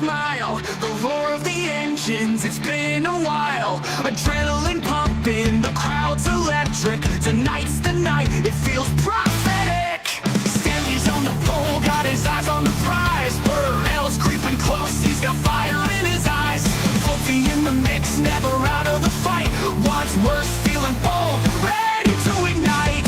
magic mile, the roar of the engines, it's been a while. Adrenaline pumping, the crowd's electric. Tonight's the night, it feels prophetic. Stanley's on the pole, got his eyes on the prize. Burrell's creeping close, he's got fire in his eyes. Wolfie in the mix, never out of the fight. Wadsworth feeling bold, ready to ignite.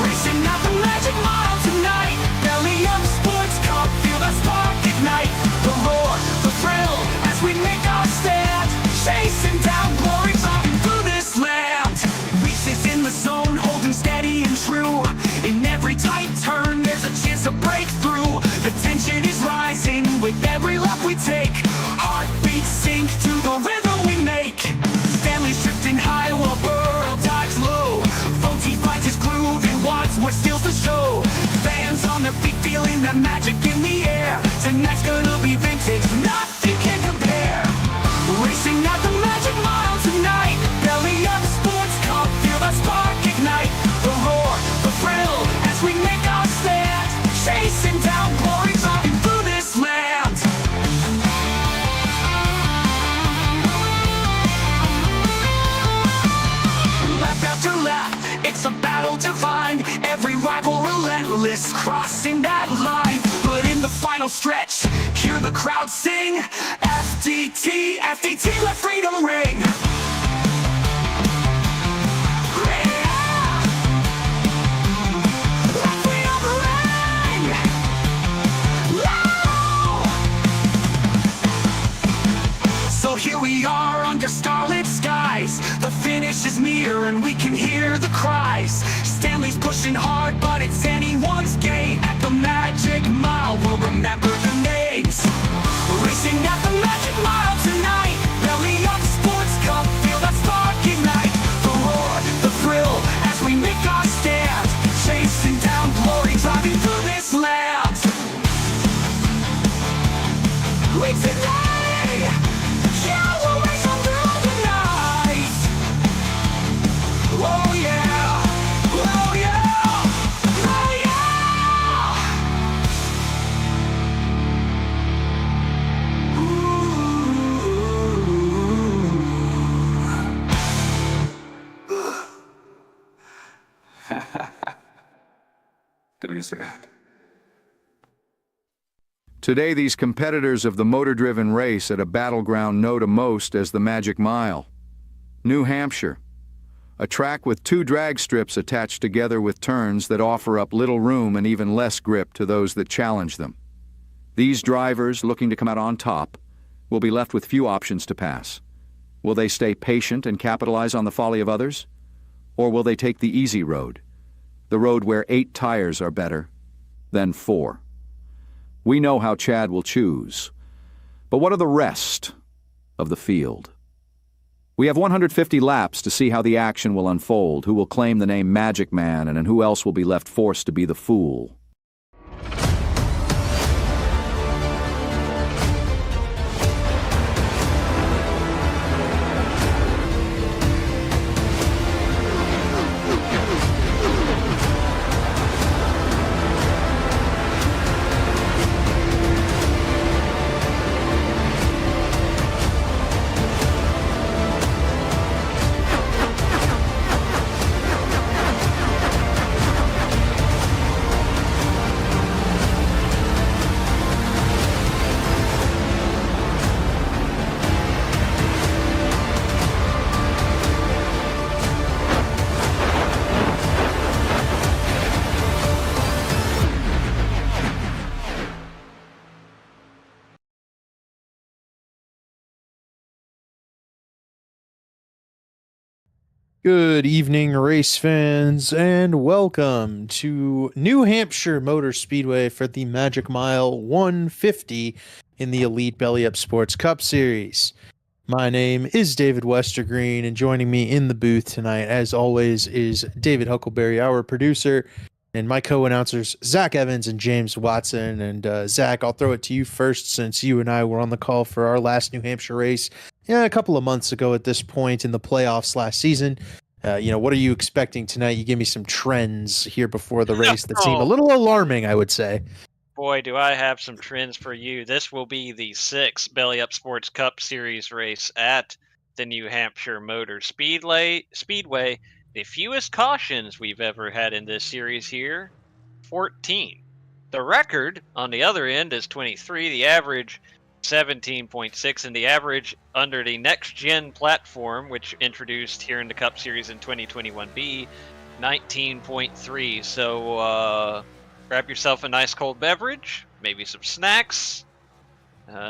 Racing out the magic mile tonight. Belly up sports cup, feel the spark ignite. The roar, the thrill, as we make our stand. Chasing down glory, driving through this land. Reese's in the zone, holding steady and true. In every tight turn, there's a chance to break through. The tension is rising with every lap we take. Heartbeats sync to the rhythm we make. Stanley's drifting high while Burrow dives low. Fonty finds his groove and Wadsworth steals the show. Fans on their feet feeling that magic in the air. Tonight's gonna be vintage, nothing can compare. Racing out the magic mile tonight. Belly up sports cup, feel the spark ignite. The roar, the thrill, as we make our stand. Chasing down glory, driving through this land. Lap after lap, it's a battle to find. Every rival relentless, crossing that line. But in the final stretch, hear the crowd sing. FDT, FDT, let freedom ring. Yeah! Let freedom ring! Yeah! So here we are under starlit skies. The finish is near and we can hear the cries. Stanley's pushing hard, but it's anyone's game. At the magic mile, we'll remember the names. Racing at the magic mile tonight. Belly up sports cup, feel that spark ignite. The roar, the thrill, as we make our stand. Chasing down glory, driving through this land. We today, yeah, we'll race on through the night. Oh yeah, oh yeah, oh yeah. Don't you say that? Today, these competitors of the motor-driven race at a battleground know to most as the Magic Mile. New Hampshire, a track with 2 drag strips attached together with turns that offer up little room and even less grip to those that challenge them. These drivers, looking to come out on top, will be left with few options to pass. Will they stay patient and capitalize on the folly of others? Or will they take the easy road, the road where 8 tires are better than 4? We know how Chad will choose. But what of the rest of the field? We have 150 laps to see how the action will unfold, who will claim the name Magic Man, and who else will be left forced to be the fool. Good evening, race fans, and welcome to New Hampshire Motor Speedway for the Magic Mile 150 in the Elite Belly Up Sports Cup Series. My name is David Westergreen, and joining me in the booth tonight, as always, is David Huckleberry, our producer, and my co-announcers, Zach Evans and James Watson. And Zach, I'll throw it to you first, since you and I were on the call for our last New Hampshire race a couple of months ago at this point in the playoffs last season. What are you expecting tonight? You give me some trends here before the race that seem a little alarming, I would say. boy, do I have some trends for you. This will be the 6th Belly Up Sports Cup Series race at the New Hampshire Motor Speedway. The fewest cautions we've ever had in this series here, 14. The record on the other end is 23, the average 17.6, and the average under the next gen platform, which introduced here in the Cup Series in 2021B, 19.3. So grab yourself a nice cold beverage, maybe some snacks,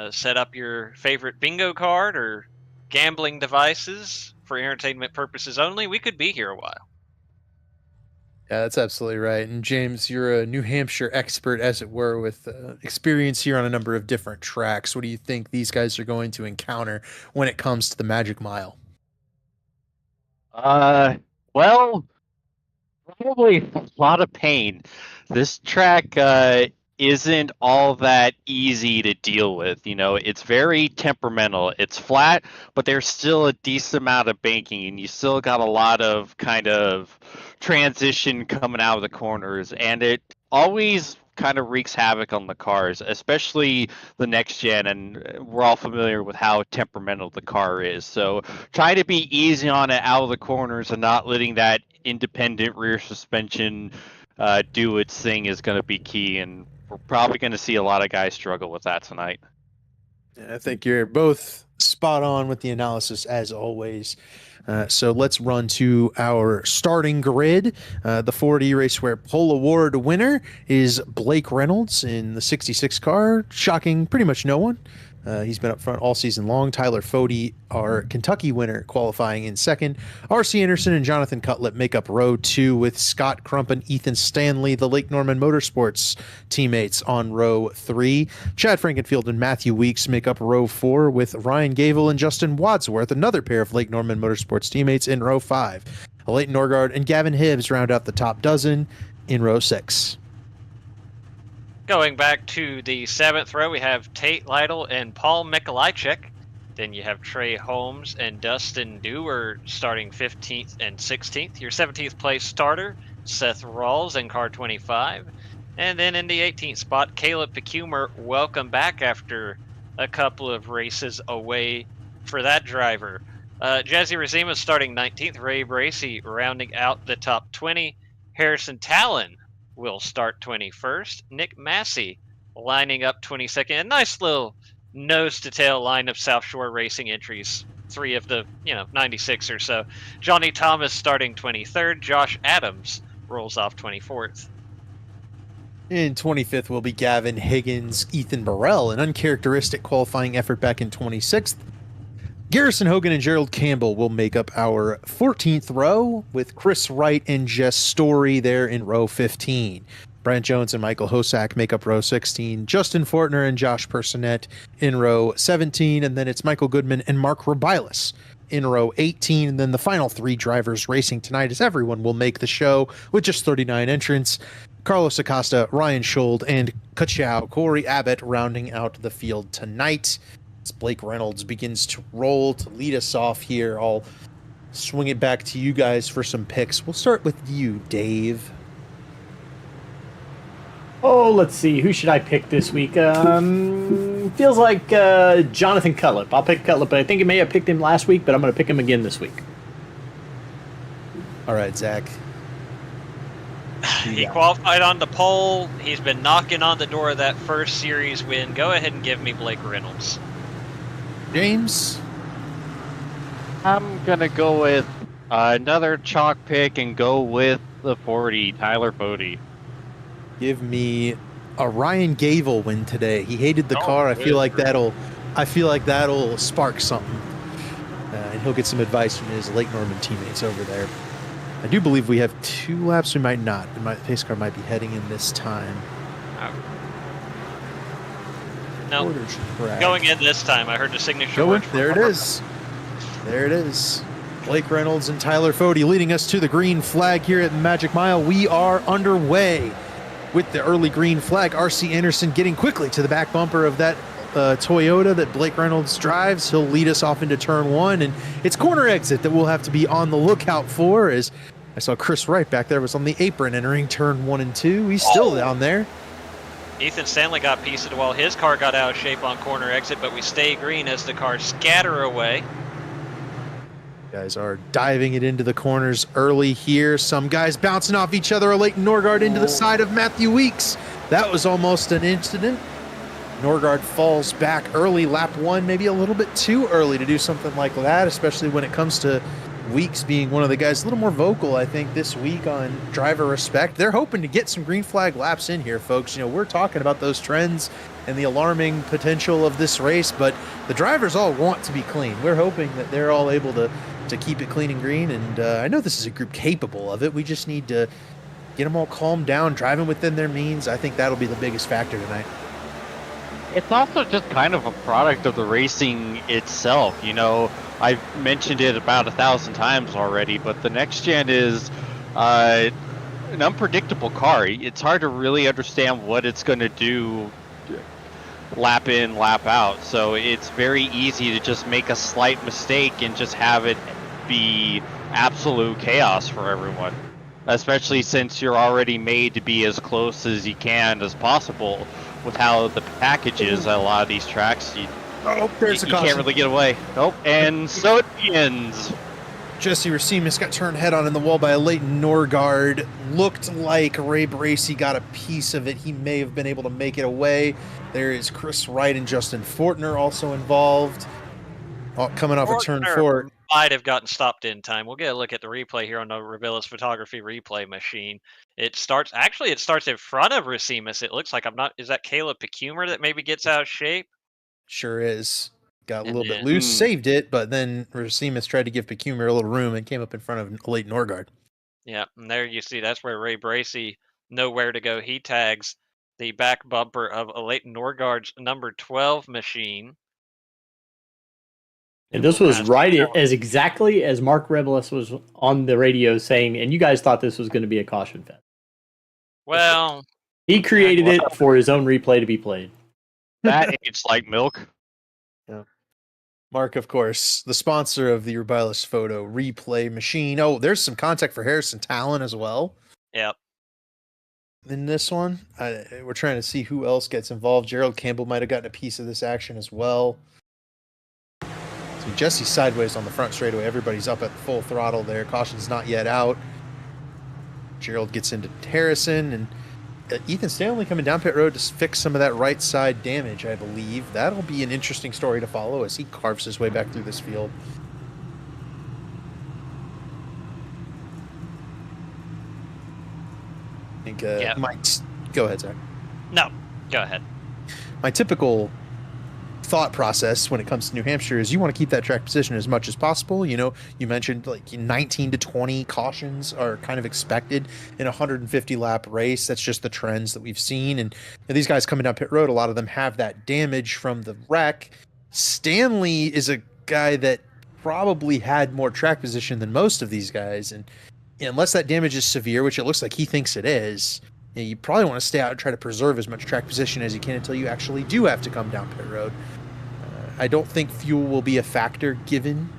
set up your favorite bingo card or gambling devices for entertainment purposes only. We could be here a while. Yeah, that's absolutely right. And James, you're a New Hampshire expert, as it were, with experience here on a number of different tracks. What do you think these guys are going to encounter when it comes to the Magic Mile? Well, probably a lot of pain. This track isn't all that easy to deal with. You know, it's very temperamental. It's flat, but there's still a decent amount of banking, and you still got a lot of kind of transition coming out of the corners, and it always kind of wreaks havoc on the cars, especially the next gen, and we're all familiar with how temperamental the car is. So try to be easy on it out of the corners and not letting that independent rear suspension do its thing is going to be key, and we're probably going to see a lot of guys struggle with that tonight. Yeah, I think you're both spot on with the analysis, as always. So let's run to our starting grid. The 4D Raceware Pole Award winner is Blake Reynolds in the 66 car, shocking pretty much no one. He's been up front all season long. Tyler Fody, our Kentucky winner, qualifying in second. R.C. Anderson and Jonathan Cutlip make up row 2 with Scott Crump and Ethan Stanley, the Lake Norman Motorsports teammates, on row 3. Chad Frankenfield and Matthew Weeks make up row 4 with Ryan Gable and Justin Wadsworth, another pair of Lake Norman Motorsports teammates, in row 5. Leighton Norgard and Gavin Hibbs round out the top dozen in row 6. Going back to the 7th row, we have Tate Lytle and Paul Mikolajczyk. Then you have Trey Holmes and Dustin Dewar starting 15th and 16th. Your 17th place starter, Seth Rawls in car 25. And then in the 18th spot, Caleb Pecumer. Welcome back after a couple of races away for that driver. Jazzy Razima starting 19th. Ray Bracey rounding out the top 20. Harrison Talon will start 21st. Nick Massey lining up 22nd. A nice little nose-to-tail line of South Shore Racing entries. 3 of the, 96 or so. Johnny Thomas starting 23rd. Josh Adams rolls off 24th. In 25th will be Gavin Higgins, Ethan Burrell, an uncharacteristic qualifying effort back in 26th. Garrison Hogan and Gerald Campbell will make up our 14th row, with Chris Wright and Jess Story there in row 15. Brent Jones and Michael Hosack make up row 16. Justin Fortner and Josh Personette in row 17. And then it's Michael Goodman and Mark Robilas in row 18. And then the final 3 drivers racing tonight, as everyone will make the show with just 39 entrants. Carlos Acosta, Ryan Schold, and Kachow Corey Abbott rounding out the field tonight. Blake Reynolds begins to roll to lead us off here. I'll swing it back to you guys for some picks. We'll start with you, Dave. Oh, let's see. Who should I pick this week? Feels like Jonathan Cutlip. I'll pick Cutlip, but I think I may have picked him last week, but I'm going to pick him again this week. All right, Zach. He qualified on the pole. He's been knocking on the door of that first series win. Go ahead and give me Blake Reynolds. James? I'm going to go with another chalk pick and go with the 40, Tyler Fody. Give me a Ryan Gable win today. He hated the car. I feel like that'll spark something. And he'll get some advice from his Lake Norman teammates over there. I do believe we have 2 laps. We might not. The pace car might be heading in this time. No, going in this time. I heard the signature. There it is. There it is. Blake Reynolds and Tyler Fody leading us to the green flag here at the Magic Mile. We are underway with the early green flag. R.C. Anderson getting quickly to the back bumper of that Toyota that Blake Reynolds drives. He'll lead us off into turn 1, and it's corner exit that we'll have to be on the lookout for, as I saw Chris Wright back there was on the apron entering turn 1 and 2. He's still down there. Ethan Stanley got pieced of the wall. His car got out of shape on corner exit, but we stay green as the cars scatter away. Guys are diving it into the corners early here. Some guys bouncing off each other. Leighton Norgard into the side of Matthew Weeks. That was almost an incident. Norgard falls back early, lap 1, maybe a little bit too early to do something like that, especially when it comes to Weeks being one of the guys a little more vocal, I think, this week on driver respect. They're hoping to get some green flag laps in here, folks. You know, we're talking about those trends and the alarming potential of this race, but the drivers all want to be clean. We're hoping that they're all able to keep it clean and green, and I know this is a group capable of it. We just need to get them all calmed down, driving within their means. I think that'll be the biggest factor tonight. It's also just kind of a product of the racing itself. You know, I've mentioned it about 1,000 times already, but the next gen is an unpredictable car. It's hard to really understand what it's going to do lap in, lap out. So it's very easy to just make a slight mistake and just have it be absolute chaos for everyone. Especially since you're already made to be as close as you can as possible with how the package is at a lot of these tracks. You can't really get away. Nope. And so it begins. Jesse Racimus got turned head on in the wall by a Leighton Norgard. Looked like Ray Bracey got a piece of it. He may have been able to make it away. There is Chris Wright and Justin Fortner also involved. Coming off a turn 4. Might have gotten stopped in time. We'll get a look at the replay here on the Revelis photography replay machine. It starts in front of Racimus. It looks like is that Caleb Pecumer that maybe gets out of shape? Sure is. Got a little bit loose, saved it, but then Racimus tried to give Pecumer a little room and came up in front of Leighton Norgard. Yeah, and there you see that's where Ray Bracey nowhere to go. He tags the back bumper of a Leighton Norgard's number 12 machine. And this was right as exactly as Mark Rebelis was on the radio saying, and you guys thought this was going to be a caution fest. Well, he created it for his own replay to be played. That aged like milk. Yeah. Mark, of course, the sponsor of the Rubilis Photo Replay Machine. Oh, there's some contact for Harrison Talon as well. Yep. In this one, we're trying to see who else gets involved. Gerald Campbell might have gotten a piece of this action as well. So Jesse's sideways on the front straightaway. Everybody's up at full throttle there. Caution's not yet out. Gerald gets into Harrison, and Ethan Stanley coming down pit road to fix some of that right side damage, I believe. That'll be an interesting story to follow as he carves his way back through this field. I think go ahead, Zach. No, go ahead. My typical thought process when it comes to New Hampshire is you want to keep that track position as much as possible. You know, you mentioned like 19 to 20 cautions are kind of expected in a 150 lap race. That's just the trends that we've seen. And these guys coming down pit road, a lot of them have that damage from the wreck. Stanley is a guy that probably had more track position than most of these guys. And unless that damage is severe, which it looks like he thinks it is, you probably want to stay out and try to preserve as much track position as you can until you actually do have to come down pit road. I don't think fuel will be a factor given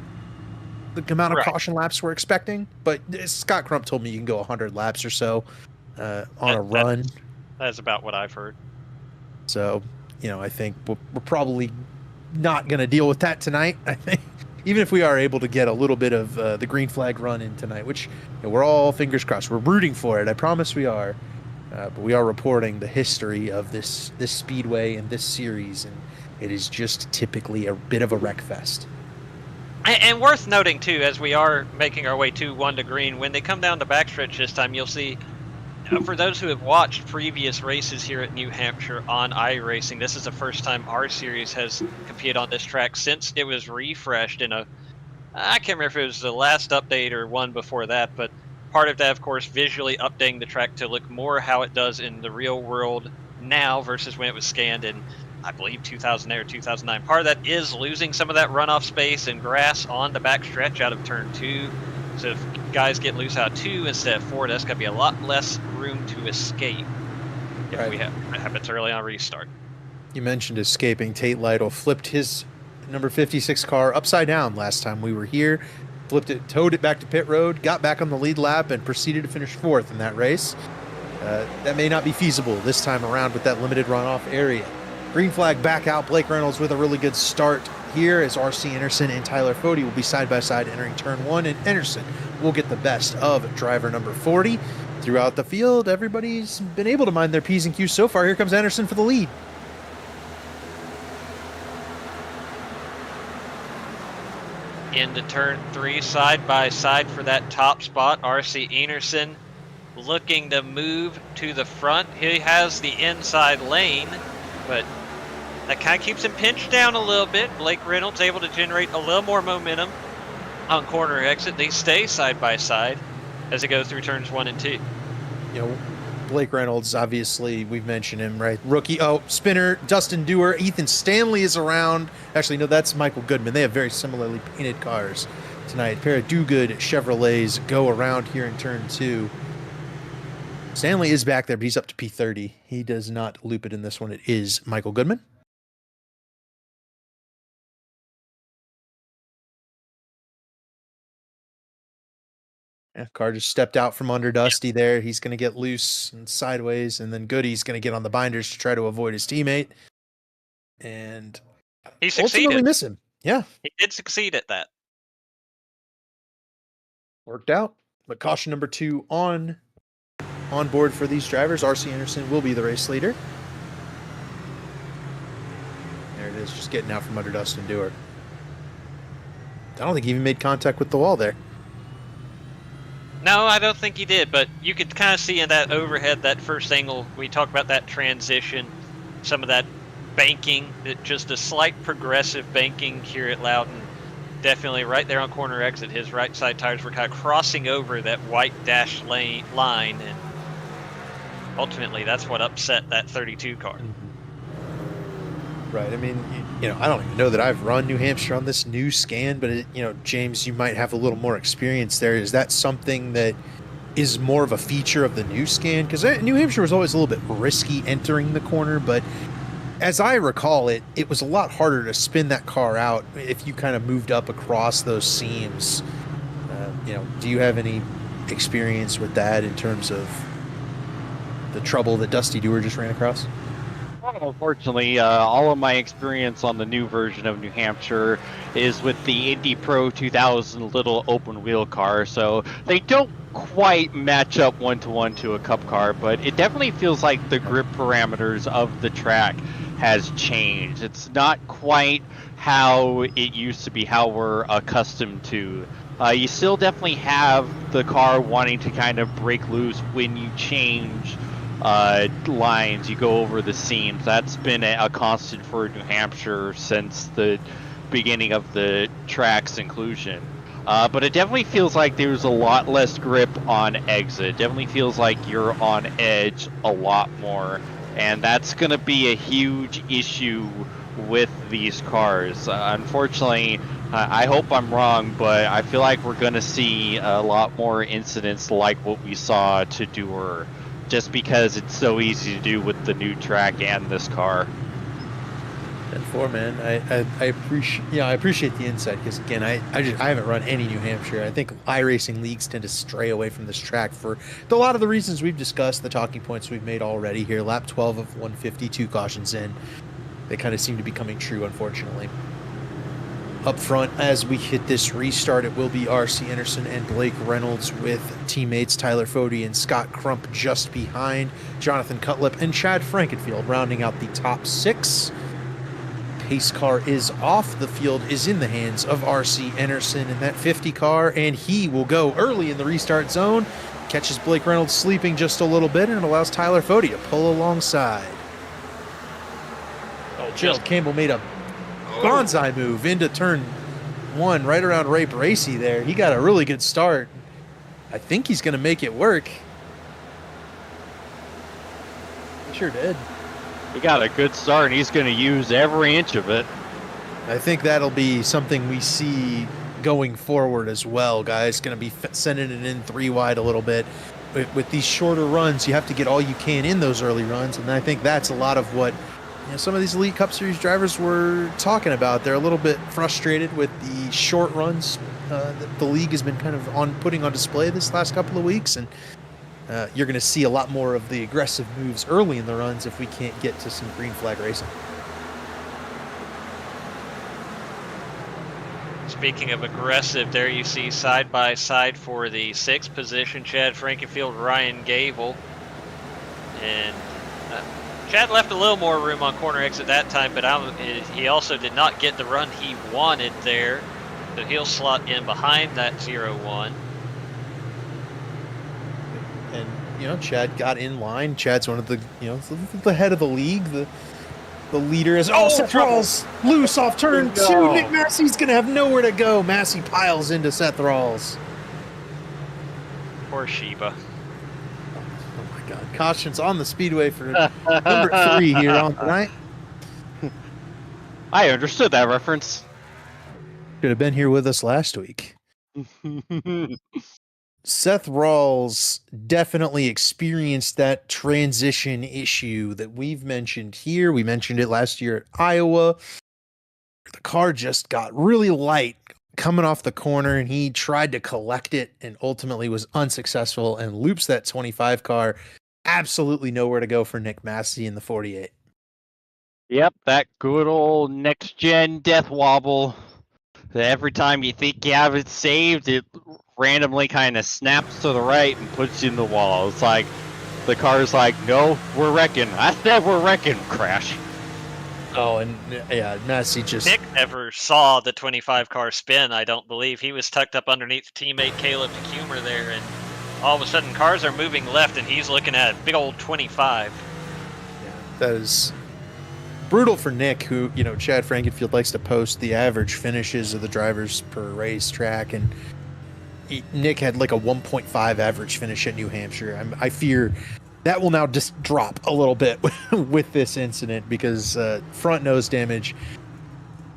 the amount of caution laps we're expecting, but Scott Crump told me you can go 100 laps or so on a run. That's about what I've heard. So, you know, I think we're probably not going to deal with that tonight. I think even if we are able to get a little bit of the green flag run in tonight, which you know, we're all fingers crossed. We're rooting for it. I promise we are. But we are reporting the history of this speedway and this series, and it is just typically a bit of a wreck fest. And worth noting, too, as we are making our way to 1 to green, when they come down the backstretch this time, you'll see, for those who have watched previous races here at New Hampshire on iRacing, this is the first time our series has competed on this track since it was refreshed in I can't remember if it was the last update or one before that, but part of that, of course, visually updating the track to look more how it does in the real world now versus when it was scanned in, I believe, 2008 or 2009. Part of that is losing some of that runoff space and grass on the back stretch out of turn 2. So if guys get loose out of 2 instead of 4, that's going to be a lot less room to escape if we have it happens early on restart. You mentioned escaping. Tate Lytle flipped his number 56 car upside down last time we were here. Flipped it, towed it back to pit road, got back on the lead lap, and proceeded to finish 4th in that race. That may not be feasible this time around with that limited runoff area. Green flag back out. Blake Reynolds with a really good start here as R.C. Anderson and Tyler Fody will be side by side entering turn 1, and Anderson will get the best of driver number 40. Throughout the field, everybody's been able to mind their P's and Q's so far. Here comes Anderson for the lead. Into turn 3, side by side for that top spot. R.C. Anderson looking to move to the front. He has the inside lane, but that kind of keeps him pinched down a little bit. Blake Reynolds able to generate a little more momentum on corner exit. They stay side by side as they go through turns 1 and 2. You know, Blake Reynolds, obviously, we've mentioned him, right? Rookie. Oh, spinner, Dustin Dewar, Ethan Stanley is around. Actually, no, that's Michael Goodman. They have very similarly painted cars tonight. A pair of do-good Chevrolets go around here in turn 2. Stanley is back there, but he's up to P30. He does not loop it in this one. It is Michael Goodman. Yeah, car just stepped out from under Dusty there. He's going to get loose and sideways, and then Goody's going to get on the binders to try to avoid his teammate. And He ultimately succeeded. miss him. Yeah, He did succeed at that. worked out. But caution number 2 on board for these drivers. R.C. Anderson will be the race leader. There it is, just getting out from under Dustin Dewar. I don't think he even made contact with the wall there. No, I don't think he did, but you could kind of see in that overhead, that first angle, we talked about that transition, some of that banking, just a slight progressive banking here at Loudon. Definitely right there on corner exit, his right side tires were kind of crossing over that white dashed line, and ultimately that's what upset that 32 car. Right. I mean, you know, I don't even know that I've run New Hampshire on this new scan, but, you know, James, you might have a little more experience there. Is that something that is more of a feature of the new scan? Because New Hampshire was always a little bit risky entering the corner, but as I recall it, it was a lot harder to spin that car out if you kind of moved up across those seams. You know, do you have any experience with that in terms of the trouble that Dusty Dewar just ran across? Unfortunately, all of my experience on the new version of New Hampshire is with the Indy Pro 2000 little open wheel car, so they don't quite match up one-to-one to a cup car, but it definitely feels like the grip parameters of the track has changed. It's not quite how it used to be, how we're accustomed to. You still definitely have the car wanting to kind of break loose when you change lines, you go over the seams. That's been a constant for New Hampshire since the beginning of the track's inclusion. But it definitely feels like there's a lot less grip on exit. Definitely feels like you're on edge a lot more, and that's going to be a huge issue with these cars. Unfortunately, I hope I'm wrong, but I feel like we're going to see a lot more incidents like what we saw to Dewar, just because it's so easy to do with the new track and this car. 10-4, man. I appreciate the insight, because again, I haven't run any New Hampshire. I think iRacing leagues tend to stray away from this track for a lot of the reasons we've discussed, the talking points we've made already here. Lap 12 of 152 cautions in. They kind of seem to be coming true, unfortunately. Up front, as we hit this restart, it will be R.C. Anderson and Blake Reynolds, with teammates Tyler Fody and Scott Crump just behind, Jonathan Cutlip and Chad Frankenfield rounding out the top 6. Pace car is off. The field is in the hands of R.C. Anderson in that 50 car, and he will go early in the restart zone, catches Blake Reynolds sleeping just a little bit, and allows Tyler Fody to pull alongside. Oh, Gerald Campbell made a bonsai move into turn 1 right around Ray Bracey there. He got a really good start. I think he's going to make it work. He sure did. He got a good start, and he's going to use every inch of it. I think that'll be something we see going forward as well, guys. Going to be sending it in 3 wide a little bit. With these shorter runs, you have to get all you can in those early runs, and I think that's a lot of what some of these Elite Cup Series drivers were talking about. They're a little bit frustrated with the short runs that the league has been kind of putting on display this last couple of weeks, and you're going to see a lot more of the aggressive moves early in the runs if we can't get to some green flag racing. Speaking of aggressive, there you see side by side for the 6th position, Chad Frankenfield, Ryan Gable. And Chad left a little more room on corner exit that time, but he also did not get the run he wanted there. So he'll slot in behind that 0-1. And, Chad got in line. Chad's one of the, the head of the league. The leader is, Seth Rawls loose off turn 2. Nick Massey's going to have nowhere to go. Massey piles into Seth Rawls. Poor Sheba. Oh my God. Cautions on the speedway for number 3 here on tonight. I understood that reference. Should have been here with us last week. Seth Rawls definitely experienced that transition issue that we've mentioned here. We mentioned it last year at Iowa. The car just got really light coming off the corner, and he tried to collect it and ultimately was unsuccessful and loops that 25 car. Absolutely nowhere to go for Nick Massey in the 48. Yep, that good old next-gen death wobble. Every time you think you have it saved, it randomly kind of snaps to the right and puts you in the wall. It's like the car's like, no, we're wrecking. I said we're wrecking. Crash. Oh, and yeah, Massey just... Nick never saw the 25 car spin, I don't believe. He was tucked up underneath teammate Caleb DeCumer there, and all of a sudden cars are moving left, and he's looking at a big old 25. Yeah, that is brutal for Nick, who, Chad Frankenfield likes to post the average finishes of the drivers per racetrack, and Nick had like a 1.5 average finish at New Hampshire. I fear that will now just drop a little bit with this incident, because front nose damage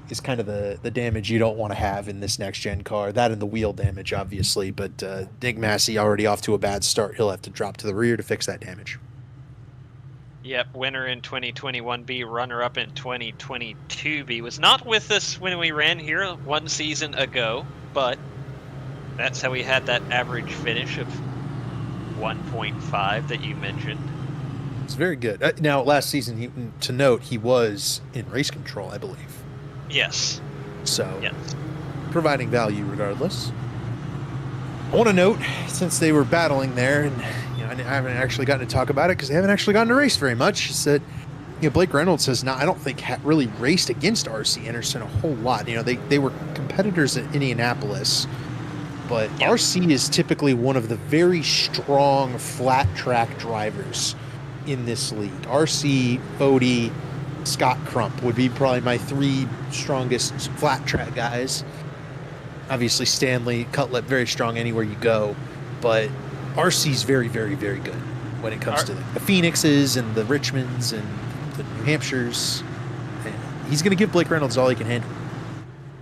is kind of the damage you don't want to have in this next gen car. That and the wheel damage, obviously, but Nick Massey already off to a bad start. He'll have to drop to the rear to fix that damage. Yep, winner in 2021B, runner-up in 2022B. Was not with us when we ran here one season ago, but that's how we had that average finish of 1.5 that you mentioned. It's very good. Now, last season, to note, he was in race control, I believe. Yes. So, yes, providing value regardless. I want to note, since they were battling there, and I haven't actually gotten to talk about it because they haven't actually gotten to race very much, is that Blake Reynolds has not, I don't think, really raced against RC Anderson a whole lot. They were competitors at Indianapolis, but yep. RC is typically one of the very strong flat track drivers in this league. RC, Fody, Scott Crump would be probably my 3 strongest flat track guys. Obviously, Stanley, Cutlip, very strong anywhere you go, but RC's very, very, very good when it comes to the Phoenixes and the Richmonds and the New Hampshires. And he's going to give Blake Reynolds all he can handle.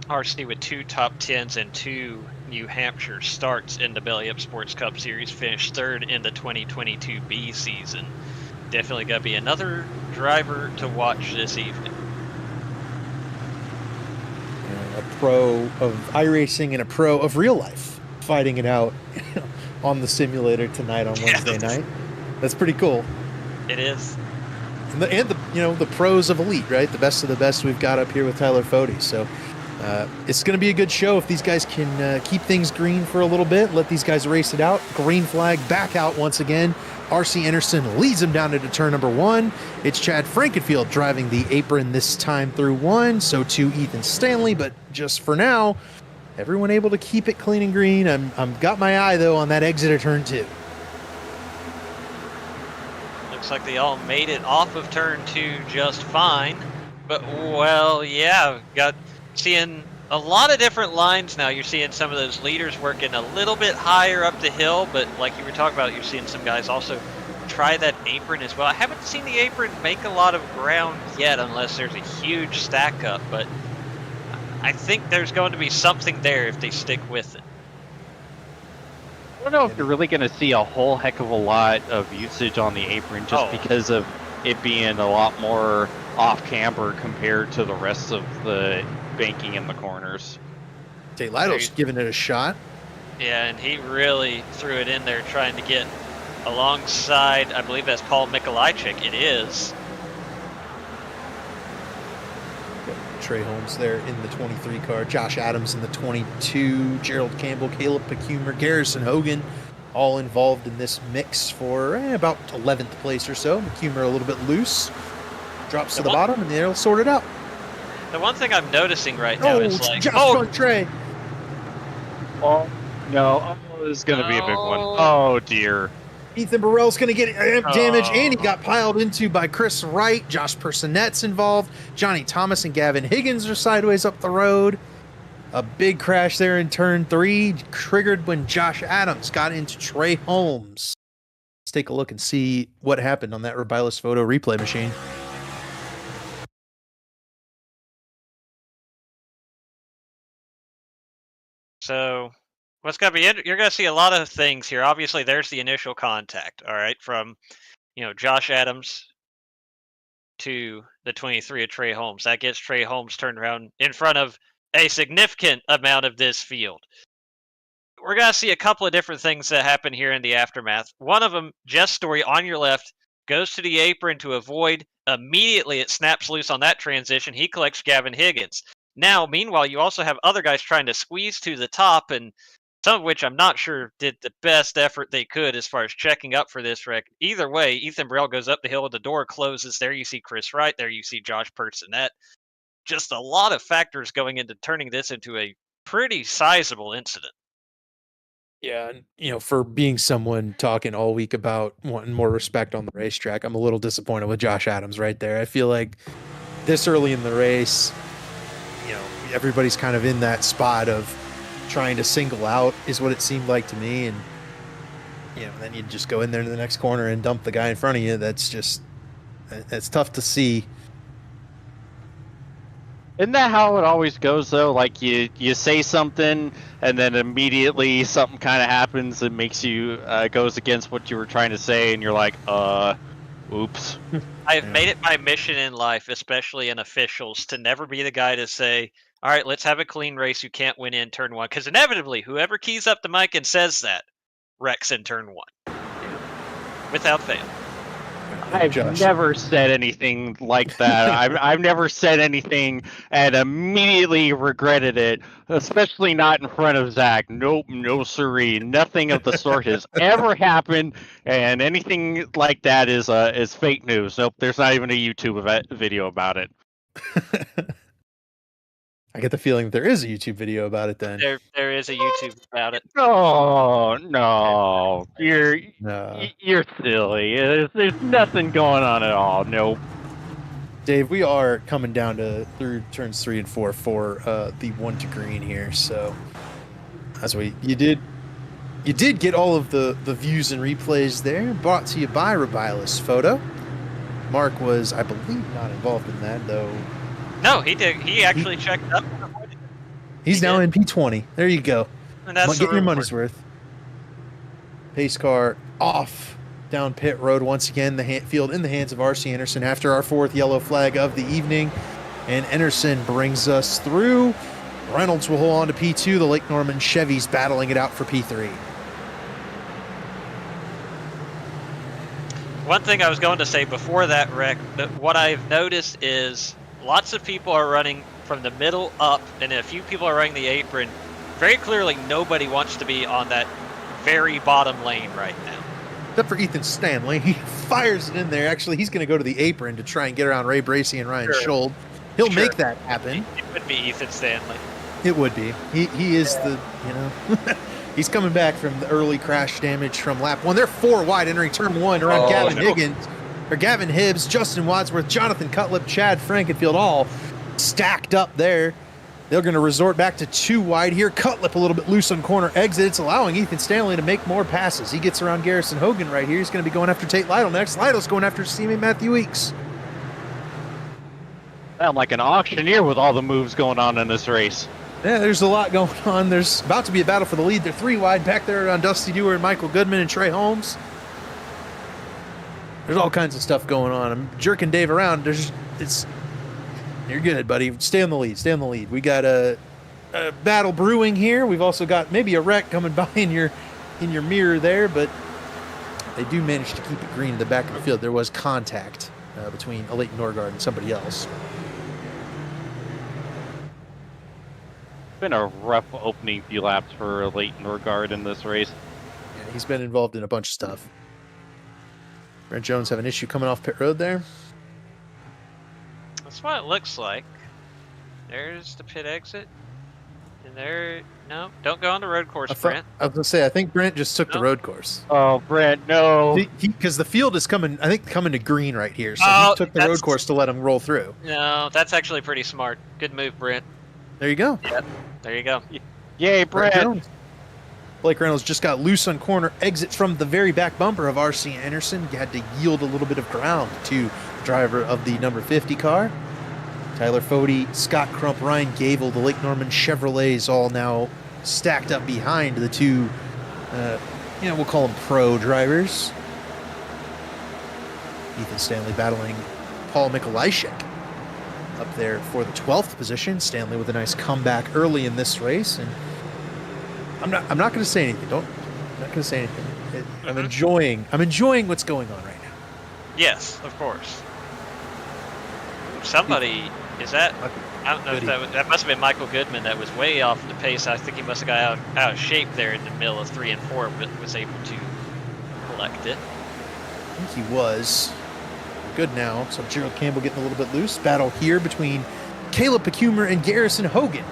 RC with 2 top 10s and 2 New Hampshire starts in the Belly Up Sports Cup Series, finished 3rd in the 2022B season. Definitely got to be another driver to watch this evening. A pro of iRacing and a pro of real life fighting it out on the simulator tonight on Wednesday night. That's pretty cool. It is. And the pros of Elite, right? The best of the best we've got up here with Tyler Fody. So it's going to be a good show if these guys can keep things green for a little bit, let these guys race it out. Green flag back out once again. RC Anderson leads him down into turn number 1. It's Chad Frankenfield driving the apron this time through 1. So too Ethan Stanley, but just for now, everyone able to keep it clean and green. I'm got my eye though on that exit of turn 2. Looks like they all made it off of turn 2 just fine. But well, yeah, seeing a lot of different lines now. You're seeing some of those leaders working a little bit higher up the hill, but like you were talking about, you're seeing some guys also try that apron as well. I haven't seen the apron make a lot of ground yet unless there's a huge stack up, but I think there's going to be something there if they stick with it. I don't know if you're really going to see a whole heck of a lot of usage on the apron just because of it being a lot more off camber compared to the rest of the banking in the corners. Tate Lytle's giving it a shot. Yeah, and he really threw it in there trying to get alongside, I believe that's Paul Mikolajczyk. It is. Trey Holmes there in the 23 car, Josh Adams in the 22, Gerald Campbell, Caleb Pecumer, Garrison Hogan, all involved in this mix for about 11th place or so. Pecumer a little bit loose, drops to the bottom, and they'll sort it out. The one thing I'm noticing right now is like, Josh front Trey. Oh no! Oh, this is gonna be a big one. Oh dear. Ethan Burrell's going to get damage, and he got piled into by Chris Wright. Josh Personette's involved. Johnny Thomas and Gavin Higgins are sideways up the road. A big crash there in turn 3, triggered when Josh Adams got into Trey Holmes. Let's take a look and see what happened on that Rubilis photo replay machine. So what's going to be, you're going to see a lot of things here. Obviously, there's the initial contact, all right, from, Josh Adams to the 23 of Trey Holmes. That gets Trey Holmes turned around in front of a significant amount of this field. We're going to see a couple of different things that happen here in the aftermath. One of them, Jess Story on your left, goes to the apron to avoid. Immediately, it snaps loose on that transition. He collects Gavin Higgins. Now, meanwhile, you also have other guys trying to squeeze to the top, and some of which I'm not sure did the best effort they could as far as checking up for this wreck. Either way, Ethan Burrell goes up the hill, the door closes. There you see Chris Wright. There you see Josh Personette. Just a lot of factors going into turning this into a pretty sizable incident. Yeah, and for being someone talking all week about wanting more respect on the racetrack, I'm a little disappointed with Josh Adams right there. I feel like this early in the race, everybody's kind of in that spot of trying to single out, is what it seemed like to me. And then you just go in there to the next corner and dump the guy in front of you. That's tough to see. Isn't that how it always goes though? Like you say something and then immediately something kind of happens that makes you goes against what you were trying to say, and you're like, oops. I've made it my mission in life, especially in officials, to never be the guy to say, all right, let's have a clean race. You can't win in turn 1. Because inevitably, whoever keys up the mic and says that wrecks in turn 1. Without fail. I've never said anything like that. I've never said anything and immediately regretted it, especially not in front of Zach. Nope, no siree. Nothing of the sort has ever happened, and anything like that is fake news. Nope, there's not even a YouTube video about it. I get the feeling that there is a YouTube video about it then. There is a YouTube about it. Oh, no. You're silly. There's nothing going on at all. Nope. Dave, we are coming down to through turns 3 and 4 for the 1 to green here. So you did get all of the views and replays there, brought to you by Rubilis Photo. Mark was, I believe, not involved in that, though. No, he did. He actually checked up. He's now in P20. There you go. And that's Get your money's worth. Pace car off down pit road once again. The field in the hands of R.C. Anderson after our 4th yellow flag of the evening. And Anderson brings us through. Reynolds will hold on to P2. The Lake Norman Chevys battling it out for P3. One thing I was going to say before that wreck, that what I've noticed is lots of people are running from the middle up, and a few people are running the apron. Very clearly, nobody wants to be on that very bottom lane right now. Except for Ethan Stanley. He fires it in there. Actually, he's going to go to the apron to try and get around Ray Bracey and Ryan Schold. He'll make that happen. It would be Ethan Stanley. It would be. He is he's coming back from the early crash damage from lap 1. They're 4 wide entering turn 1 around Gavin Hibbs, Justin Wadsworth, Jonathan Cutlip, Chad Frankenfield, all stacked up there. They're going to resort back to 2 wide here. Cutlip a little bit loose on corner exit. It's allowing Ethan Stanley to make more passes. He gets around Garrison Hogan right here. He's going to be going after Tate Lytle next. Lytle's going after teammate Matthew Weeks. I'm like an auctioneer with all the moves going on in this race. Yeah, there's a lot going on. There's about to be a battle for the lead. They're 3 wide back there on Dusty Dewar and Michael Goodman and Trey Holmes. There's all kinds of stuff going on. I'm jerking Dave around. You're good, buddy. Stay on the lead. We got a battle brewing here. We've also got maybe a wreck coming by in your mirror there, but they do manage to keep it green in the back of the field. There was contact between Leighton Norgard and somebody else. Been a rough opening few laps for Leighton Norgard in this race. Yeah, he's been involved in a bunch of stuff. Brent Jones have an issue coming off pit road there. That's what it looks like. There's the pit exit. And there, no, don't go on the road course, Brent. I was going to say, I think Brent just took the road course. Oh, Brent, no. Because the field is coming to green right here. So Oh, he took the road course to let him roll through. No, that's actually pretty smart. Good move, Brent. There you go. Yep, there you go. Yay, Brent. Blake Reynolds just got loose on corner exit from the very back bumper of R.C. Anderson. Had to yield a little bit of ground to the driver of the number 50 car. Tyler Fody, Scott Crump, Ryan Gable, the Lake Norman Chevrolets all now stacked up behind the two, we'll call them pro drivers. Ethan Stanley battling Paul Mikolajczyk up there for the 12th position. Stanley with a nice comeback early in this race, and I'm not going to say anything. I'm not going to say anything. I'm enjoying what's going on right now. Yes, of course. Somebody, is that, I don't know if that must have been Michael Goodman that was way off the pace. I think he must have got out of shape there in the middle of 3 and 4, but was able to collect it. I think he was. Good now. So Gerald Campbell getting a little bit loose. Battle here between Caleb Pecumer and Garrison Hogan.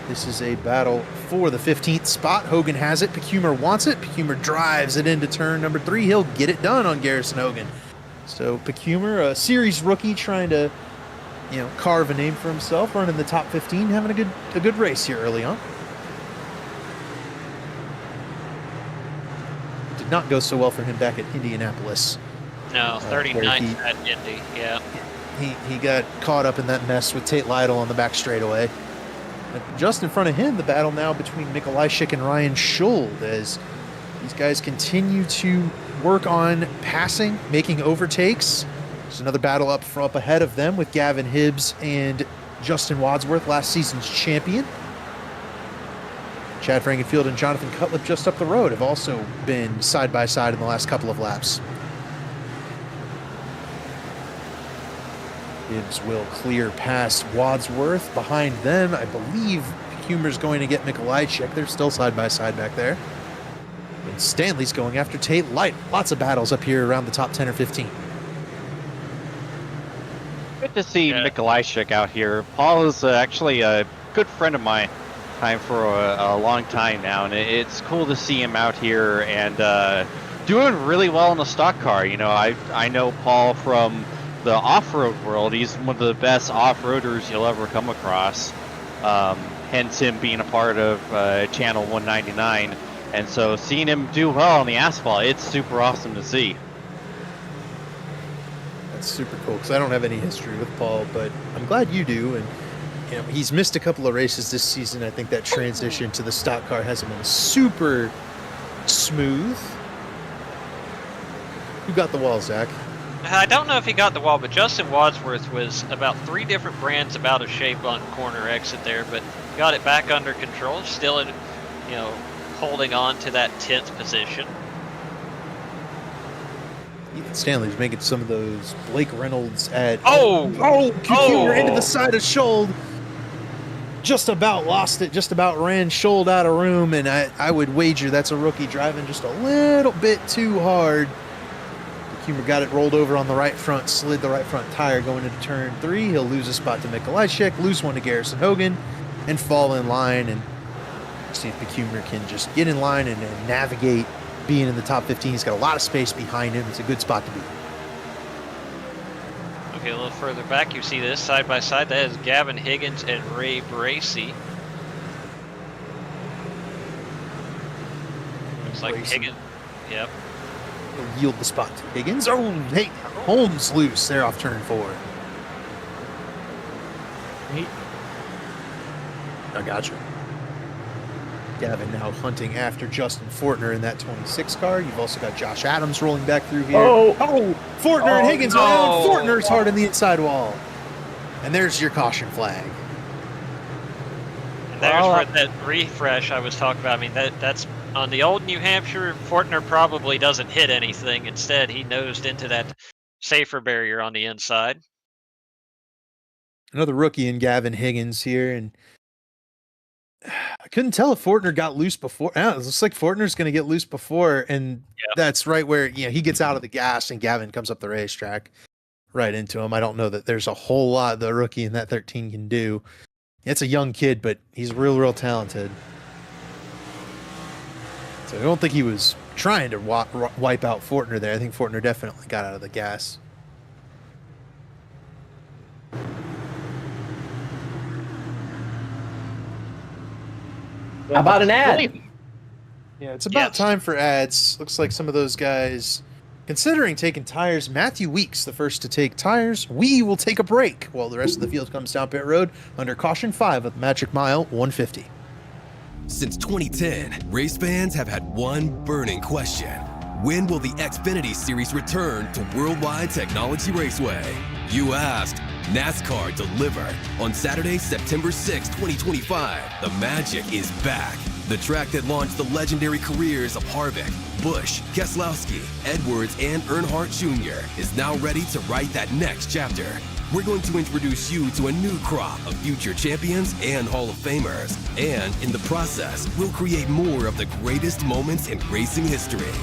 This is a battle for the 15th spot. Hogan has it. Pecumer wants it. Pecumer drives it into turn number 3. He'll get it done on Garrison Hogan. So Pecumer, a series rookie, trying to, carve a name for himself, running the top 15, having a good race here early on. Did not go so well for him back at Indianapolis. No, 39th at Indy, yeah. He got caught up in that mess with Tate Lytle on the back straightaway. And just in front of him, the battle now between Mikolajczyk and Ryan Schuld as these guys continue to work on passing, making overtakes. There's another battle up ahead of them with Gavin Hibbs and Justin Wadsworth, last season's champion. Chad Frankenfield and Jonathan Cutlip just up the road have also been side by side in the last couple of laps. Hibbs will clear past Wadsworth. Behind them, I believe Humer's going to get Mikolajczyk. They're still side by side back there. And Stanley's going after Tate Light. Lots of battles up here around the top 10 or 15. Good to see Mikolajczyk out here. Paul is actually a good friend of mine for a long time now, and it's cool to see him out here and doing really well in the stock car. I know Paul from the off-road world. He's one of the best off-roaders you'll ever come across, hence him being a part of Channel 199. And so seeing him do well on the asphalt, it's super awesome to see. That's super cool because I don't have any history with Paul, but I'm glad you do. And he's missed a couple of races this season. I think that transition to the stock car hasn't been super smooth. Who got the wall, Zach? I don't know if he got the wall, but Justin Wadsworth was about 3 different brands out of shape on corner exit there, but got it back under control, still in, holding on to that 10th position. Ethan Stanley's making some of those Blake Reynolds at Pecumer into the side of Schuld. Just about lost it, just about ran Schuld out of room, and I would wager that's a rookie driving just a little bit too hard. Pecumer got it rolled over on the right front, slid the right front tire going into turn 3. He'll lose a spot to Mikolajczyk, lose one to Garrison Hogan, and fall in line. And see if Pecumer can just get in line and navigate being in the top 15. He's got a lot of space behind him. It's a good spot to be. Okay, a little further back, you see this side by side. That is Gavin Higgins and Ray Bracey. Looks like Higgins. Yep. He'll yield the spot to Higgins. Oh, hey, Holmes loose. They're off turn 4. I got you. Gavin now hunting after Justin Fortner in that 26 car. You've also got Josh Adams rolling back through here. Fortner and Higgins around. Fortner's hard on the inside wall. And there's your caution flag. there's Well, where that refresh I was talking about. I mean, that's on the old New Hampshire. Fortner probably doesn't hit anything. Instead, he nosed into that safer barrier on the inside. Another rookie in Gavin Higgins here, and I couldn't tell if Fortner got loose before. It looks like Fortner's going to get loose before, and that's right where he gets out of the gas, and Gavin comes up the racetrack right into him. I don't know that there's a whole lot the rookie in that 13 can do. It's a young kid, but he's real talented. So I don't think he was trying to wipe out Fortner there. I think Fortner definitely got out of the gas. How about an ad? Yeah, it's about time for ads. Looks like some of those guys considering taking tires. Matthew Weeks, the first to take tires. We will take a break while the rest of the field comes down pit road under caution 5 of the Magic Mile 150. Since 2010, race fans have had one burning question. When will the Xfinity Series return to Worldwide Technology Raceway? You asked, NASCAR delivered. On Saturday, September 6, 2025, the magic is back. The track that launched the legendary careers of Harvick, Busch, Keselowski, Edwards, and Earnhardt Jr. is now ready to write that next chapter. We're going to introduce you to a new crop of future champions and Hall of Famers. And in the process, we'll create more of the greatest moments in racing history.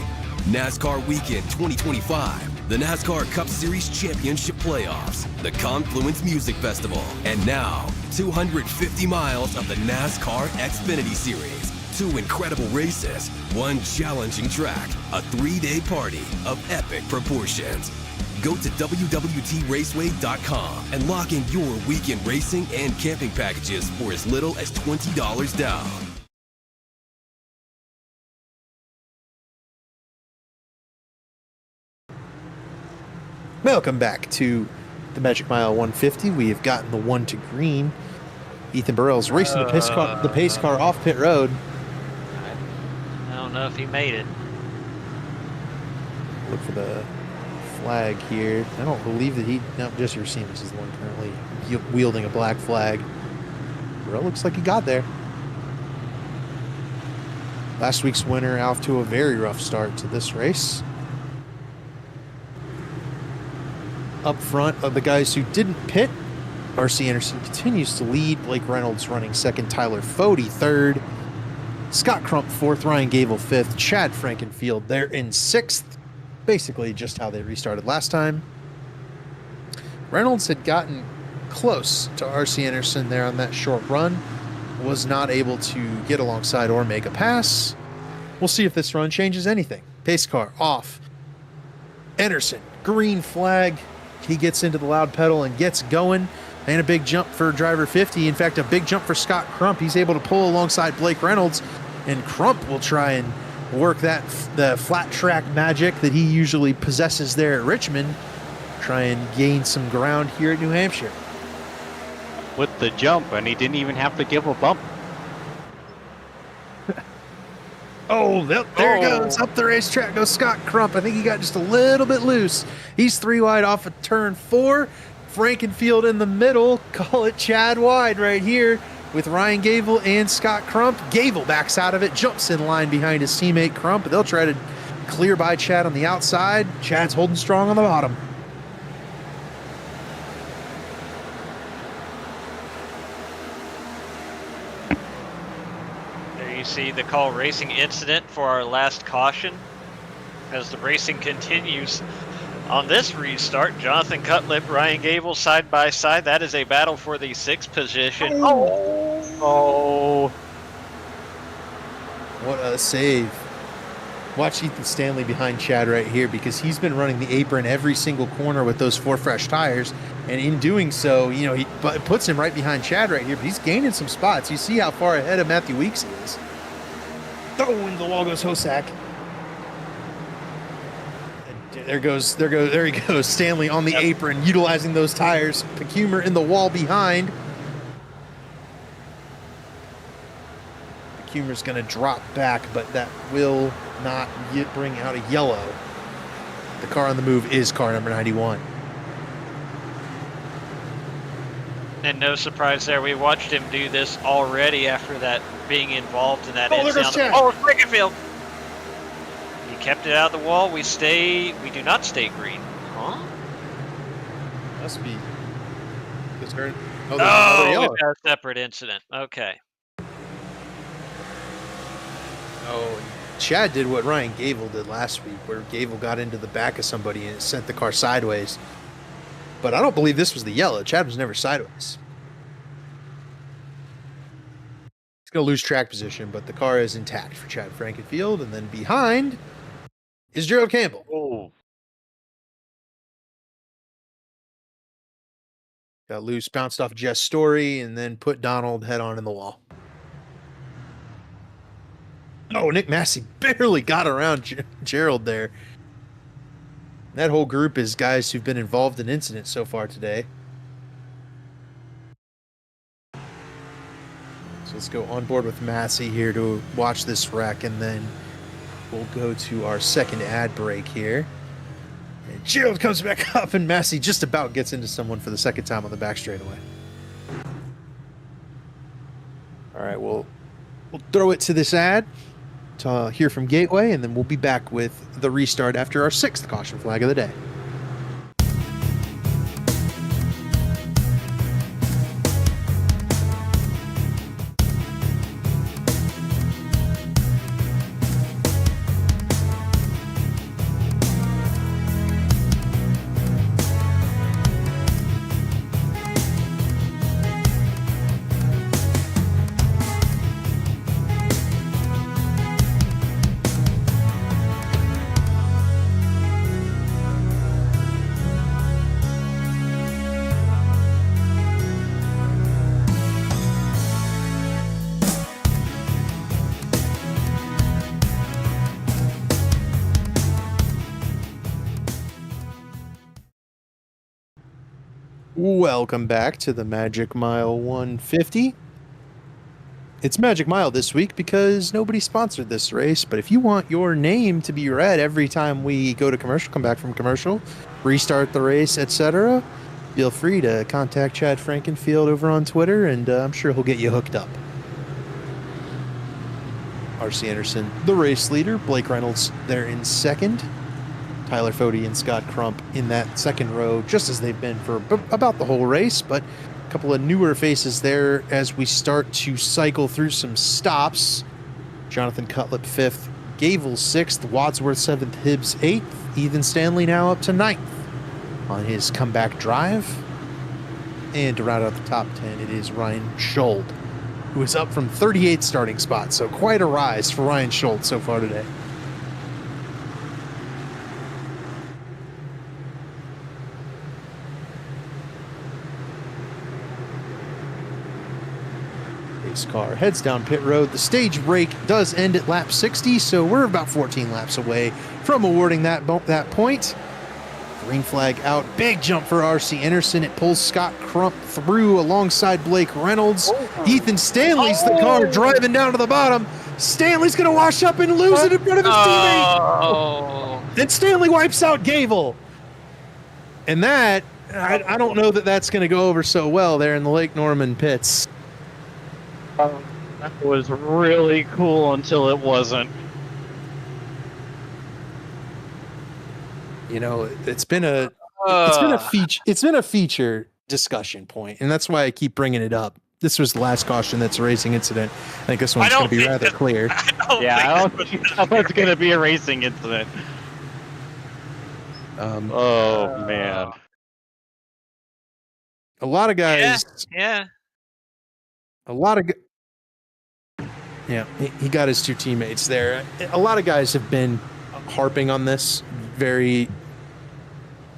NASCAR Weekend 2025, the NASCAR Cup Series Championship Playoffs, the Confluence Music Festival, and now 250 miles of the NASCAR Xfinity Series. 2 incredible races, 1 challenging track, a 3-day party of epic proportions. Go to www.raceway.com and lock in your weekend racing and camping packages for as little as $20 down. Welcome back to the Magic Mile 150. We have gotten the 1 to green. Ethan Burrell's racing the pace car off pit road. I don't know if he made it. Look for the flag here. I don't believe that Jesse Racinas is the one currently wielding a black flag. Burrell looks like he got there. Last week's winner off to a very rough start to this race. Up front of the guys who didn't pit, R.C. Anderson continues to lead. Blake Reynolds running second. Tyler Fode third. Scott Crump fourth. Ryan Gable fifth. Chad Frankenfield there in sixth. Basically just how they restarted last time. Reynolds had gotten close to R.C. Anderson there on that short run. Was not able to get alongside or make a pass. We'll see if this run changes anything. Pace car off. Anderson, green flag. He gets into the loud pedal and gets going. And a big jump for driver 50. In fact, a big jump for Scott Crump. He's able to pull alongside Blake Reynolds. And Crump will try and work the flat track magic that he usually possesses there at Richmond. Try and gain some ground here at New Hampshire. With the jump, and he didn't even have to give a bump. Oh, there it goes. Up the racetrack goes Scott Crump. I think he got just a little bit loose. He's 3 wide off of turn 4. Frankenfield in the middle. Call it Chad wide right here with Ryan Gable and Scott Crump. Gable backs out of it, jumps in line behind his teammate Crump. They'll try to clear by Chad on the outside. Chad's holding strong on the bottom. See the call racing incident for our last caution as the racing continues on this restart. Jonathan Cutlip, Ryan Gable side by side. That is a battle for the 6th position. Oh, what a save. Watch Ethan Stanley behind Chad right here because he's been running the apron every single corner with those 4 fresh tires. And in doing so, he puts him right behind Chad right here, but he's gaining some spots. You see how far ahead of Matthew Weeks he is. Oh, and the wall goes Hosack. There he goes. Stanley on the apron, utilizing those tires. Pecumer in the wall behind. Pecumer's going to drop back, but that will not bring out a yellow. The car on the move is car number 91. And again, no surprise there. We watched him do this already after that being involved in that Oh, there incident. goes Chad. Oh, Frankenfield! He kept it out of the wall. We do not stay green. Huh? Must be. Is there, there's Oh, another yellow. we've got a separate incident. Okay. Oh, Chad did what Ryan Gable did last week, where Gable got into the back of somebody and it sent the car sideways. But I don't believe this was the yellow. Chad was never sideways. He's going to lose track position, but the car is intact for Chad Frankenfield. And then behind is Gerald Campbell. Oh. Got loose, bounced off Jess Story, and then put Donald head on in the wall. Oh, Nick Massey barely got around Gerald there. That whole group is guys who've been involved in incidents so far today. So let's go on board with Massey here to watch this wreck, and then we'll go to our second ad break here. And Gerald comes back up, and Massey just about gets into someone for the second time on the back straightaway. All right, we'll throw it to this ad to hear from Gateway, and then we'll be back with the restart after our 6th caution flag of the day. Welcome back to the Magic Mile 150. It's Magic Mile this week because nobody sponsored this race, but if you want your name to be read every time we go to commercial, come back from commercial, restart the race, etc., feel free to contact Chad Frankenfield over on Twitter, and I'm sure he'll get you hooked up. R.C. Anderson, the race leader. Blake Reynolds there in second. Tyler Fody and Scott Crump in that second row, just as they've been for about the whole race, but a couple of newer faces there as we start to cycle through some stops. Jonathan Cutlip 5th, Gable 6th, Wadsworth 7th, Hibbs 8th, Ethan Stanley now up to 9th on his comeback drive. And to round out the top 10, it is Ryan Schold, who is up from 38th starting spot, so quite a rise for Ryan Schold so far today. Car heads down pit road. The stage break does end at lap 60, so we're about 14 laps away from awarding that point. Green flag out. Big jump for R.C. Anderson. It pulls Scott Crump through alongside Blake Reynolds. Ethan Stanley's the car driving down to the bottom. Stanley's going to wash up and lose it in front of his teammate. Then Stanley wipes out Gable. And that, I don't know that that's going to go over so well there in the Lake Norman pits. That was really cool until it wasn't. You know, it's been a feature discussion point, and that's why I keep bringing it up. This was the last caution that's a racing incident. I think this one's going to be rather clear. I don't think it's going to be a racing incident. Man. A lot of guys. Yeah. A lot of. Yeah, he got his two teammates there. A lot of guys have been harping on this. Very,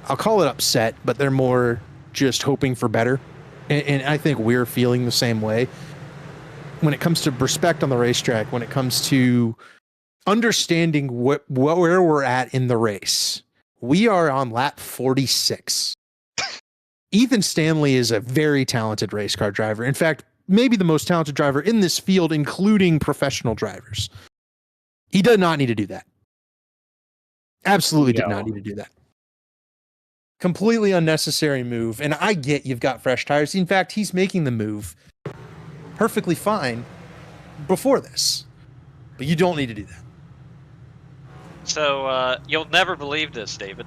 I'll call it upset, but they're more just hoping for better. And I think we're feeling the same way. When it comes to respect on the racetrack, when it comes to understanding where we're at in the race, we are on lap 46. Ethan Stanley is a very talented race car driver. In fact, maybe the most talented driver in this field, including professional drivers. He did not need to do that. Absolutely did not need to do that. Completely unnecessary move. And I get you've got fresh tires. In fact, he's making the move perfectly fine before this. But you don't need to do that. So you'll never believe this, David.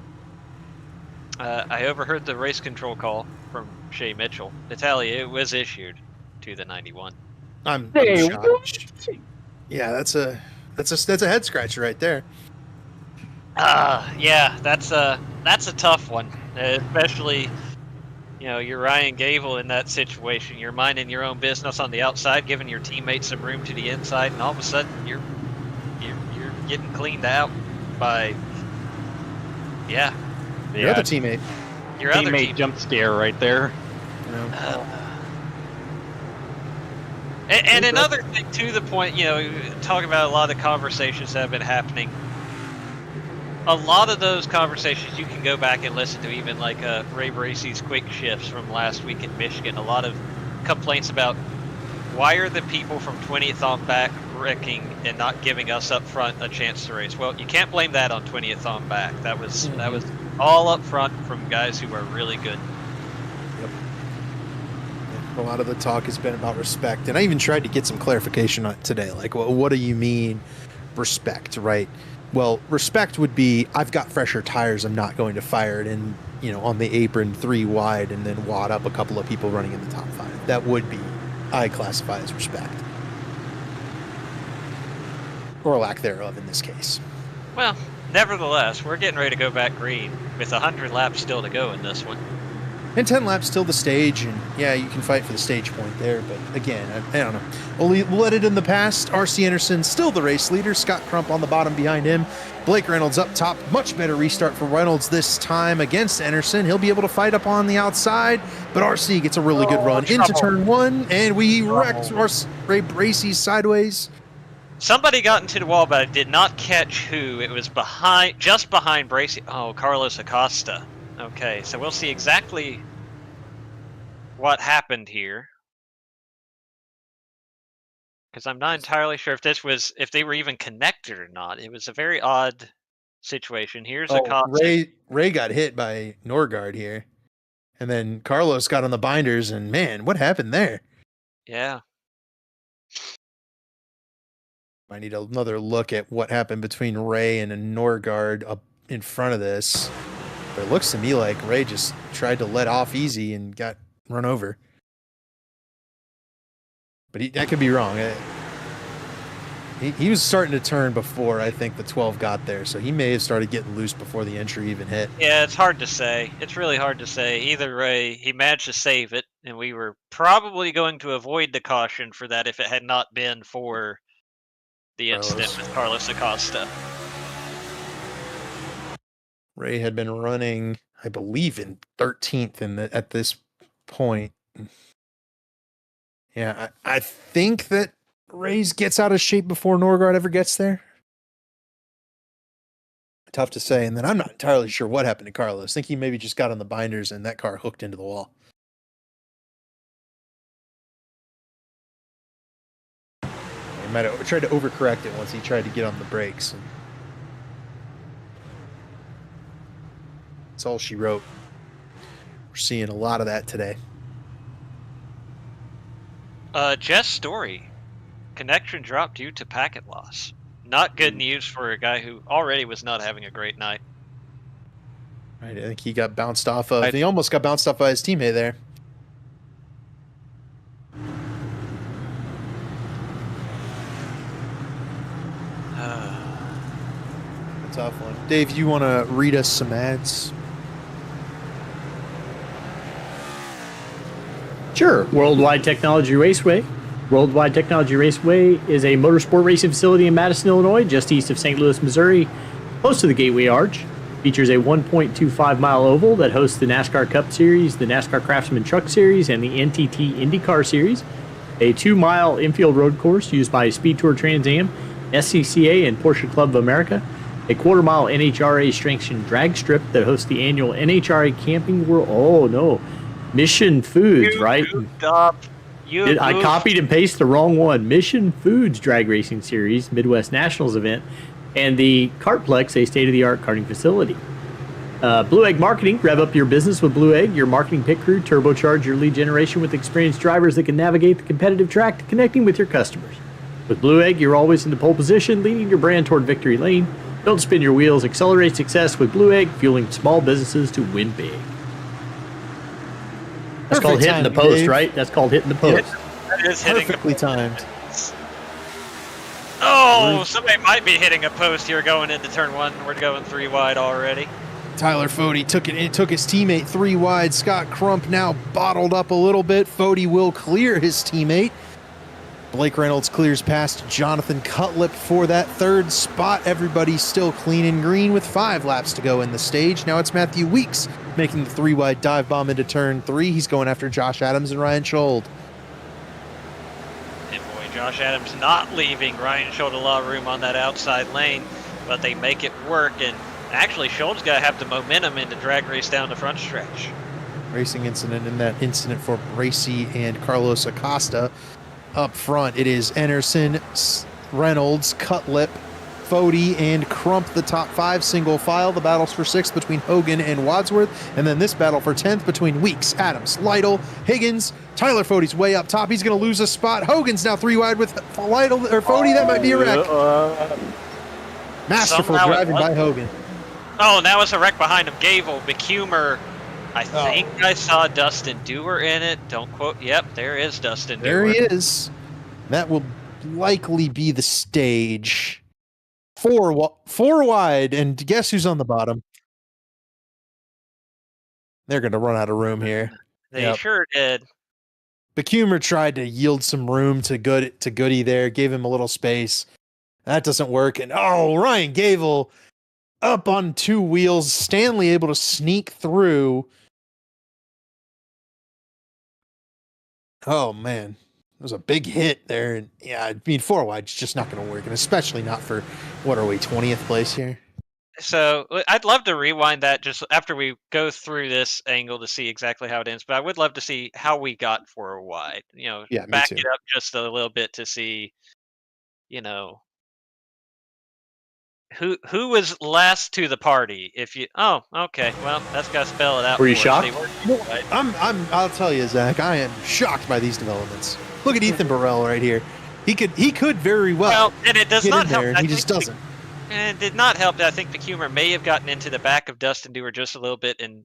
I overheard the race control call from Shea Mitchell. Natalia, it was issued to the 91. I'm Hey, shocked. Yeah, that's a head scratcher right there. Yeah, that's a tough one, especially, you're Ryan Gable in that situation. You're minding your own business on the outside, giving your teammates some room to the inside, and all of a sudden you're getting cleaned out by Your other teammate. your other Teammate team. jump scare right there. You know? And another thing to the point, talking about a lot of the conversations that have been happening. A lot of those conversations you can go back and listen to, even like Ray Bracey's quick shifts from last week in Michigan. A lot of complaints about why are the people from 20th on back wrecking and not giving us up front a chance to race. Well, you can't blame that on 20th on back. That was all up front from guys who are really good. A lot of the talk has been about respect, and I even tried to get some clarification on it today. Like, what do you mean respect, right? Well, respect would be I've got fresher tires. I'm not going to fire it in, on the apron 3 wide and then wad up a couple of people running in the top 5. That would be I classify as respect, or lack thereof in this case. Well, nevertheless, we're getting ready to go back green with 100 laps still to go in this one. And 10 laps till the stage, and yeah, you can fight for the stage point there, but again, I don't know. We'll let it in the past. R.C. Anderson still the race leader. Scott Crump on the bottom behind him. Blake Reynolds up top. Much better restart for Reynolds this time against Anderson. He'll be able to fight up on the outside, but R.C. gets a really good run into turn 1, and we wrecked Ray Bracey sideways. Somebody got into the wall, but I did not catch who. It was just behind Bracey. Oh, Carlos Acosta. Okay, so we'll see exactly what happened here. Because I'm not entirely sure if they were even connected or not. It was a very odd situation. Here's Acosta. Ray got hit by Norgard here. And then Carlos got on the binders, and man, what happened there? Yeah. I need another look at what happened between Ray and a Norgard up in front of this. But it looks to me like Ray just tried to let off easy and got run over. But I could be wrong. He was starting to turn before I think the 12 got there, so he may have started getting loose before the entry even hit. Yeah, it's hard to say. It's really hard to say. Either way, he managed to save it, and we were probably going to avoid the caution for that if it had not been for the incident with Carlos Acosta. Ray had been running, I believe, in 13th at this point. Yeah, I think that Ray's gets out of shape before Norgard ever gets there. Tough to say. And then I'm not entirely sure what happened to Carlos. I think he maybe just got on the binders and that car hooked into the wall. He might have tried to overcorrect it once he tried to get on the brakes. And that's all she wrote. We're seeing a lot of that today. Jess Story. Connection dropped due to packet loss. Not good news for a guy who already was not having a great night. Right, I think he got bounced off of. He almost got bounced off by his teammate there. A tough one. Dave, you want to read us some ads? Sure. Worldwide Technology Raceway. Worldwide Technology Raceway is a motorsport racing facility in Madison, Illinois, just east of St. Louis, Missouri, close to the Gateway Arch. Features a 1.25-mile oval that hosts the NASCAR Cup Series, the NASCAR Craftsman Truck Series, and the NTT IndyCar Series. A 2-mile infield road course used by Speed Tour Trans Am, SCCA, and Porsche Club of America. A quarter-mile NHRA strength and drag strip that hosts the annual NHRA Camping World. Oh no, Mission Foods, right? I copied and pasted the wrong one. Mission Foods Drag Racing Series, Midwest Nationals event, and the Kartplex, a state-of-the-art karting facility. Blue Egg Marketing. Rev up your business with Blue Egg, your marketing pit crew. Turbocharge your lead generation with experienced drivers that can navigate the competitive track to connecting with your customers. With Blue Egg, you're always in the pole position, leading your brand toward victory lane. Don't spin your wheels. Accelerate success with Blue Egg, fueling small businesses to win big. That's called hitting the post, right? That's called hitting the post. That is hitting Perfectly timed. Oh, somebody might be hitting a post here going into turn 1. We're going 3 wide already. Tyler Fode took his teammate 3 wide. Scott Crump now bottled up a little bit. Fode will clear his teammate. Blake Reynolds clears past Jonathan Cutlip for that 3rd spot. Everybody's still clean and green with 5 laps to go in the stage. Now it's Matthew Weeks making the 3 wide dive bomb into turn 3. He's going after Josh Adams and Ryan Schold. And boy, Josh Adams not leaving Ryan Schold a lot of room on that outside lane, but they make it work. And actually, Scold's got to have the momentum in the drag race down the front stretch. Racing incident in that incident for Bracy and Carlos Acosta. Up front, it is Enerson, Reynolds, Cutlip, Fode, and Crump, the top 5 single file. The battles for 6th between Hogan and Wadsworth, and then this battle for 10th between Weeks, Adams, Lytle, Higgins. Tyler Fode's way up top. He's going to lose a spot. Hogan's now 3 wide with Lytle or Fode. That might be a wreck. Masterful Somehow driving by Hogan. Oh, now it's a wreck behind him. Gable, McHumer. I think I saw Dustin Dewar in it. Don't quote. Yep, there is Dustin There Dewar. he is. That will likely be the stage. 4 wide, and guess who's on the bottom? They're going to run out of room here. They sure did. McHumer tried to yield some room to Goody there, gave him a little space. That doesn't work. And Ryan Gable up on 2 wheels. Stanley able to sneak through. Oh man, it was a big hit there. And yeah, I mean 4 wide is just not going to work, and especially not for what are we 20th place here. So I'd love to rewind that just after we go through this angle to see exactly how it ends. But I would love to see how we got 4 wide. Yeah, me back too. it up just a little bit to see, who was last to the party. If you okay, well that's got to spell it out. Were you for us. shocked? I'll tell you, Zach, I am shocked by these developments. Look at Ethan Burrell right here. He could very well. And it does get not in help. there, and I he just think doesn't. And it did not help that I think McHumer may have gotten into the back of Dustin Dewar just a little bit and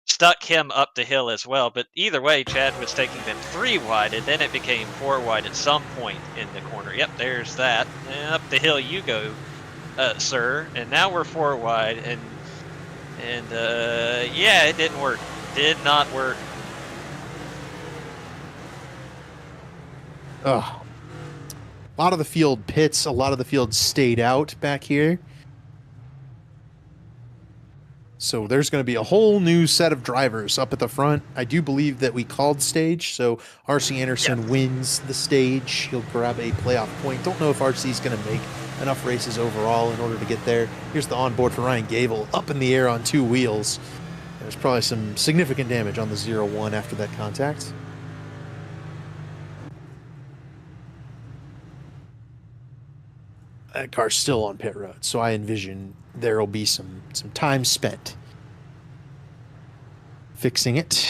stuck him up the hill as well. But either way, Chad was taking them 3 wide, and then it became 4 wide at some point in the corner. Yep, there's that. And up the hill you go, sir. And now we're 4 wide, and yeah, it didn't work. Did not work. Ugh. A lot of the field pits, a lot of the field stayed out back here. So there's going to be a whole new set of drivers up at the front. I do believe that we called stage, so RC Anderson wins the stage. He'll grab a playoff point. Don't know if RC is going to make enough races overall in order to get there. Here's the onboard for Ryan Gable, up in the air on 2 wheels. There's probably some significant damage on the 0-1 after that contact. That car's still on pit road, so I envision there will be some time spent fixing it.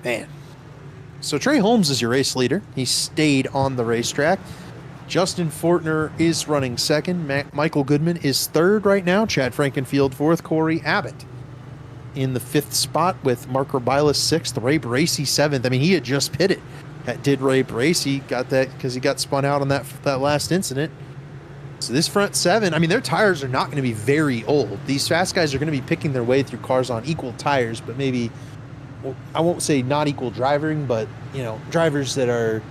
Man. So Trey Holmes is your race leader. He stayed on the racetrack. Justin Fortner is running second. Michael Goodman is third right now. Chad Frankenfield fourth. Corey Abbott in the 5th spot with Mark Robilas 6th. Ray Bracey 7th. I mean, he had just pitted. Did Ray Bracey, got that because he got spun out on that last incident. So this front 7, I mean, their tires are not going to be very old. These fast guys are going to be picking their way through cars on equal tires, but maybe, well, I won't say not equal driving, but, drivers that are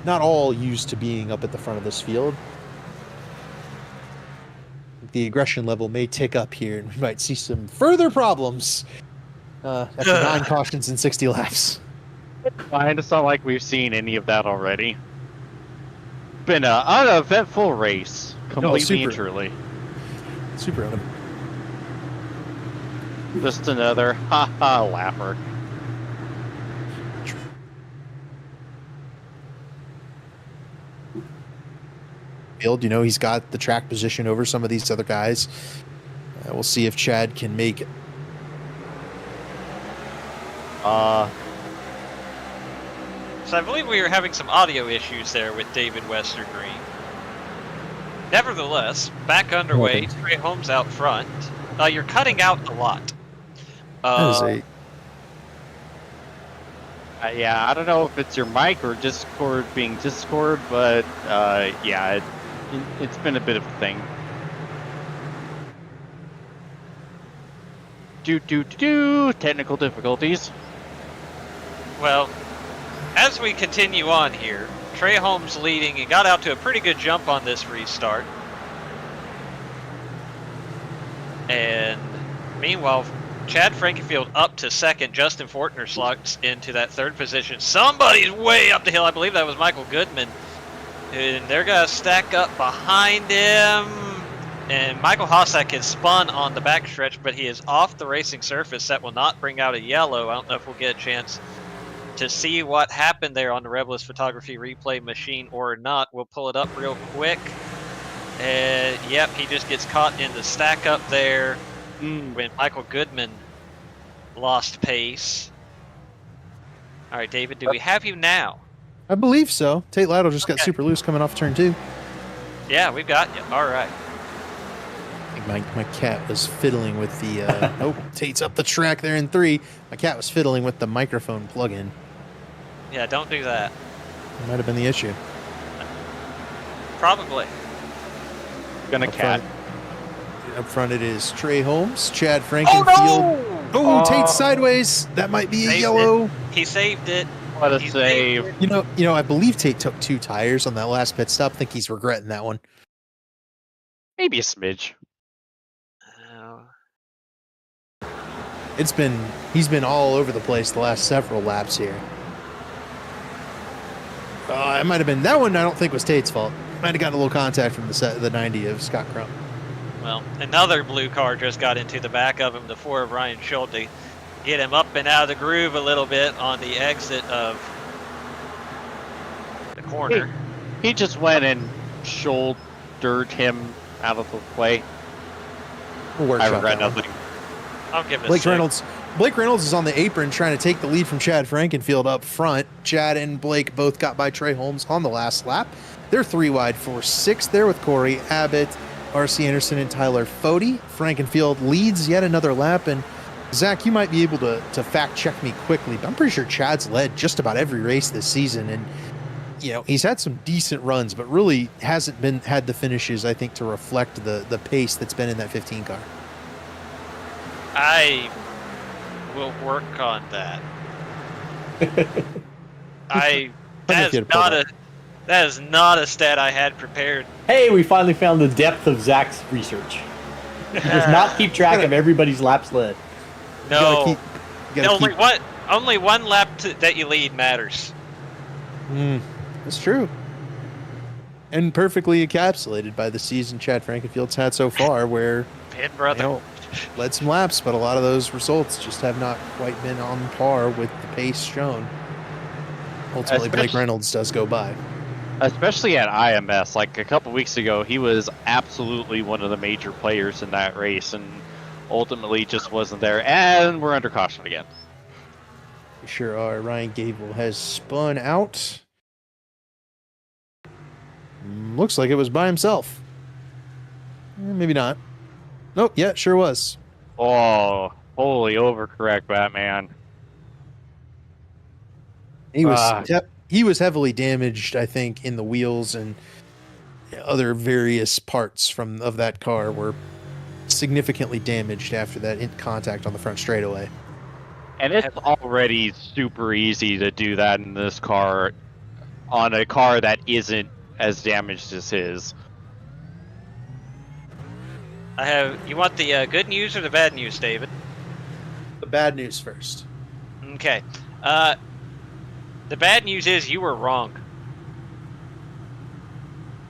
not all used to being up at the front of this field. The aggression level may tick up here, and we might see some further problems after 9 cautions and 60 laps. Fine, it's not like we've seen any of that already. Been an uneventful race, completely and truly. Super uneventful. Just another ha-ha lapper. Field, he's got the track position over some of these other guys. We'll see if Chad can make it. So I believe we were having some audio issues there with David Westergreen. Nevertheless, back underway. Trey Holmes out front. You're cutting out a lot. Yeah, I don't know if it's your mic or Discord being Discord, but yeah, it's been a bit of a thing. Technical difficulties. Well, as we continue on here, Trey Holmes leading. He got out to a pretty good jump on this restart. And meanwhile, Chad Frankenfield up to second. Justin Fortner slots into that third position. Somebody's way up the hill. I believe that was Michael Goodman. And they're going to stack up behind him. And Michael Hossack is spun on the backstretch, but he is off the racing surface. That will not bring out a yellow. I don't know if we'll get a chance to see what happened there on the Rebelist Photography replay machine or not. We'll pull it up real quick. And yep, he just gets caught in the stack up there when Michael Goodman lost pace. All right, David, do we have you now? I believe so. Tate Lytle just got super loose coming off turn 2. Yeah, we've got you. All right. My cat was fiddling with the oh, Tate's up the track there in 3. My cat was fiddling with the microphone plug-in. Yeah, don't do that. That might have been the issue. Probably. Gonna Up cat. Up front it is Trey Holmes, Chad Frankenfield. Oh, Tate's sideways. That might be a Saved yellow. He saved it. What a He save. saved it. You know, I believe Tate took 2 tires on that last pit stop. I think he's regretting that one. Maybe a smidge. He's been all over the place the last several laps here. It might have been that one. I don't think was Tate's fault. Might have gotten a little contact from the 90 of Scott Crump. Well, another blue car just got into the back of him, the 4 of Ryan Schulte. Get him up and out of the groove a little bit on the exit of the corner. He just went and shouldered him out of the way. We'll I regret nothing. I'll give it Blake a 6. Reynolds. Blake Reynolds is on the apron trying to take the lead from Chad Frankenfield up front. Chad and Blake both got by Trey Holmes on the last lap. They're 3 wide for 6 there with Corey Abbott, R.C. Anderson, and Tyler Fody. Frankenfield leads yet another lap. And Zach, you might be able to fact check me quickly, but I'm pretty sure Chad's led just about every race this season. And, you know, he's had some decent runs, but really hasn't had the finishes, I think, to reflect the pace that's been in that 15 car. I will work on that. That is not a stat I had prepared. Hey, we finally found the depth of Zach's research. He does not keep track of everybody's laps led. No, only one lap that you lead matters. That's true. And perfectly encapsulated by the season Chad Frankenfield's had so far, where Pin brother. you know, led some laps, but a lot of those results just have not quite been on par with the pace shown. Ultimately, Blake Reynolds does go by. Especially at IMS, like a couple weeks ago, he was absolutely one of the major players in that race, and ultimately just wasn't there. And we're under caution again. We sure are. Ryan Gable has spun out. Looks like it was by himself. Maybe not. Nope, yeah, sure was. Oh, holy overcorrect, Batman. He was heavily damaged, I think, in the wheels, and other various parts of that car were significantly damaged after that contact on the front straightaway. And it's already super easy to do that in this car, on a car that isn't as damaged as his. You want the good news or the bad news, David? The bad news first. Okay. The bad news is you were wrong.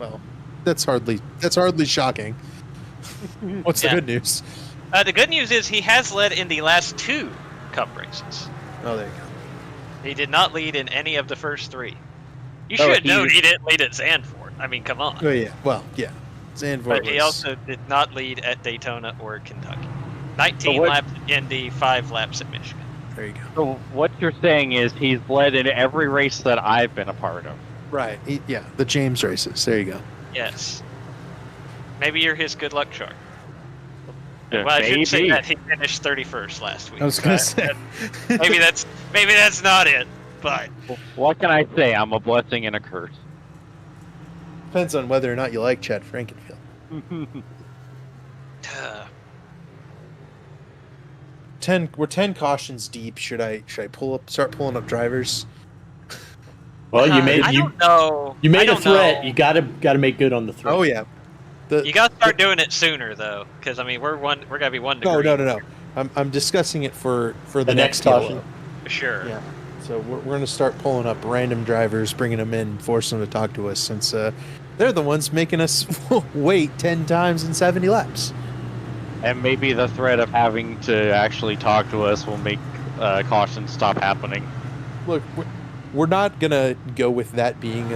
Well, that's hardly shocking. What's the good news? The good news is he has led in the last 2 Cup races. Oh, there you go. He did not lead in any of the first 3. You should know he didn't lead at Zandvoort. I mean, come on. Oh yeah. Well, yeah. And Fort But he Worth. also did not lead at Daytona or Kentucky. 19 So what- laps at Indy, 5 laps at Michigan. There you go. So what you're saying is he's led in every race that I've been a part of. Right. Yeah, the James races. There you go. Yes. Maybe you're his good luck charm. Yeah, Well, I should say maybe. that he finished 31st last week. I was gonna so say. maybe that's not it. But What can I say? I'm a blessing and a curse. Depends on whether or not you like Chad Frankenfield. We're 10 cautions deep. Should I start pulling up drivers? Well, you made I you don't know. you I made a don't threat. know. You gotta make good on the threat. Oh yeah. You got to start doing it sooner though, because I mean we're gonna be 1 degree. No. I'm discussing it for the next next caution. yellow. For sure. Yeah. So we're going to start pulling up random drivers, bringing them in, forcing them to talk to us, since they're the ones making us wait 10 times in 70 laps. And maybe the threat of having to actually talk to us will make caution stop happening. Look, we're not going to go with that being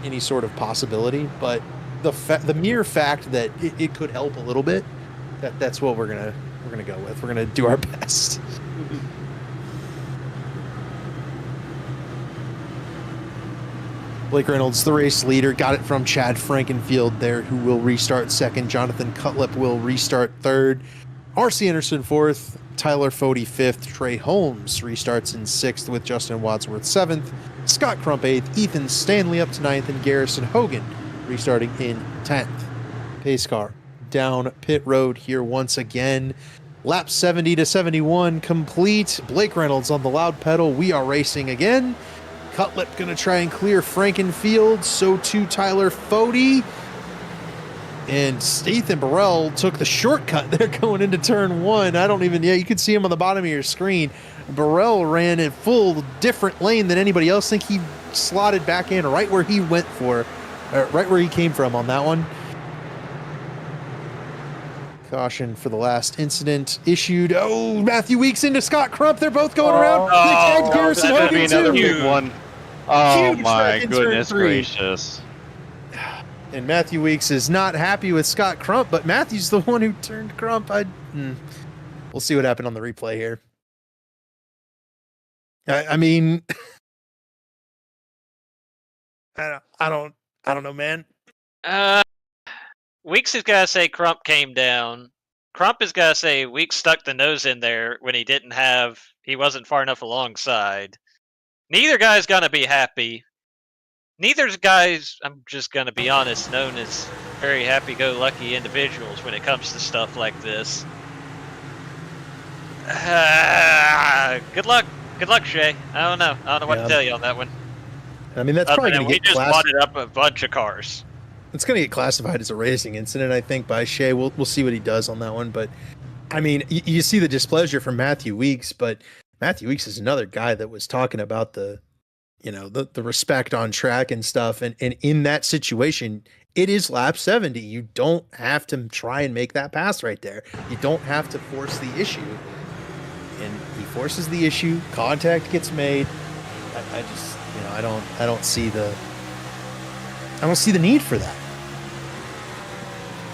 any sort of possibility, but the mere fact that it could help a little bit, that's what we're gonna go with. We're gonna do our best. Blake Reynolds, the race leader, got it from Chad Frankenfield there, who will restart second. Jonathan Cutlip will restart third. R.C. Anderson fourth. Tyler Fody fifth. Trey Holmes restarts in sixth with Justin Wadsworth seventh. Scott Crump eighth. Ethan Stanley up to ninth. And Garrison Hogan restarting in 10th. Pace car down pit road here once again. Lap 70 to 71 complete. Blake Reynolds on the loud pedal. We are racing again. Cutlip going to try and clear Frankenfield. So too Tyler Fody. And Ethan Burrell took the shortcut there going into turn one. You can see him on the bottom of your screen. Burrell ran in full different lane than anybody else. I think he slotted back in right where he right where he came from on that one. Caution for the last incident issued. Oh, Matthew Weeks into Scott Crump. They're both going around. They tagged Garrison that would be Hogan another too. big one. Oh Huge my wreck in turn goodness 3. gracious. And Matthew Weeks is not happy with Scott Crump, but Matthew's the one who turned Crump. We'll see what happened on the replay here. I mean, I don't know, man. Weeks has got to say Crump came down. Crump has got to say Weeks stuck the nose in there when he wasn't far enough alongside. Neither guy's going to be happy. Neither guy's, I'm just going to be honest, known as very happy-go-lucky individuals when it comes to stuff like this. Good luck. Good luck, Shay. I don't know what to tell you on that one. I mean, that's probably going to We get just wadded up a bunch of cars. It's going to get classified as a racing incident, I think, by Shea. We'll see what he does on that one. But, I mean, you see the displeasure from Matthew Weeks, but Matthew Weeks is another guy that was talking about the respect on track and stuff. And in that situation, it is lap 70. You don't have to try and make that pass right there. You don't have to force the issue. And he forces the issue. Contact gets made. I just, I don't see the need for that.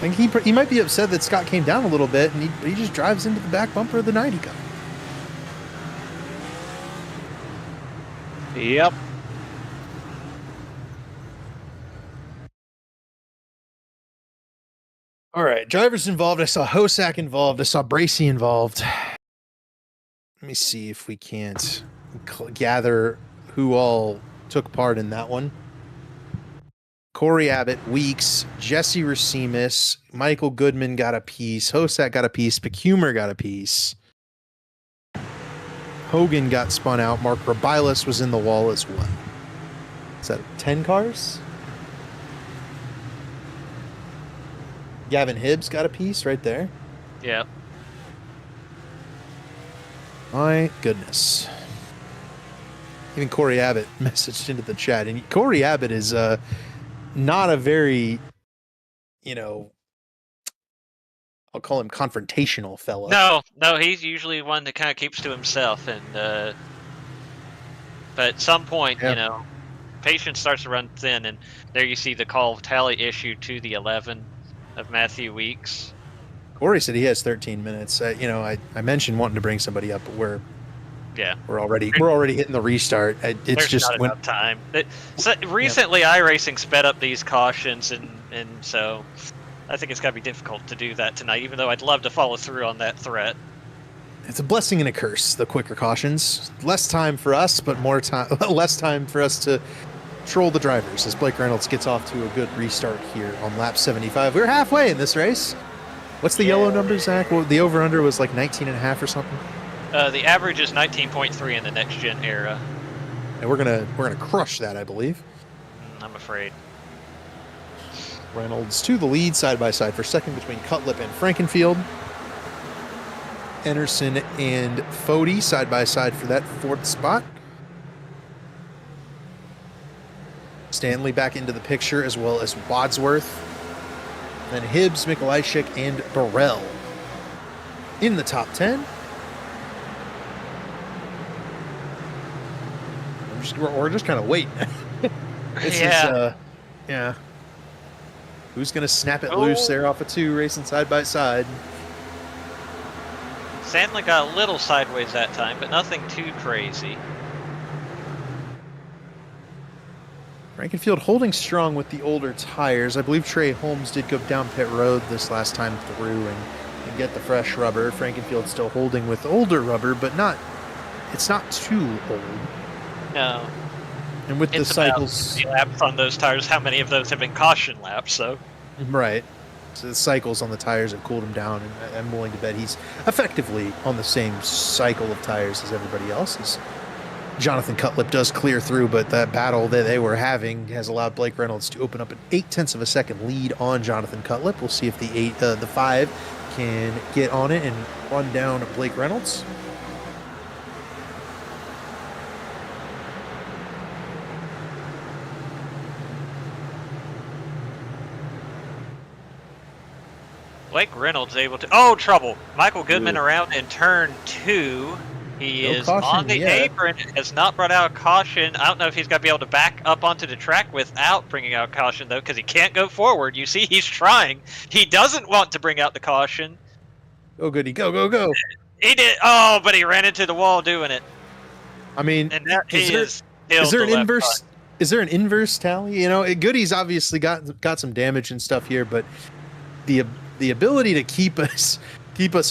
I think he might be upset that Scott came down a little bit, and he just drives into the back bumper of the 90 car. Yep. All right, drivers involved. I saw Hosack involved. I saw Bracey involved. Let me see if we can't gather who all took part in that one. Corey Abbott, Weeks, Jesse Racimus, Michael Goodman got a piece. Hosack got a piece. Pecumer got a piece. Hogan got spun out. Mark Rabilas was in the wall as well. Is that 10 cars? Gavin Hibbs got a piece right there. Yeah. My goodness. Even Corey Abbott messaged into the chat. And Corey Abbott is not a very, I'll call him confrontational fella. No, he's usually one that kind of keeps to himself. And but at some point, Yeah. patience starts to run thin, and there you see the call tally issued to the 11 of Matthew Weeks. Corey said he has 13 minutes. I mentioned wanting to bring somebody up, but we're already hitting the restart. It's There's just not enough time. Recently, iRacing sped up these cautions, and so I think it's got to be difficult to do that tonight. Even though I'd love to follow through on that threat. It's a blessing and a curse. The quicker cautions, less time for us, but less time for us to troll the drivers. As Blake Reynolds gets off to a good restart here on lap 75. We're halfway in this race. What's the yellow number, Zach? Well, the over/under was like 19.5 or something. The average is 19.3 in the next gen era. And we're gonna crush that, I believe. I'm afraid. Reynolds to the lead, side by side for second between Cutlip and Frankenfield. Anderson and Fody side by side for that fourth spot. Stanley back into the picture, as well as Wadsworth. Then Hibbs, Mikolajczyk, and Burrell in the top 10. We're just kind of waiting. Yeah. Who's going to snap it loose there off of 2, racing side by side? Stanley got a little sideways that time, but nothing too crazy. Frankenfield holding strong with the older tires. I believe Trey Holmes did go down pit road this last time through and get the fresh rubber. Frankenfield still holding with older rubber, but it's not too old. No. And with the cycles, about 50 laps on those tires, how many of those have been caution laps? So. Right. So the cycles on the tires have cooled him down, and I'm willing to bet he's effectively on the same cycle of tires as everybody else. As Jonathan Cutlip does clear through, but that battle that they were having has allowed Blake Reynolds to open up an 0.8 of a second lead on Jonathan Cutlip. We'll see if the 5 can get on it and run down Blake Reynolds. Blake Reynolds able to... Oh, trouble. Michael Goodman around in turn 2. He is on the apron. Has not brought out caution. I don't know if he's going to be able to back up onto the track without bringing out caution, though, because he can't go forward. You see, he's trying. He doesn't want to bring out the caution. Oh, goody. Go, go, go. He did. Oh, but he ran into the wall doing it. I mean, and that is there an inverse? Is there an inverse tally? You know, Goody's obviously got some damage and stuff here, but the ability to keep us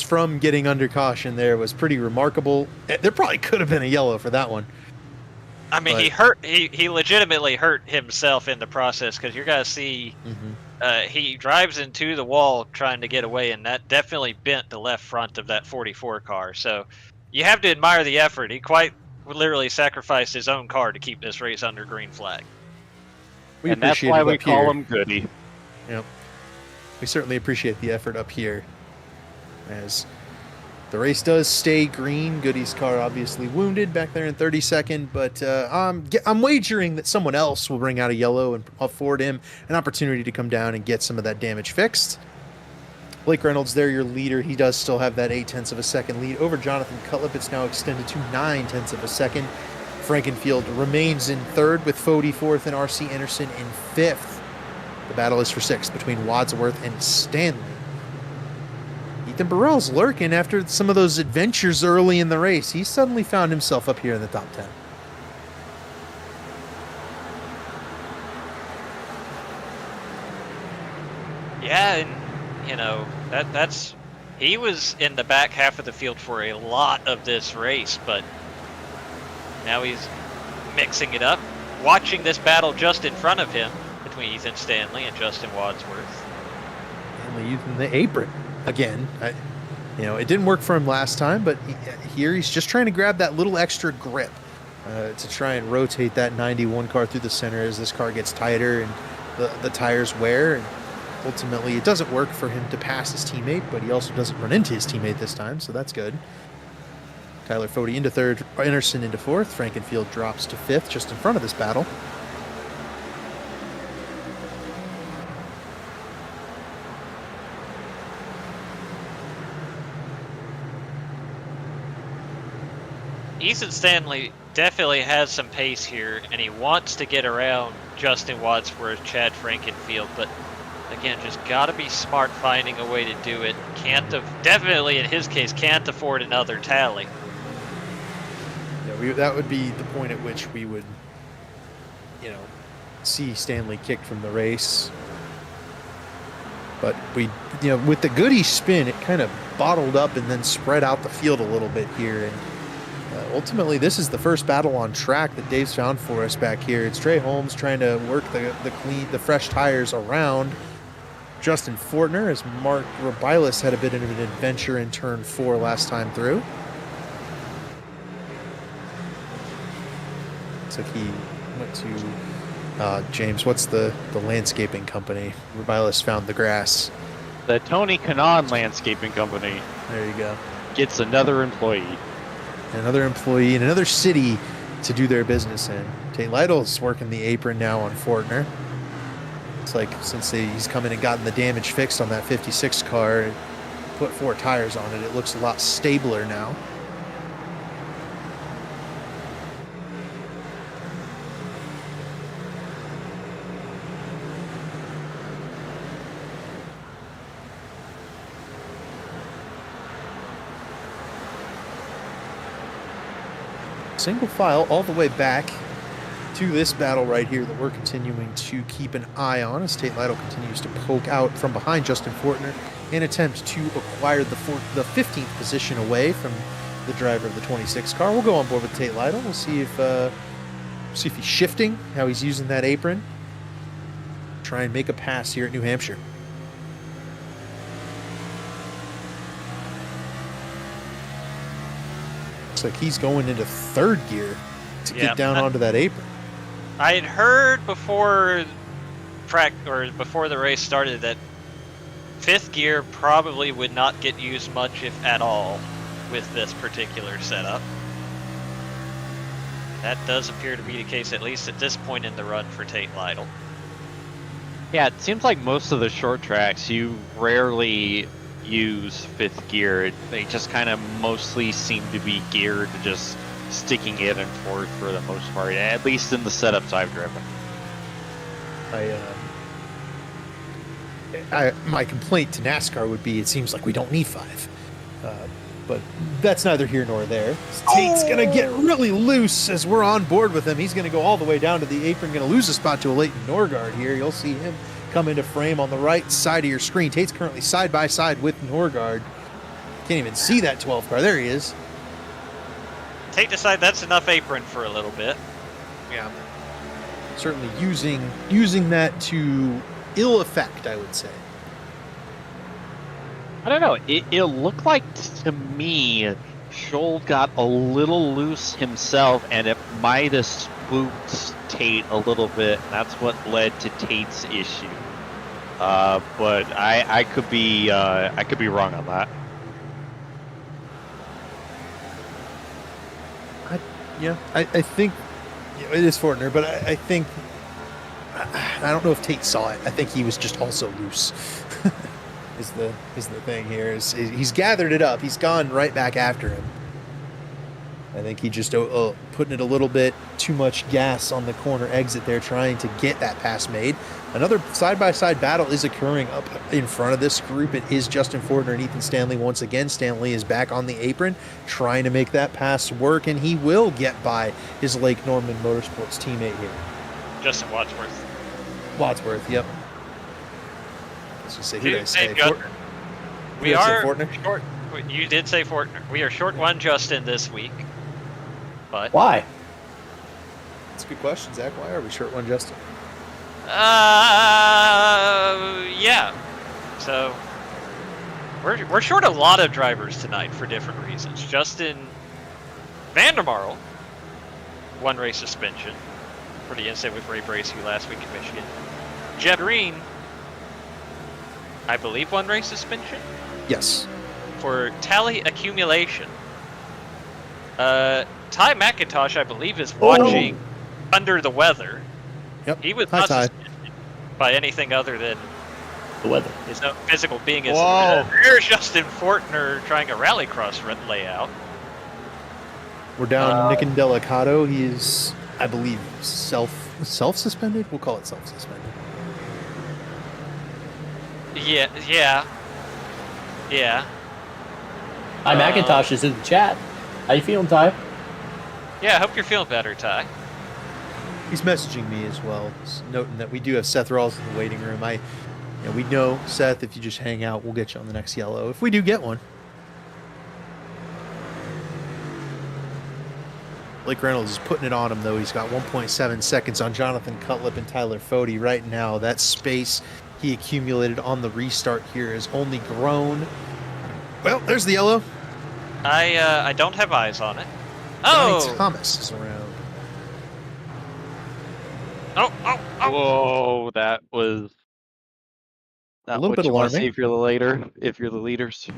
from getting under caution there was pretty remarkable. There probably could have been a yellow for that one. I mean, he legitimately hurt himself in the process, because you're gonna see he drives into the wall trying to get away, and that definitely bent the left front of that 44 car. So you have to admire the effort. He quite literally sacrificed his own car to keep this race under green flag. And that's why we call him Goody. Yep. We certainly appreciate the effort up here, as the race does stay green. Goody's car obviously wounded back there in 32nd, but I'm wagering that someone else will bring out a yellow and afford him an opportunity to come down and get some of that damage fixed. Blake Reynolds there, your leader. He does still have that 0.8 of a second lead over Jonathan Cutlip. It's now extended to 0.9 of a second. Frankenfield remains in third, with Fody fourth and R.C. Anderson in fifth. The battle is for sixth between Wadsworth and Stanley. Ethan Burrell's lurking after some of those adventures early in the race. He suddenly found himself up here in the top 10. Yeah, and you know, that's he was in the back half of the field for a lot of this race, but now he's mixing it up, watching this battle just in front of him between Ethan Stanley and Justin Wadsworth. Stanley using the apron again. It didn't work for him last time, but here he's just trying to grab that little extra grip to try and rotate that 91 car through the center as this car gets tighter and the tires wear. And ultimately, it doesn't work for him to pass his teammate, but he also doesn't run into his teammate this time, so that's good. Tyler Fody into third, Anderson into fourth. Frankenfield drops to fifth, just in front of this battle. Ethan Stanley definitely has some pace here, and he wants to get around Justin Wadsworth, Chad Frankenfield, but again, just gotta be smart finding a way to do it. Definitely in his case, can't afford another tally. Yeah, that would be the point at which we would, see Stanley kicked from the race. But with the Goody spin, it kind of bottled up and then spread out the field a little bit here. And ultimately, this is the first battle on track that Dave's found for us back here. It's Trey Holmes trying to work the fresh tires around Justin Fortner, as Mark Robilis had a bit of an adventure in turn 4 last time through. Looks like he went to James. What's the landscaping company? Robilis found the grass. The Tony Kanaan Landscaping Company There you go. gets another employee. Another employee in another city to do their business in. Tate Lytle's working the apron now on Fortner. It's like since he's come in and gotten the damage fixed on that 56 car, put 4 tires on it, it looks a lot stabler now. Single file all the way back to this battle right here that we're continuing to keep an eye on as Tate Lytle continues to poke out from behind Justin Fortner in attempt to acquire the 15th position away from the driver of the 26 car. We'll go on board with Tate Lytle. We'll see if he's shifting, how he's using that apron. Try and make a pass here at New Hampshire. Looks like he's going into 3rd gear to get down onto that apron. I had heard before the race started that 5th gear probably would not get used much, if at all, with this particular setup. That does appear to be the case, at least at this point in the run for Tate Lytle. Yeah, it seems like most of the short tracks, you rarely use 5th gear. They just kind of mostly seem to be geared to just sticking it and forth for the most part, at least in the setups I've driven. My complaint to NASCAR would be it seems like we don't need 5. But that's neither here nor there. Tate's going to get really loose as we're on board with him. He's going to go all the way down to the apron, going to lose a spot to a Leighton Norgard here. You'll see him come into frame on the right side of your screen. Tate's currently side by side with Norgard. Can't even see that 12 car. There he is. Tate decided that's enough apron for a little bit. Yeah. Certainly using that to ill effect, I would say. I don't know. It looked like to me, Scholl got a little loose himself, and it might have spooked Tate a little bit. And that's what led to Tate's issue. But I could be wrong on that. I think it is Fortner, but I think I don't know if Tate saw it. I think he was just also loose. is the thing here is he's gathered it up. He's gone right back after him. I think he just putting it a little bit too much gas on the corner exit there, trying to get that pass made. Another side-by-side battle is occurring up in front of this group. It is Justin Fortner and Ethan Stanley once again. Stanley is back on the apron, trying to make that pass work, and he will get by his Lake Norman Motorsports teammate here. Justin Wadsworth. Wadsworth, yep. Let's just say, who did I say? We are Fortner? short. You did say Fortner. We are short one Justin this week. But Why? That's a good question, Zach. Why are we short one Justin? Yeah. So we're short a lot of drivers tonight for different reasons. Justin Vandermarl, 1 race suspension for the incident with Ray Bracey last week in Michigan. Jed Green, I believe 1 race suspension Yes. for tally accumulation. Ty McIntosh, I believe, is watching under the weather. Yep. He was Hi, not Ty. suspended by anything other than The weather. his own physical being. Whoa. There's Justin Fortner trying a rallycross layout. We're down Nick and Delicato. He is, I believe, self-suspended. We'll call it self-suspended. Yeah. Hi, Macintosh is in the chat. How you feeling, Ty? Yeah, I hope you're feeling better, Ty. He's messaging me as well, noting that we do have Seth Rawls in the waiting room. We know, Seth, if you just hang out, we'll get you on the next yellow, if we do get one. Blake Reynolds is putting it on him, though. He's got 1.7 seconds on Jonathan Cutlip and Tyler Fode right now. That space he accumulated on the restart here has only grown. Well, there's the yellow. I don't have eyes on it. Johnny Oh! Thomas is around. Oh! Whoa, that was not A little what bit you want to alarming. see if you're the leader. If you're the leaders.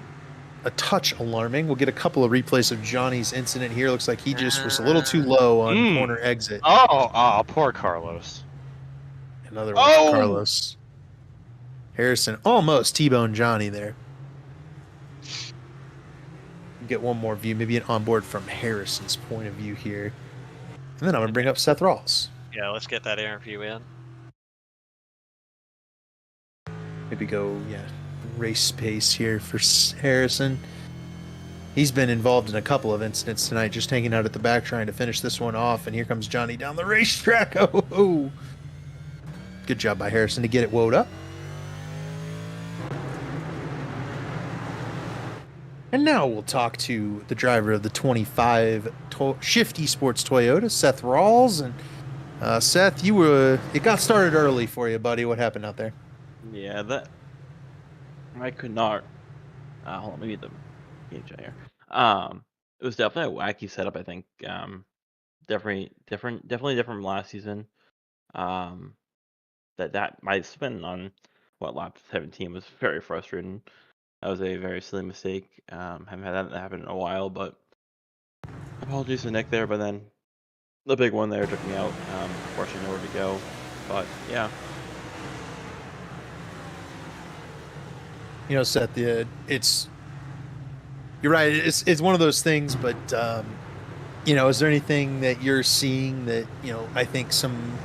A touch alarming. We'll get a couple of replays of Johnny's incident here. Looks like he just was a little too low on corner exit. Oh, poor Carlos. Another one for Carlos. Harrison almost T-boned Johnny there. Get one more view, maybe an onboard from Harrison's point of view here. And then I'm going to bring up Seth Rawls. Yeah, let's get that interview in. Maybe go, race pace here for Harrison. He's been involved in a couple of incidents tonight, just hanging out at the back trying to finish this one off. And here comes Johnny down the racetrack. Oh. Good job by Harrison to get it woed up. And now we'll talk to the driver of the 25 Shifty Sports Toyota, Seth Rawls. And Seth, it got started early for you, buddy. What happened out there? Yeah, that I could not. Hold on, let me get the page out here. It was definitely a wacky setup. I think definitely different from last season. That my spin on lap 17 was very frustrating. That was a very silly mistake. Haven't had that happen in a while, but apologies to Nick there. But then the big one there took me out. Fortunately, nowhere to go. But yeah. Seth, you're right. It's one of those things, but is there anything that you're seeing that I think some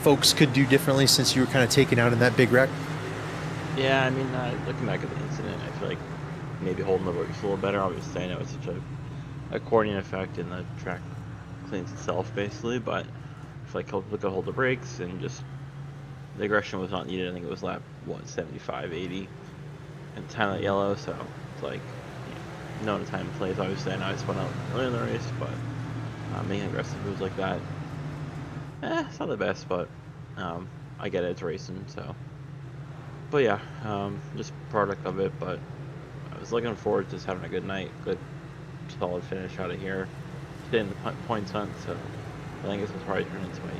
folks could do differently since you were kind of taken out in that big wreck? Yeah, I mean, looking back at the incident, I feel like maybe holding the brakes a little better. Obviously, I know it's such a coordinating effect and the track cleans itself basically, but if like look at hold the brakes and just the aggression was not needed. I think it was lap 75, 80, and time at yellow. So it's like knowing the time plays. Obviously, I know I spun out early in the race, but making aggressive moves like that, it's not the best, but I get it. It's racing, so. But yeah, just product of it. But I was looking forward to just having a good night, good solid finish out of here, staying the points hunt. So I think this will probably turn into my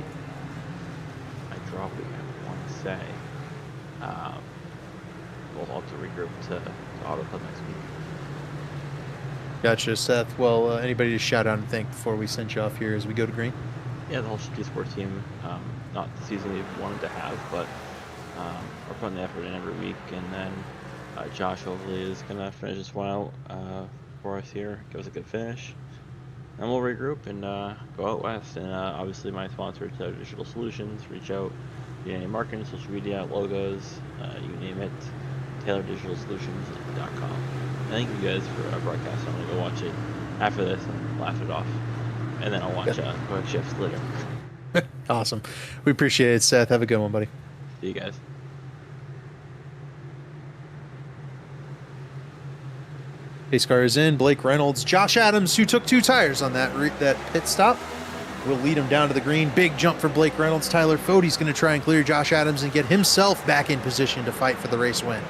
dropping. I want to say we'll have to regroup to Auto Club next week. Gotcha, Seth. Well, anybody to shout out and thank before we send you off here as we go to green? Yeah, the whole Shitty Sports team. Not the season we wanted to have, but we're putting the effort in every week. And then Josh hopefully is going to finish this one out for us here, give us a good finish. And we'll regroup and go out west. And obviously my sponsor, Taylor Digital Solutions, reach out. Get any marketing, social media, logos, you name it. TaylorDigitalSolutions.com. Thank you guys for broadcasting. I'm going to go watch it after this and laugh it off. And then I'll watch Quick Shifts later. Awesome. We appreciate it, Seth. Have a good one, buddy. See you guys. Pace car is in. Blake Reynolds. Josh Adams, who took 2 tires on that pit stop, will lead him down to the green. Big jump for Blake Reynolds. Tyler Fode's going to try and clear Josh Adams and get himself back in position to fight for the race win.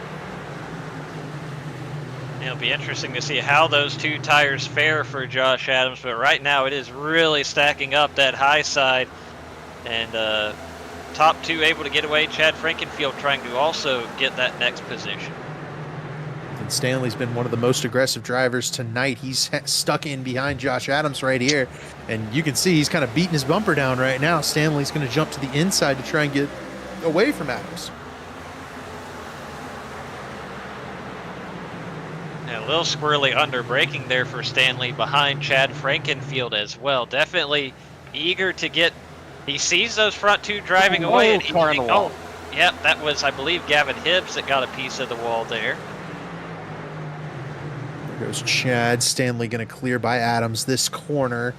It'll be interesting to see how those 2 tires fare for Josh Adams, but right now it is really stacking up that high side. And top 2 able to get away. Chad Frankenfield trying to also get that next position. And Stanley's been one of the most aggressive drivers tonight. He's stuck in behind Josh Adams right here. And you can see he's kind of beating his bumper down right now. Stanley's going to jump to the inside to try and get away from Adams. Yeah, Yeah, a little squirrely under braking there for Stanley behind Chad Frankenfield as well. Definitely eager to get. He sees those front two driving away. And car on the wall. Yep, that was, I believe, Gavin Hibbs that got a piece of the wall there. There goes Chad. Stanley going to clear by Adams this corner.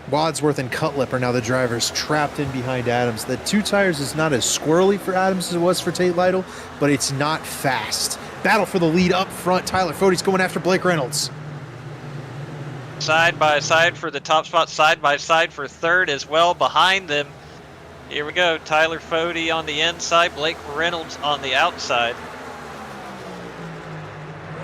Wadsworth and Cutlip are now the drivers trapped in behind Adams. The two tires is not as squirrely for Adams as it was for Tate Lytle, but it's not fast. Battle for the lead up front. Tyler Fode's going after Blake Reynolds. Side by side for the top spot, side by side for third as well behind them. Here we go. Tyler Fode on the inside, Blake Reynolds on the outside.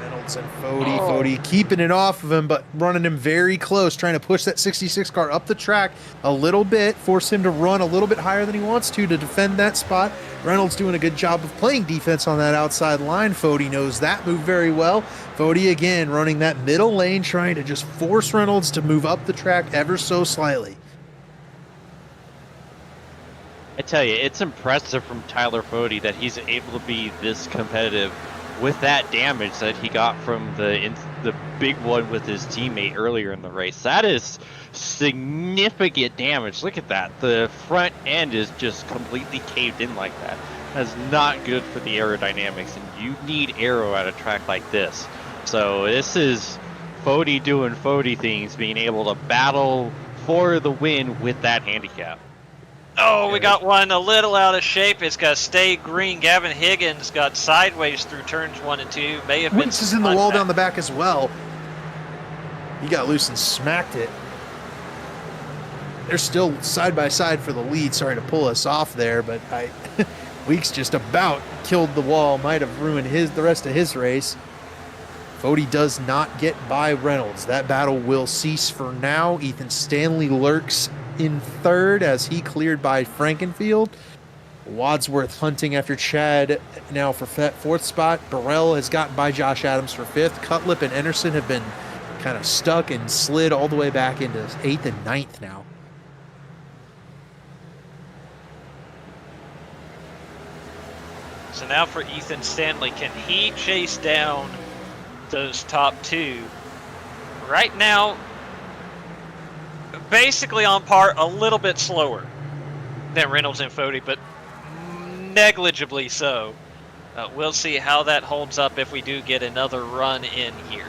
Reynolds and Fode keeping it off of him, but running him very close, trying to push that 66 car up the track a little bit, force him to run a little bit higher than he wants to defend that spot. Reynolds doing a good job of playing defense on that outside line. Fode knows that move very well. Fode again running that middle lane, trying to just force Reynolds to move up the track ever so slightly. I tell you, it's impressive from Tyler Fode that he's able to be this competitive with that damage that he got from the big one with his teammate earlier in the race. That is significant damage. Look at that. The front end is just completely caved in like that. That's not good for the aerodynamics, and you need aero at a track like this. So this is Fode doing Fode things, being able to battle for the win with that handicap. Oh, we got one a little out of shape. It's got to stay green. Gavin Higgins got sideways through turns 1 and 2. May have been. Wentz is in the wall down the back as well. He got loose and smacked it. They're still side by side for the lead. Sorry to pull us off there, but Weeks just about killed the wall. Might have ruined the rest of his race. Fode does not get by Reynolds. That battle will cease for now. Ethan Stanley lurks in third as he cleared by Frankenfield. Wadsworth hunting after Chad now for that fourth spot. Burrell has gotten by Josh Adams for fifth. Cutlip and Anderson have been kind of stuck and slid all the way back into 8th and 9th now. So now for Ethan Stanley, can he chase down those top two? Right now, basically on par, a little bit slower than Reynolds and Fode, but negligibly so. We'll see how that holds up if we do get another run in here.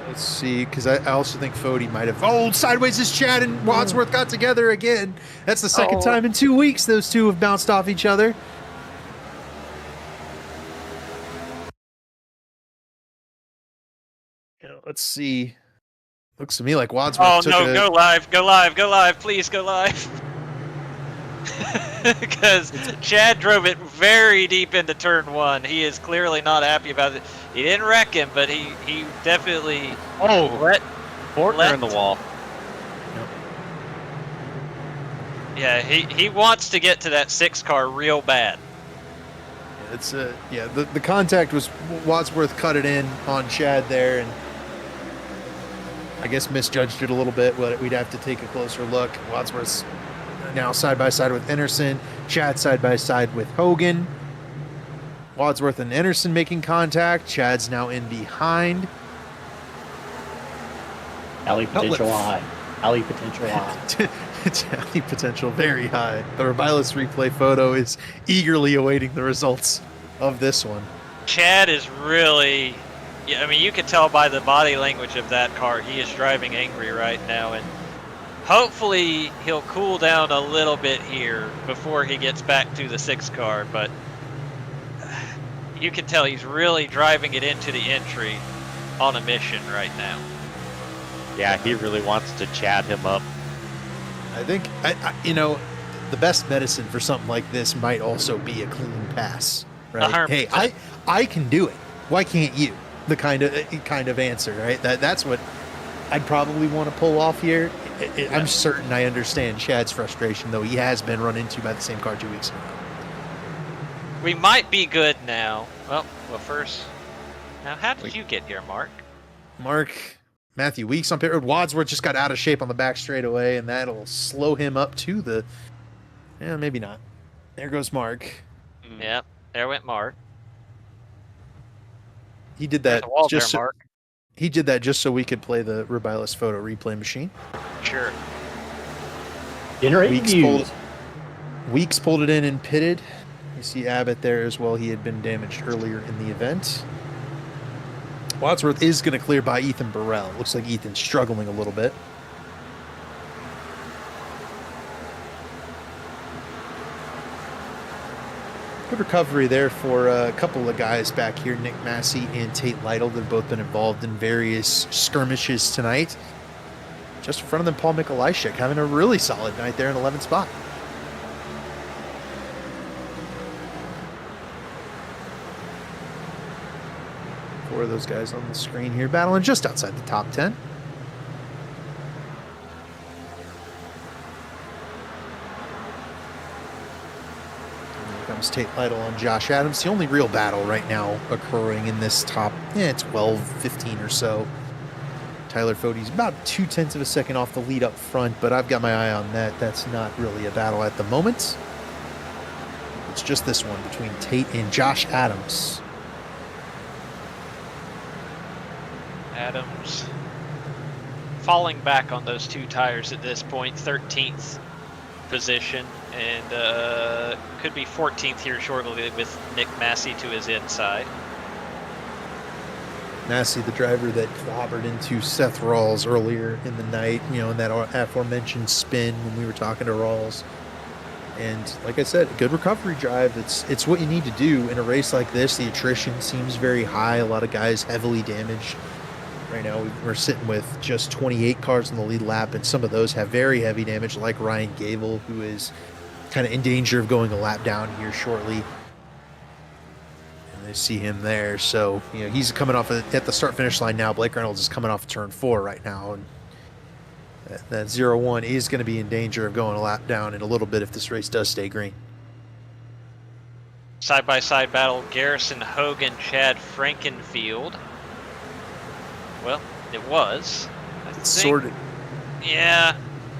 Let's see, because I also think Fode might have. Oh, sideways is Chad and Wadsworth got together again. That's the second time in 2 weeks those two have bounced off each other. Let's see. Looks to me like Wadsworth took no, go live, please go live. Because Chad drove it very deep into turn 1. He is clearly not happy about it. He didn't wreck him, but he definitely let Fortner in the wall. Yeah, he wants to get to that 6 car real bad. It's the contact was Wadsworth cut it in on Chad there, and I guess misjudged it a little bit, but we'd have to take a closer look. Wadsworth's now side by side with Anderson, Chad side by side with Hogan. Wadsworth and Anderson making contact. Chad's now in behind. Alley potential high. Alley potential high. It's alley potential very high. The Rebilus replay photo is eagerly awaiting the results of this one. Chad is really, I mean, you can tell by the body language of that car, he is driving angry right now, and hopefully he'll cool down a little bit here before he gets back to the 6 car, but you can tell he's really driving it into the entry on a mission right now. Yeah, he really wants to chat him up. I think, the best medicine for something like this might also be a clean pass, right? 100%. Hey, I can do it. Why can't you? The kind of answer, right? That's what I'd probably want to pull off here. I'm certain I understand Chad's frustration, though he has been run into by the same car 2 weeks in a row. We might be good now. Well, first, now how did you get here, Mark? Matthew Weeks on pit road. Wadsworth just got out of shape on the back straightaway, and that'll slow him up to the. Yeah, maybe not. There goes Mark. Yep, there went Mark. He did There's that a wall there, just so, Mark. he did that just so we could play the Rubilis photo replay machine. Sure. Generate views. Weeks pulled it in and pitted. You see Abbott there as well. He had been damaged earlier in the event. Wadsworth is going to clear by Ethan Burrell. Looks like Ethan's struggling a little bit. Good recovery there for a couple of guys back here, Nick Massey and Tate Lytle. They've both been involved in various skirmishes tonight. Just in front of them, Paul Mikolajczyk having a really solid night there in 11th spot. Four of those guys on the screen here battling just outside the top 10. Here comes Tate Lytle on Josh Adams. The only real battle right now occurring in this top 12, 15 or so. Tyler Fode's about 0.2 of a second off the lead up front, but I've got my eye on that. That's not really a battle at the moment. It's just this one between Tate and Josh Adams. Adams falling back on those two tires at this point, 13th position, and could be 14th here shortly with Nick Massey to his inside. Massey, the driver that clobbered into Seth Rawls earlier in the night, you know, in that aforementioned spin when we were talking to Rawls. And like I said, a good recovery drive. It's what you need to do in a race like this. The attrition seems very high. A lot of guys heavily damaged. Right now, we're sitting with just 28 cars in the lead lap, and some of those have very heavy damage, like Ryan Gable, who is kind of in danger of going a lap down here shortly. And they see him there, so you know he's coming off at the start-finish line now. Blake Reynolds is coming off of turn 4 right now, and that 0-1 is going to be in danger of going a lap down in a little bit if this race does stay green. Side-by-side battle, Garrison Hogan, Chad Frankenfield. Well, it was. It's sorted. Yeah.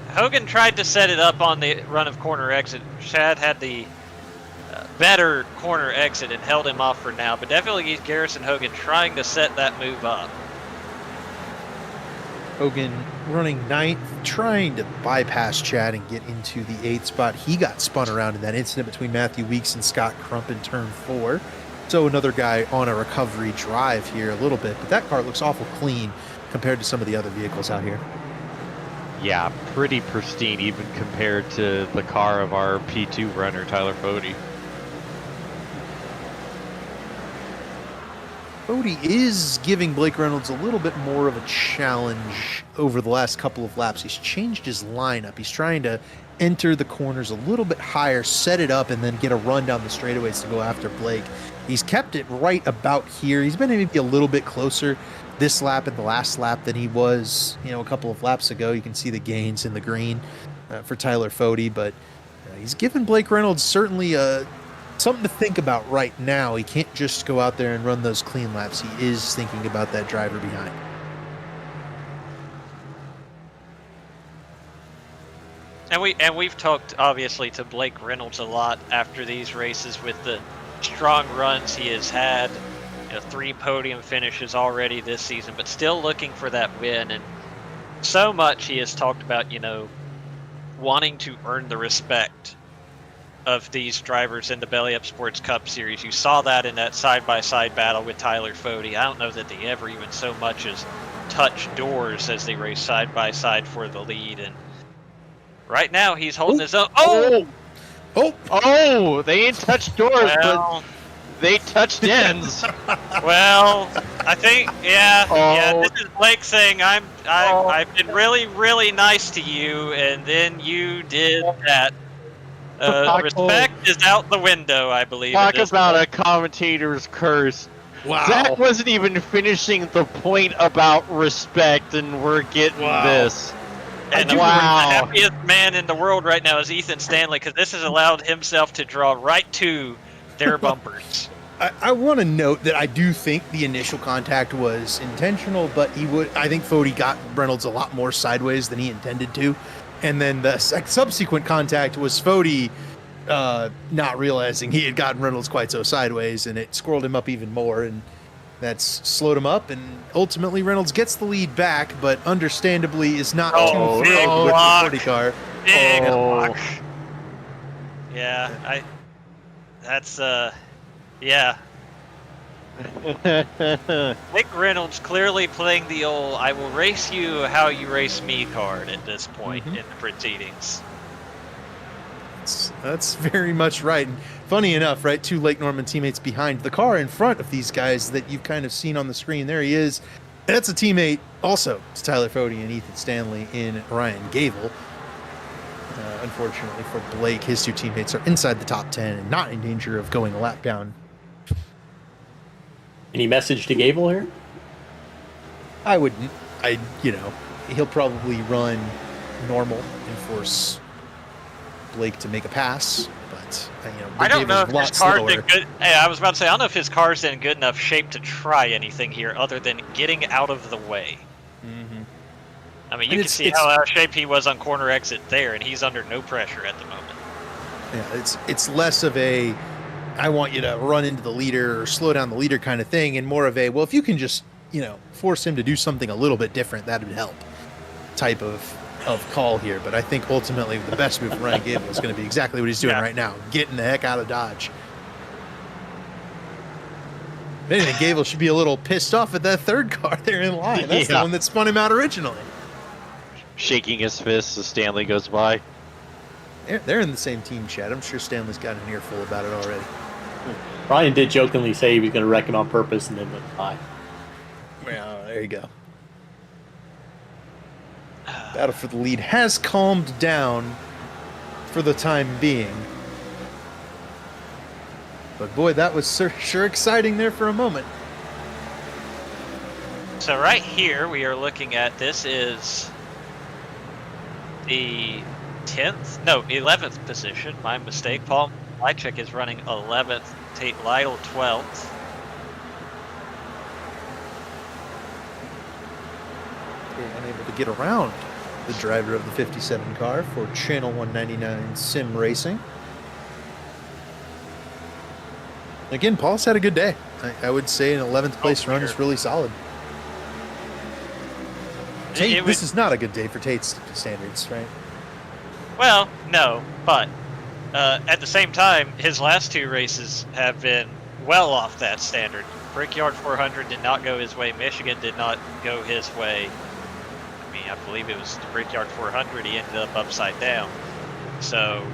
Hogan tried to set it up on the run of corner exit. Chad had the better corner exit and held him off for now, but definitely Garrison Hogan trying to set that move up. Hogan running 9th, trying to bypass Chad and get into the 8th spot. He got spun around in that incident between Matthew Weeks and Scott Crump in turn 4. So another guy on a recovery drive here a little bit, but that car looks awful clean compared to some of the other vehicles out here. Yeah, pretty pristine even compared to the car of our P2 runner, Tyler Fode. Fode is giving Blake Reynolds a little bit more of a challenge over the last couple of laps. He's changed his lineup. He's trying to enter the corners a little bit higher, set it up, and then get a run down the straightaways to go after Blake. He's kept it right about here. He's been maybe a little bit closer this lap and the last lap than he was, you know, a couple of laps ago. You can see the gains in the green for Tyler Fode, but he's given Blake Reynolds certainly something to think about right now. He can't just go out there and run those clean laps. He is thinking about that driver behind. And we've talked obviously to Blake Reynolds a lot after these races with the strong runs he has had. You know, 3 podium finishes already this season, but still looking for that win. And so much he has talked about, you know, wanting to earn the respect of these drivers in the Belly Up Sports Cup Series. You saw that in that side-by-side battle with Tyler Fode. I don't know that they ever even so much as touch doors as they race side-by-side for the lead. And right now he's holding his own. Oh, they ain't touched doors, but they touched ends. Well, I think, yeah, this is Blake saying I've been really, really nice to you, and then you did that. Respect is out the window, I believe. Talk about a commentator's curse. Wow. Zach wasn't even finishing the point about respect, and we're getting this. And the happiest man in the world right now is Ethan Stanley, because this has allowed himself to draw right to their bumpers. I want to note that I do think the initial contact was intentional, but I think Fode got Reynolds a lot more sideways than he intended to. And then the subsequent contact was Fode not realizing he had gotten Reynolds quite so sideways, and it squirreled him up even more. And That's slowed him up, and ultimately Reynolds gets the lead back, but understandably is not Oh, too big thrilled with the block. 40 car. Big Oh. block. Yeah, that's yeah. Nick Reynolds clearly playing the old "I will race you how you race me" card at this point in the proceedings. That's very much right. And funny enough, right, two Lake Norman teammates behind the car in front of these guys that you've kind of seen on the screen. There he is. That's a teammate also. It's Tyler Fody and Ethan Stanley in Ryan Gable. Unfortunately for Blake, his two teammates are inside the top 10 and not in danger of going a lap down. Any message to Gable here? I wouldn't. He'll probably run normal and force Blake to make a pass, but I don't know if Gable's a lot his car's slower. in good. Hey, I was about to say I don't know if his car's in good enough shape to try anything here other than getting out of the way. Mhm. I mean, And you can it's- see how out of shape he was on corner exit there, and he's under no pressure at the moment. Yeah, it's less of a I want you to run into the leader or slow down the leader kind of thing, and more of a, well, if you can just, force him to do something a little bit different, that would help type of call here. But I think ultimately the best move for Ryan Gable is going to be exactly what he's doing right now, getting the heck out of Dodge. If anything, Gable should be a little pissed off at that third car there in line. That's the Yeah. one that spun him out originally. Shaking his fist as Stanley goes by. They're in the same team chat. I'm sure Stanley's got an earful about it already. Ryan did jokingly say he was going to wreck him on purpose and then went by. Well, there you go. Battle for the lead has calmed down for the time being. But boy, that was sure exciting there for a moment. So right here we are looking at, this is the 11th position. My mistake. Paul Lychik is running 11th. Tate Lytle 12th. They're unable to get around the driver of the 57 car for Channel 199 Sim Racing. Again, Paul's had a good day. I would say an 11th place run is really solid. Tate, this is not a good day for Tate's standards, right? Well, no, but at the same time, his last two races have been well off that standard. Brickyard 400 did not go his way. Michigan did not go his way. I mean, I believe it was the Brickyard 400. He ended up upside down. So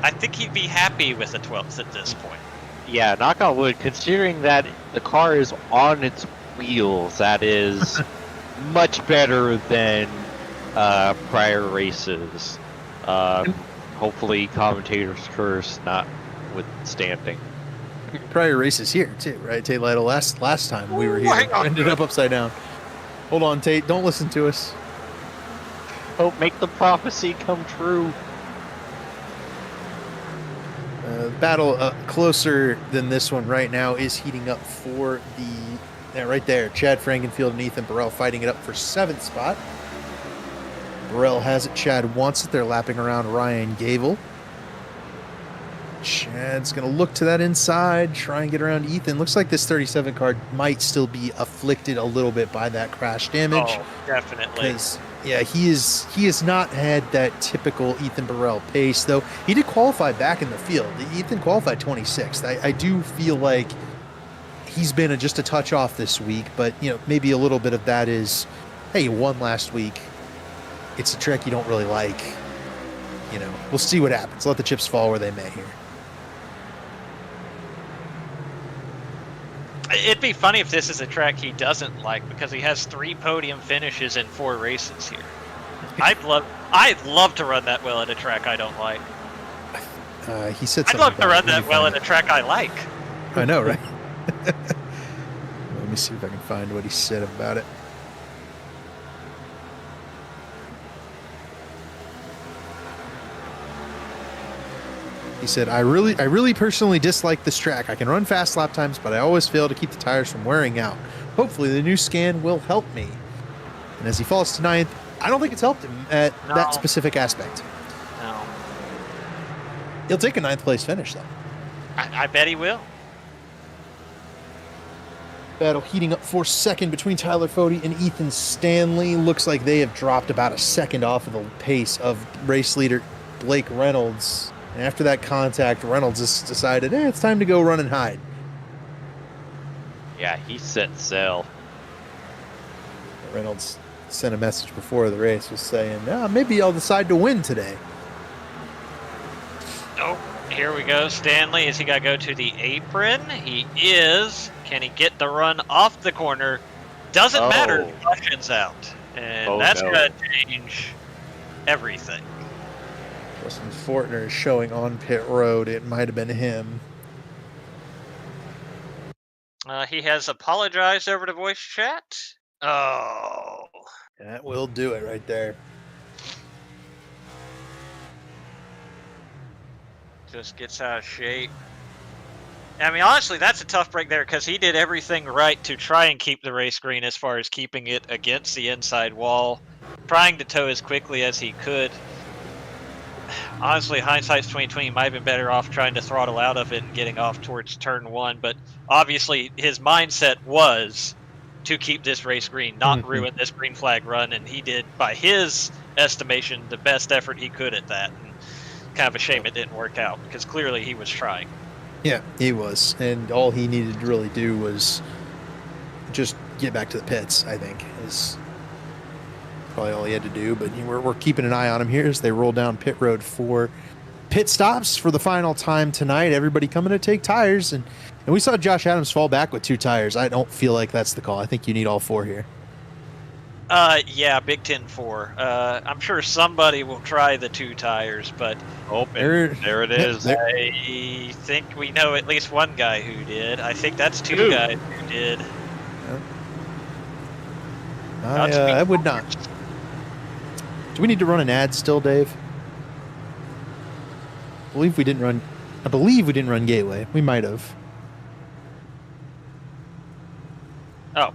I think he'd be happy with the 12th at this point. Yeah, knock on wood, considering that the car is on its wheels, that is much better than prior races. Hopefully commentators curse notwithstanding. Prior races here too, right? Tate Lytle last time we were here ended up upside down. Hold on, Tate. Don't listen to us. Hope make the prophecy come true. Battle closer than this one right now is heating up for right there. Chad Frankenfield and Ethan Burrell fighting it up for 7th spot. Burrell has it. Chad wants it. They're lapping around Ryan Gable. Chad's going to look to that inside, try and get around Ethan. Looks like this 37 car might still be afflicted a little bit by that crash damage. Oh, definitely. Because, yeah, he has not had that typical Ethan Burrell pace, though he did qualify back in the field. Ethan qualified 26th. I do feel like he's been just a touch off this week, but, maybe a little bit of that is, hey, you won last week. It's a track you don't really like. We'll see what happens. Let the chips fall where they may here. It'd be funny if this is a track he doesn't like, because he has 3 podium finishes in 4 races here. I'd love to run that well at a track I don't like. He said I'd something love to about run it. Let that me well find at a track I like. it. I know, right? Let me see if I can find what he said about it. He said, I really personally dislike this track. I can run fast lap times, but I always fail to keep the tires from wearing out. Hopefully the new scan will help me. And as he falls to 9th, I don't think it's helped him at that specific aspect. No. He'll take a 9th place finish, though. I bet he will. Battle heating up for second between Tyler Fode and Ethan Stanley. Looks like they have dropped about a second off of the pace of race leader Blake Reynolds. And after that contact, Reynolds has decided, it's time to go run and hide. Yeah, he set sail. Reynolds sent a message before the race was saying, maybe I'll decide to win today. Oh, here we go. Stanley, is he got to go to the apron? He is. Can he get the run off the corner? Doesn't matter. Caution's out. And that's going to change everything. Justin Fortner is showing on pit road. It might have been him. He has apologized over the voice chat. Oh. That will do it right there. Just gets out of shape. I mean, honestly, that's a tough break there because he did everything right to try and keep the race green as far as keeping it against the inside wall, trying to tow as quickly as he could. Honestly, hindsight's 2020, might have been better off trying to throttle out of it and getting off towards turn one, but obviously his mindset was to keep this race green, not ruin this green flag run, and he did, by his estimation, the best effort he could at that. And kind of a shame it didn't work out because clearly he was trying. Yeah, he was, and all he needed to really do was just get back to the pits, I think, is probably all he had to do. But we're keeping an eye on him here as they roll down pit road for pit stops for the final time tonight. Everybody coming to take tires, and we saw Josh Adams fall back with 2 tires. I don't feel like that's the call. I think you need all 4 here. Yeah, Big 10-4. I'm sure somebody will try the 2 tires, but there it is. I think we know at least one guy who did. I think that's 2 guys who did. I would not. Do we need to run an ad still, Dave? I believe we didn't run Gateway. We might have. Oh.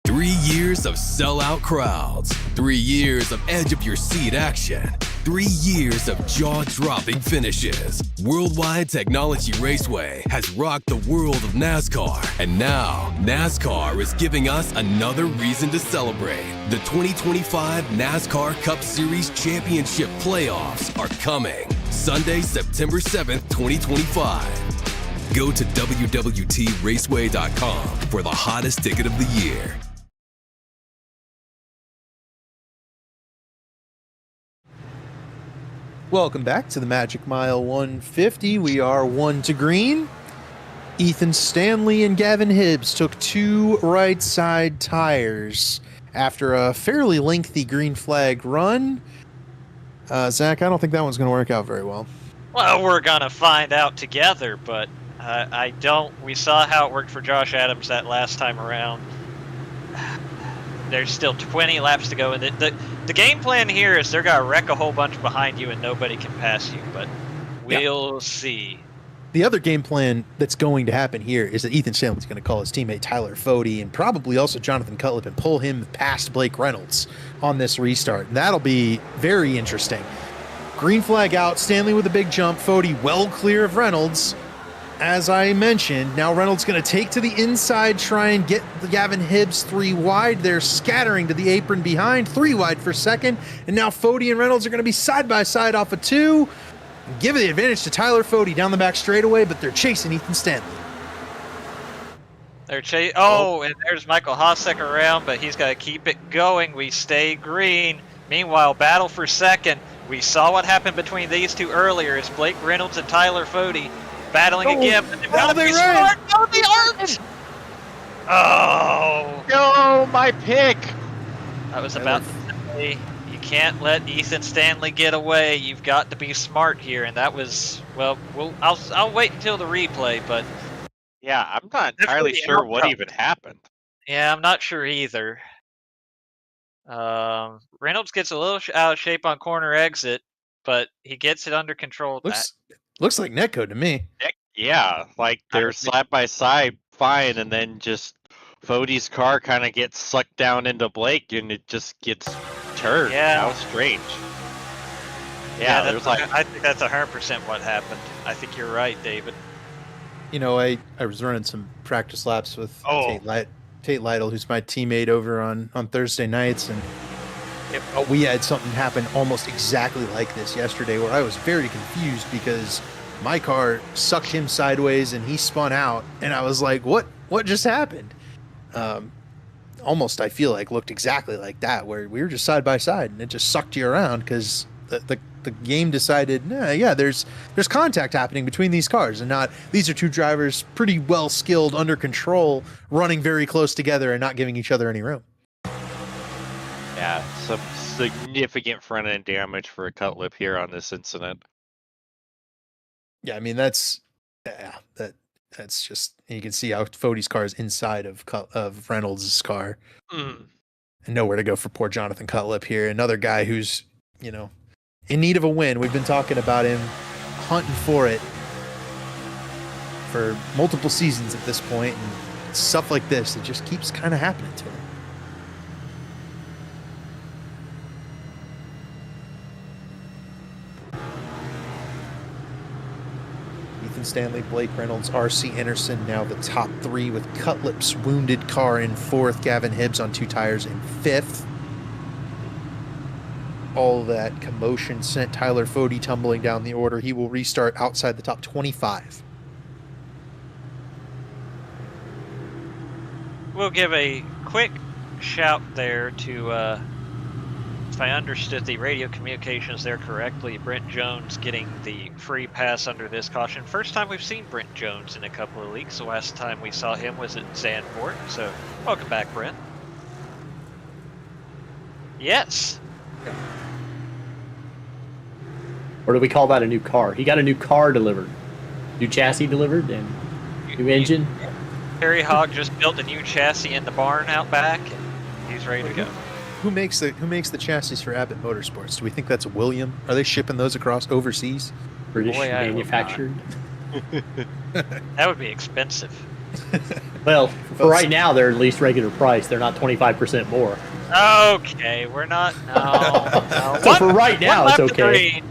3 years of sellout crowds, 3 years of edge-of-your-seat action, 3 years of jaw-dropping finishes. Worldwide Technology Raceway has rocked the world of NASCAR, and now NASCAR is giving us another reason to celebrate. The 2025 NASCAR Cup Series Championship Playoffs are coming Sunday, September 7th, 2025. Go to www.raceway.com for the hottest ticket of the year. Welcome back to the Magic Mile 150. We are 1 to green. Ethan Stanley and Gavin Hibbs took 2 right side tires after a fairly lengthy green flag run. Zach, I don't think that one's going to work out very well. Well, we're going to find out together, but I don't. We saw how it worked for Josh Adams that last time around. There's still 20 laps to go, and the game plan here is they're going to wreck a whole bunch behind you and nobody can pass you, but we'll see. The other game plan that's going to happen here is that Ethan Stanley's going to call his teammate Tyler Fode and probably also Jonathan Cutlip and pull him past Blake Reynolds on this restart. And that'll be very interesting. Green flag out, Stanley with a big jump, Fode well clear of Reynolds. As I mentioned, now Reynolds going to take to the inside, try and get Gavin Hibbs 3 wide. They're scattering to the apron behind, 3 wide for second. And now Fode and Reynolds are going to be side by side off of 2. Give the advantage to Tyler Fode down the back straightaway, but they're chasing Ethan Stanley. They're and there's Michael Hosek around, but he's got to keep it going. We stay green. Meanwhile, battle for second. We saw what happened between these 2 earlier. It's Blake Reynolds and Tyler Fode battling again. But they've got to be smart. No, they aren't. Oh. No, my pick. I was about to say, you can't let Ethan Stanley get away. You've got to be smart here, and that was I'll wait until the replay, but yeah, I'm not entirely sure what even happened. Yeah, I'm not sure either. Reynolds gets a little out of shape on corner exit, but he gets it under control. Looks like Netco to me. Yeah, like they're side by side fine, and then just Fode's car kind of gets sucked down into Blake, and it just gets turned. Yeah. That was strange. Yeah, I think that's 100% what happened. I think you're right, David. I was running some practice laps with Oh. Tate Lytle, who's my teammate over on Thursday nights, and we had something happen almost exactly like this yesterday, where I was very confused because my car sucked him sideways and he spun out, and I was like, "What just happened?" Almost, I feel like, looked exactly like that, where we were just side by side and it just sucked you around because the game decided, there's contact happening between these cars, and not these are two drivers pretty well skilled, under control, running very close together and not giving each other any room. Yeah, some significant front end damage for a cut lip here on this incident. Yeah, I mean that's just, you can see how Fode's car is inside of Reynolds' car, and nowhere to go for poor Jonathan Cutlip here. Another guy who's in need of a win. We've been talking about him hunting for it for multiple seasons at this point, and stuff like this, it just keeps kind of happening to him. Ethan Stanley, Blake Reynolds, R.C. Anderson now the top three, with Cutlip's wounded car in fourth, Gavin Hibbs on two tires in fifth. All that commotion sent Tyler Fode tumbling down the order. He will restart outside the top 25. We'll give a quick shout there to, if I understood the radio communications there correctly, Brent Jones getting the free pass under this caution. First time we've seen Brent Jones in a couple of weeks. The last time we saw him was at Zandvoort. So welcome back, Brent. Yes. Or do we call that a new car? He got a new car delivered, new chassis delivered, and new engine. Harry Hogg just built a new chassis in the barn out back, and he's ready to go. Who makes the chassis for Abbott Motorsports? Do we think that's William? Are they shipping those across overseas? British Boy, I hope manufactured. That would be expensive. Well, for right now, they're at least regular price. They're not 25% more. Okay, we're not. No. So for right now, it's okay.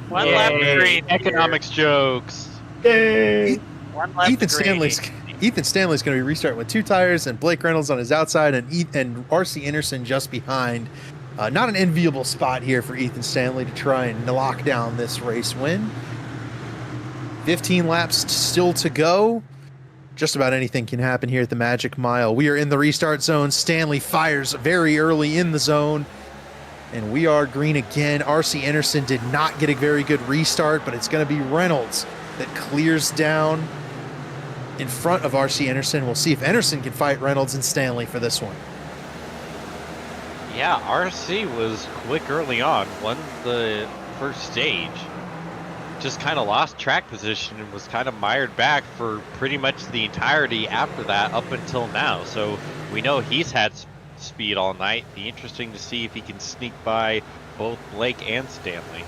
One lap to green. Economics jokes. Yay! One lap Ethan to green. Stanley's going to be restarting with two tires, and Blake Reynolds on his outside, and R.C. Anderson just behind. Not an enviable spot here for Ethan Stanley to try and lock down this race win. 15 laps still to go. Just about anything can happen here at the Magic Mile. We are in the restart zone. Stanley fires very early in the zone, and we are green again. R.C. Anderson did not get a very good restart, but it's going to be Reynolds that clears down in front of R.C. Anderson. We'll see if Anderson can fight Reynolds and Stanley for this one. Yeah, RC was quick early on, won the first stage, just kind of lost track position and was kind of mired back for pretty much the entirety after that up until now. So we know he's had speed all night. Be interesting to see if he can sneak by both Blake and Stanley.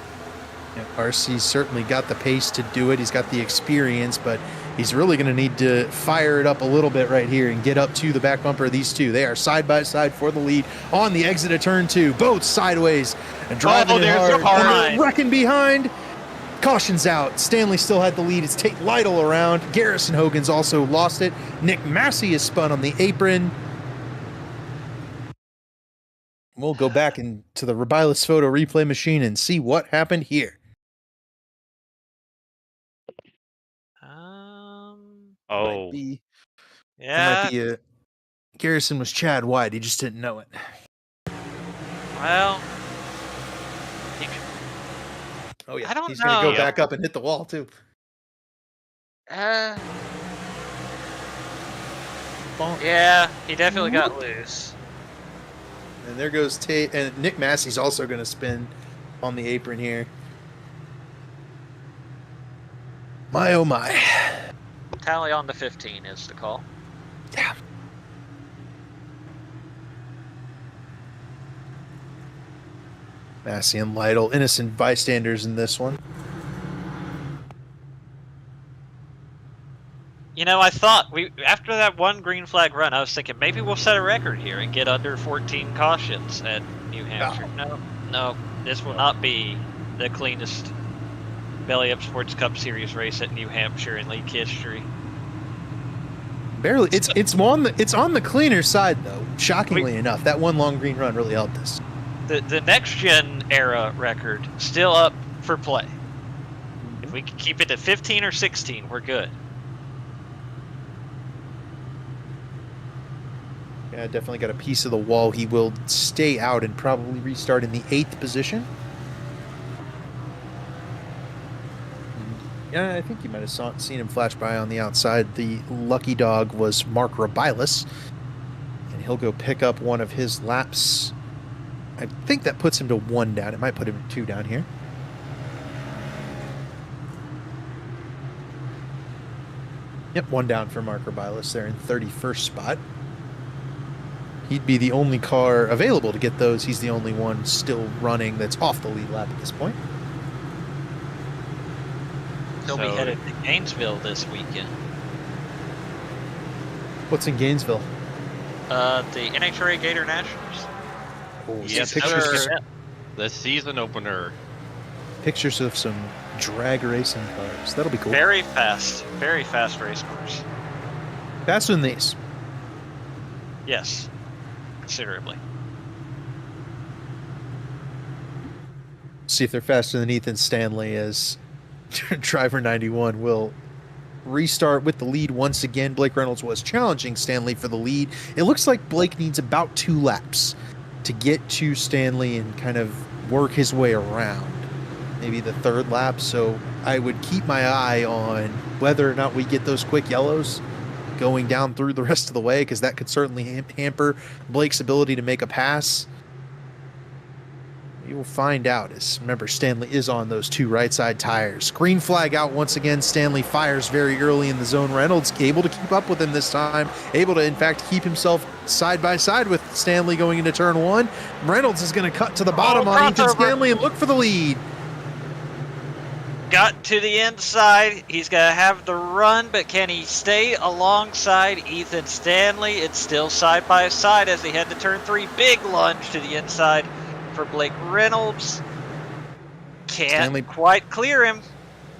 Yeah, RC's certainly got the pace to do it. He's got the experience, but he's really going to need to fire it up a little bit right here and get up to the back bumper of these two. They are side by side for the lead on the exit of turn two, both sideways and driving it hard. Wrecking behind. Caution's out. Stanley still had the lead. It's Tate Lytle around. Garrison Hogan's also lost it. Nick Massey is spun on the apron. We'll go back into the Rubilis photo replay machine and see what happened here. Oh, Yeah. Garrison was Chad White. He just didn't know it. Well, Oh yeah, I don't he's going to know. go back up and hit the wall too. yeah, he definitely got loose. And there goes Tate, and Nick Massey's also going to spin on the apron here. My oh my. Tally on the 15 is the call. Yeah. Massey and Lytle, innocent bystanders in this one. You know, I thought after that one green flag run, I was thinking maybe we'll set a record here and get under 14 cautions at New Hampshire. No, this will not be the cleanest Belly Up Sports Cup Series race at New Hampshire in league history. Barely. It's on the cleaner side though. Shockingly enough, that one long green run really helped us. The next gen era record still up for play. If we can keep it to 15 or 16, we're good. Yeah, definitely got a piece of the wall. He will stay out and probably restart in the 8th position. Yeah, I think you might have seen him flash by on the outside. The lucky dog was Mark Robilis, and he'll go pick up one of his laps. I think that puts him to 1 down. It might put him to 2 down here. Yep, 1 down for Mark Robilis there in 31st spot. He'd be the only car available to get those. He's the only one still running that's off the lead lap at this point. He'll be headed to Gainesville this weekend. What's in Gainesville? The NHRA Gator Nationals. Oh, Yes, pictures, sir. The season opener. pictures of some drag racing cars. That'll be cool. Very fast race cars. Faster than these. Yes, considerably. See if they're faster than Ethan Stanley as driver 91 will restart with the lead once again. Blake Reynolds was challenging Stanley for the lead. It looks like Blake needs about 2 laps to get to Stanley and kind of work his way around. Maybe the 3rd lap. So I would keep my eye on whether or not we get those quick yellows going down through the rest of the way, because that could certainly hamper Blake's ability to make a pass. You will find out. As remember, Stanley is on those 2 right side tires. Green flag out once again. Stanley fires very early in the zone. Reynolds able to keep up with him this time. Able to, in fact, keep himself side by side with Stanley going into turn 1. Reynolds is going to cut to the bottom on Ethan Stanley and look for the lead. Got to the inside. He's going to have the run, but can he stay alongside Ethan Stanley? It's still side by side as they head to turn 3. Big lunge to the inside for Blake Reynolds. Can't Stanley quite clear him.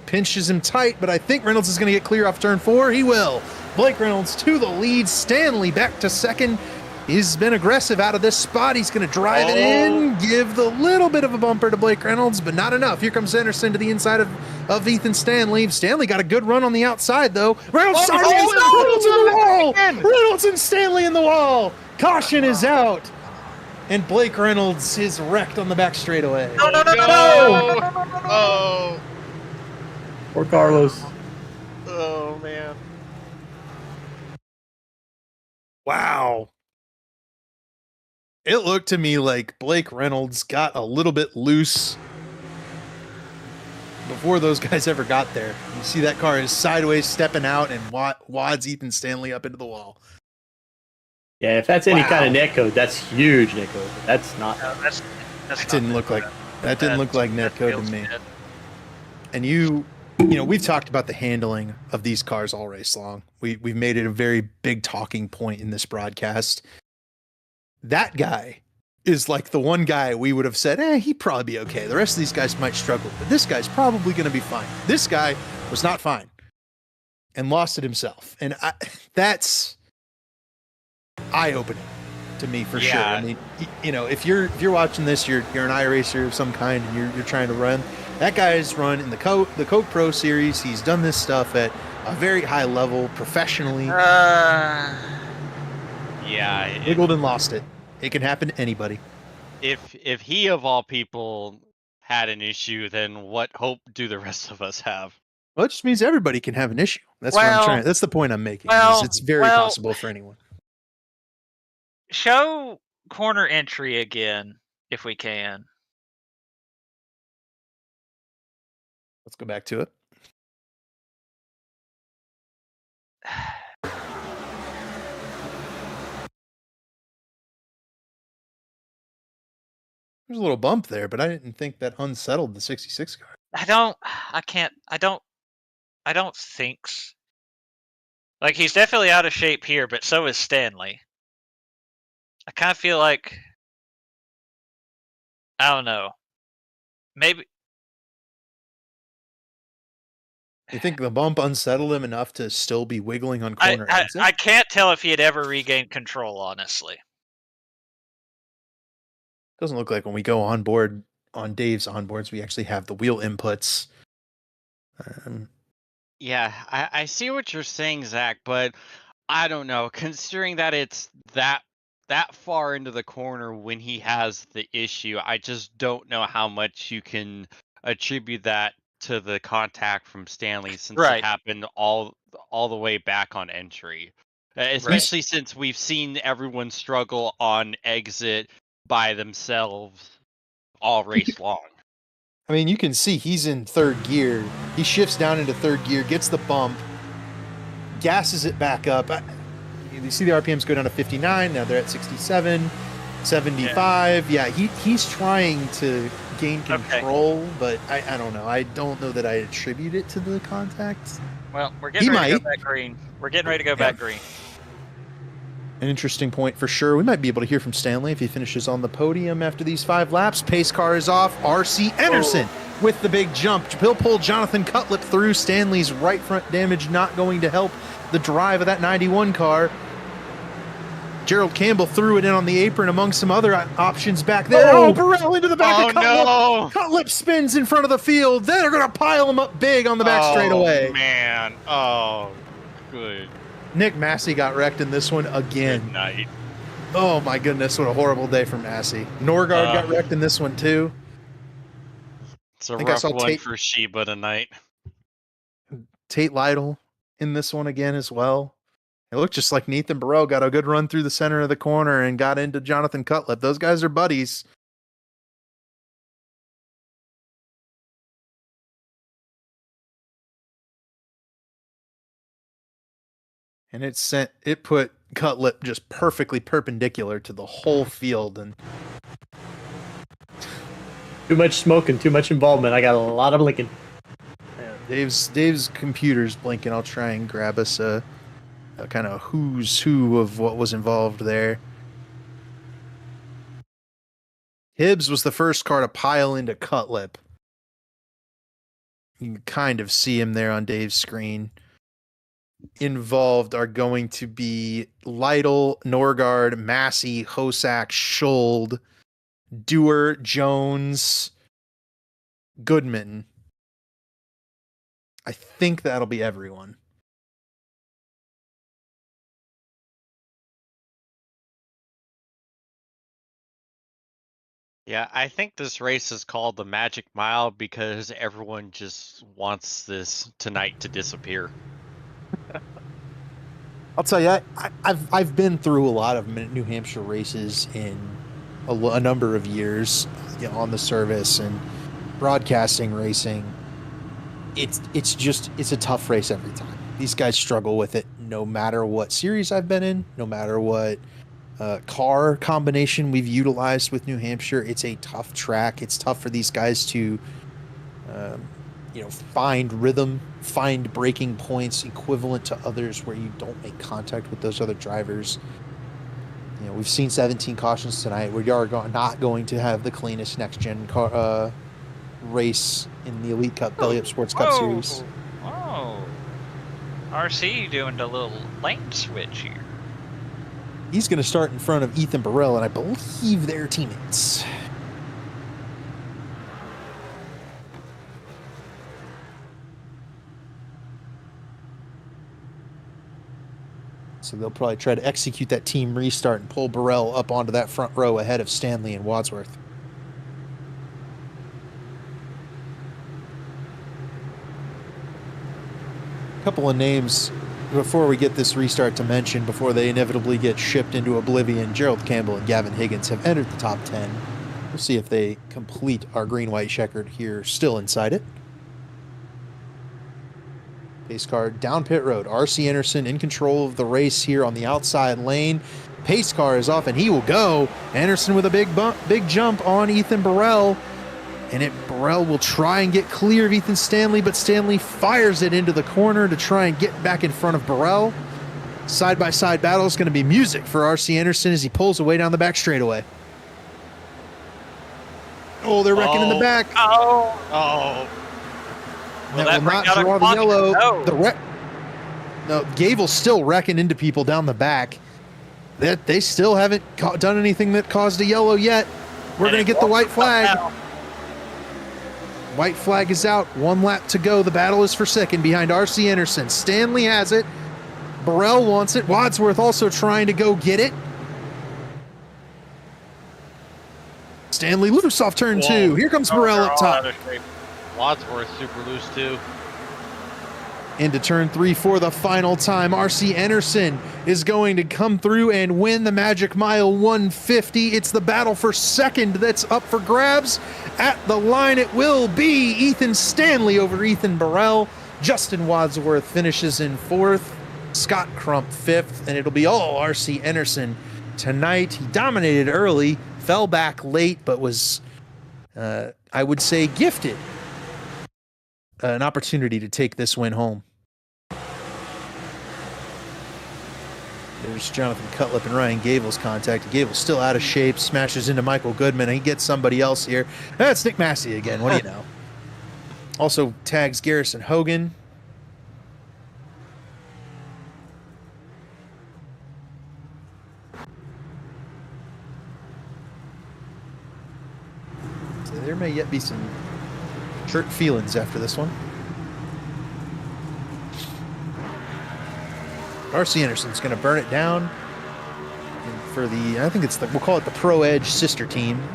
pinches him tight, but I think Reynolds is going to get clear off turn 4. He will. Blake Reynolds to the lead. Stanley back to second. He's been aggressive out of this spot. He's going to drive it in, give the little bit of a bumper to Blake Reynolds, but not enough. Here comes Anderson to the inside of Ethan Stanley. Stanley got a good run on the outside, though. Reynolds, Reynolds in the wall. Reynolds and Stanley in the wall. Caution is out. And Blake Reynolds is wrecked on the back straightaway. No. Oh. Poor Carlos. Oh, man. Wow. It looked to me like Blake Reynolds got a little bit loose before those guys ever got there. You see that car is sideways stepping out and wads Ethan Stanley up into the wall. Yeah, if that's any kind of net code, that's huge net code. That's not. No, that's That didn't look like net code to me. And you know, we've talked about the handling of these cars all race long. We've made it a very big talking point in this broadcast. That guy is like the one guy we would have said, he'd probably be okay. The rest of these guys might struggle, but this guy's probably going to be fine. This guy was not fine and lost it himself. And that's eye-opening to me for sure. I mean, you know, if you're watching this, you're an iRacer of some kind and you're trying to run. That guy's run in the Coke Pro Series. He's done this stuff at a very high level professionally. Yeah. Wiggled and lost it. It can happen to anybody. If he of all people had an issue, then what hope do the rest of us have? Well, it just means everybody can have an issue. That's what I'm trying. That's the point I'm making. Is it's very possible for anyone. Show corner entry again, if we can. Let's go back to it. There's a little bump there, but I didn't think that unsettled the 66 car. I don't think so. Like, he's definitely out of shape here, but so is Stanley. I kind of feel like, I don't know. Maybe You think the bump unsettled him enough to still be wiggling on corner exit? I can't tell if he had ever regained control, honestly. Doesn't look like when we go on board on Dave's onboards, we actually have the wheel inputs. Yeah, I see what you're saying, Zach, but I don't know. Considering that it's that far into the corner when he has the issue, I just don't know how much you can attribute that to the contact from Stanley, since Right. it happened all the way back on entry. Especially since we've seen everyone struggle on exit by themselves all race long. I mean, you can see he's in third gear. He shifts down into third gear, gets the bump, gasses it back up. You see the RPMs go down to 59. Now they're at 67, 75. Yeah, he's trying to gain control, but I don't know. I don't know that I attribute it to the contact. Well, we're getting ready to go back green. We're getting ready to go back green. An interesting point for sure. We might be able to hear from Stanley if he finishes on the podium after these 5 laps. Pace car is off. R.C. Anderson with the big jump. He'll pull Jonathan Cutlip through. Stanley's right front damage not going to help the drive of that 91 car. Gerald Campbell threw it in on the apron among some other options back there. Oh, Burrell into the back of Cutlip. No. Cutlip spins in front of the field. Then they're going to pile him up big on the back straightaway. Oh, man. Oh, good. Nick Massey got wrecked in this one again. Good night. Oh my goodness, what a horrible day for Massey. Norgard got wrecked in this one too. It's a rough one for Sheba tonight. Tate Lytle in this one again as well. It looked just like Nathan Burrell got a good run through the center of the corner and got into Jonathan Cutlip. Those guys are buddies. And it put Cutlip just perfectly perpendicular to the whole field. And too much smoke and too much involvement. I got a lot of blinking. Yeah, Dave's computer's blinking. I'll try and grab us a kind of who's who of what was involved there. Hibbs was the first car to pile into Cutlip. You can kind of see him there on Dave's screen. Involved are going to be Lytle, Norgard, Massey, Hosack, Schuld, Dewar, Jones, Goodman. I think that'll be everyone. Yeah, I think this race is called the Magic Mile because everyone just wants this tonight to disappear. I'll tell you, I've been through a lot of New Hampshire races in a number of years, on the service and broadcasting racing. It's a tough race every time. These guys struggle with it no matter what series I've been in, no matter what car combination we've utilized with New Hampshire. It's a tough track. It's tough for these guys to find rhythm, find braking points equivalent to others where you don't make contact with those other drivers. We've seen 17 cautions tonight. We are not going to have the cleanest next-gen car race in the Elite Cup, Belly Up Sports Cup Series. Oh, RC doing a little lane switch here. He's going to start in front of Ethan Burrell, and I believe they're teammates. So they'll probably try to execute that team restart and pull Burrell up onto that front row ahead of Stanley and Wadsworth. A couple of names before we get this restart to mention, before they inevitably get shipped into oblivion. Gerald Campbell and Gavin Higgins have entered the top 10. We'll see if they complete our green-white checkered here, still inside it. Pace car down pit road. R.C. Anderson in control of the race here on the outside lane. Pace car is off and he will go. Anderson with a big jump on Ethan Burrell. And Burrell will try and get clear of Ethan Stanley, but Stanley fires it into the corner to try and get back in front of Burrell. Side-by-side battle is going to be music for R.C. Anderson as he pulls away down the back straightaway. Oh, they're wrecking in the back. Oh. Will that that will bring not out a draw the caution? yellow. No. No, Gable's still wrecking into people down the back. They still haven't done anything that caused a yellow yet. We're going to get the white flag. Now. White flag is out. 1 lap to go. The battle is for second behind R.C. Anderson. Stanley has it. Burrell wants it. Wadsworth also trying to go get it. Stanley loose off turn 2. Here comes Burrell up top. Wadsworth super loose too. Into turn 3 for the final time. R.C. Anderson is going to come through and win the Magic Mile 150. It's the battle for second that's up for grabs. At the line it will be Ethan Stanley over Ethan Burrell. Justin Wadsworth finishes in 4th. Scott Crump 5th. And it'll be all R.C. Anderson tonight. He dominated early, fell back late, but was, I would say, gifted an opportunity to take this win home. There's Jonathan Cutlip and Ryan Gable's contact. Gable's still out of shape, smashes into Michael Goodman, and he gets somebody else here. That's Nick Massey again. What do you know? Also tags Garrison Hogan. So there may yet be some hurt feelings after this one. R.C. Anderson's going to burn it down for the, I think it's the, we'll call it the Pro Edge sister team,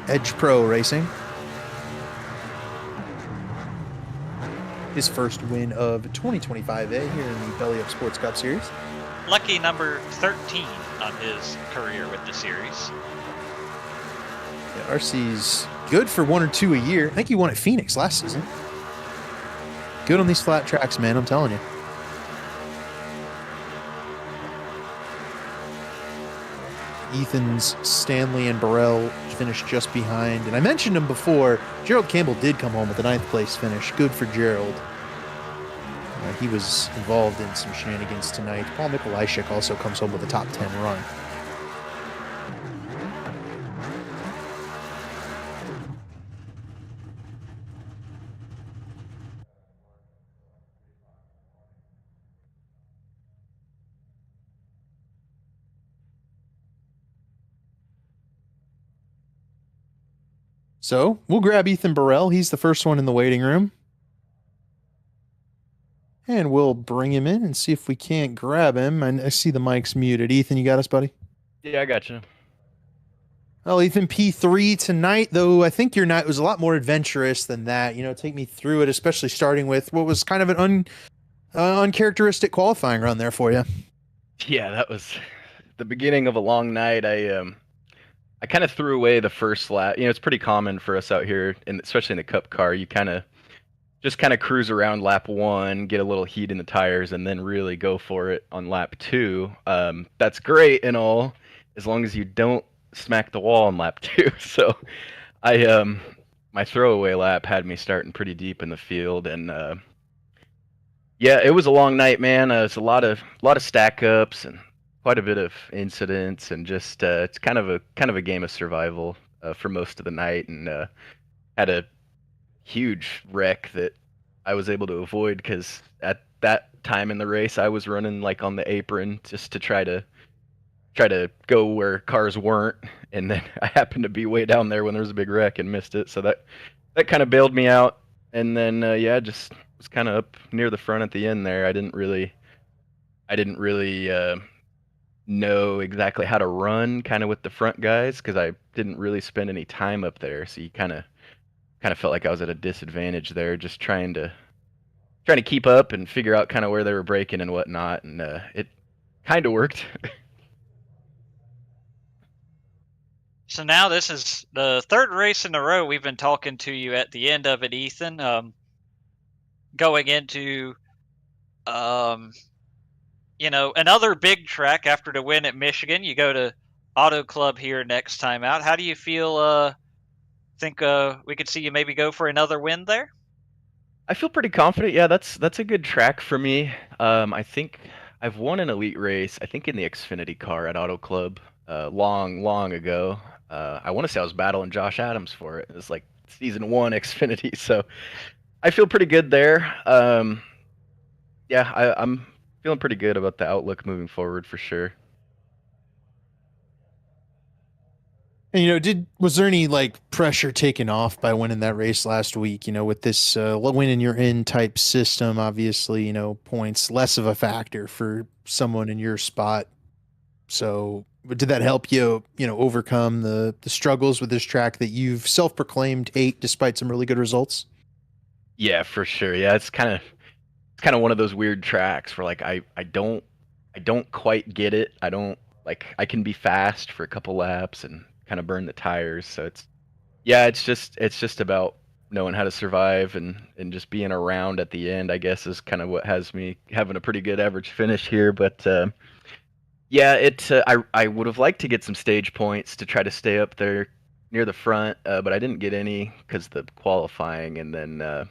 Edge Pro Racing. His first win of 2025A here in the Belly Up Sports Cup Series. Lucky number 13 on his career with the series. Yeah, RC's good for 1 or 2 a year. I think he won at Phoenix last season. Good on these flat tracks, man, I'm telling you. Ethan's Stanley and Burrell finished just behind. And I mentioned him before. Gerald Campbell did come home with a 9th place finish. Good for Gerald. He was involved in some shenanigans tonight. Paul Mikolajczyk also comes home with a top 10 run. So we'll grab Ethan Burrell. He's the first one in the waiting room. And we'll bring him in and see if we can't grab him. And I see the mic's muted. Ethan, you got us, buddy? Yeah, I got you. Well, Ethan, P3 tonight, though I think your night was a lot more adventurous than that. You know, take me through it, especially starting with what was kind of an uncharacteristic qualifying run there for you. Yeah, that was the beginning of a long night. I kind of threw away the first lap. You know, it's pretty common for us out here, and especially in the Cup car, you just cruise around lap 1, get a little heat in the tires, and then really go for it on lap 2. That's great and all, as long as you don't smack the wall on lap 2. So my throwaway lap had me starting pretty deep in the field, and yeah, it was a long night, man. It's a lot of stack ups and quite a bit of incidents, and just it's kind of a game of survival for most of the night, and had a huge wreck that I was able to avoid because at that time in the race I was running like on the apron just to try to go where cars weren't, and then I happened to be way down there when there was a big wreck and missed it, so that kind of bailed me out. And then yeah, just was kind of up near the front at the end there. I didn't really know exactly how to run kind of with the front guys because I didn't really spend any time up there, so you kind of felt like I was at a disadvantage there, just trying to keep up and figure out kind of where they were braking and whatnot, and it kind of worked. So now this is the 3rd race in a row we've been talking to you at the end of it, Ethan. Going into you know, another big track after the win at Michigan. You go to Auto Club here next time out. How do you feel? Think we could see you maybe go for another win there? I feel pretty confident. Yeah, that's a good track for me. I think I've won an elite race, I think in the Xfinity car at Auto Club long ago. I want to say I was battling Josh Adams for it. It was like season 1 Xfinity. So I feel pretty good there. Yeah, I'm feeling pretty good about the outlook moving forward for sure. And was there any like pressure taken off by winning that race last week? With this winning your in type system, obviously, points less of a factor for someone in your spot. So, but did that help you, overcome the struggles with this track that you've self-proclaimed hate despite some really good results? Yeah, for sure. Yeah, it's kind of one of those weird tracks where like I don't quite get it. I don't like I can be fast for a couple laps and kind of burn the tires. So it's just about knowing how to survive and just being around at the end, I guess, is kind of what has me having a pretty good average finish here. But yeah, I would have liked to get some stage points to try to stay up there near the front, but I didn't get any because the qualifying. And then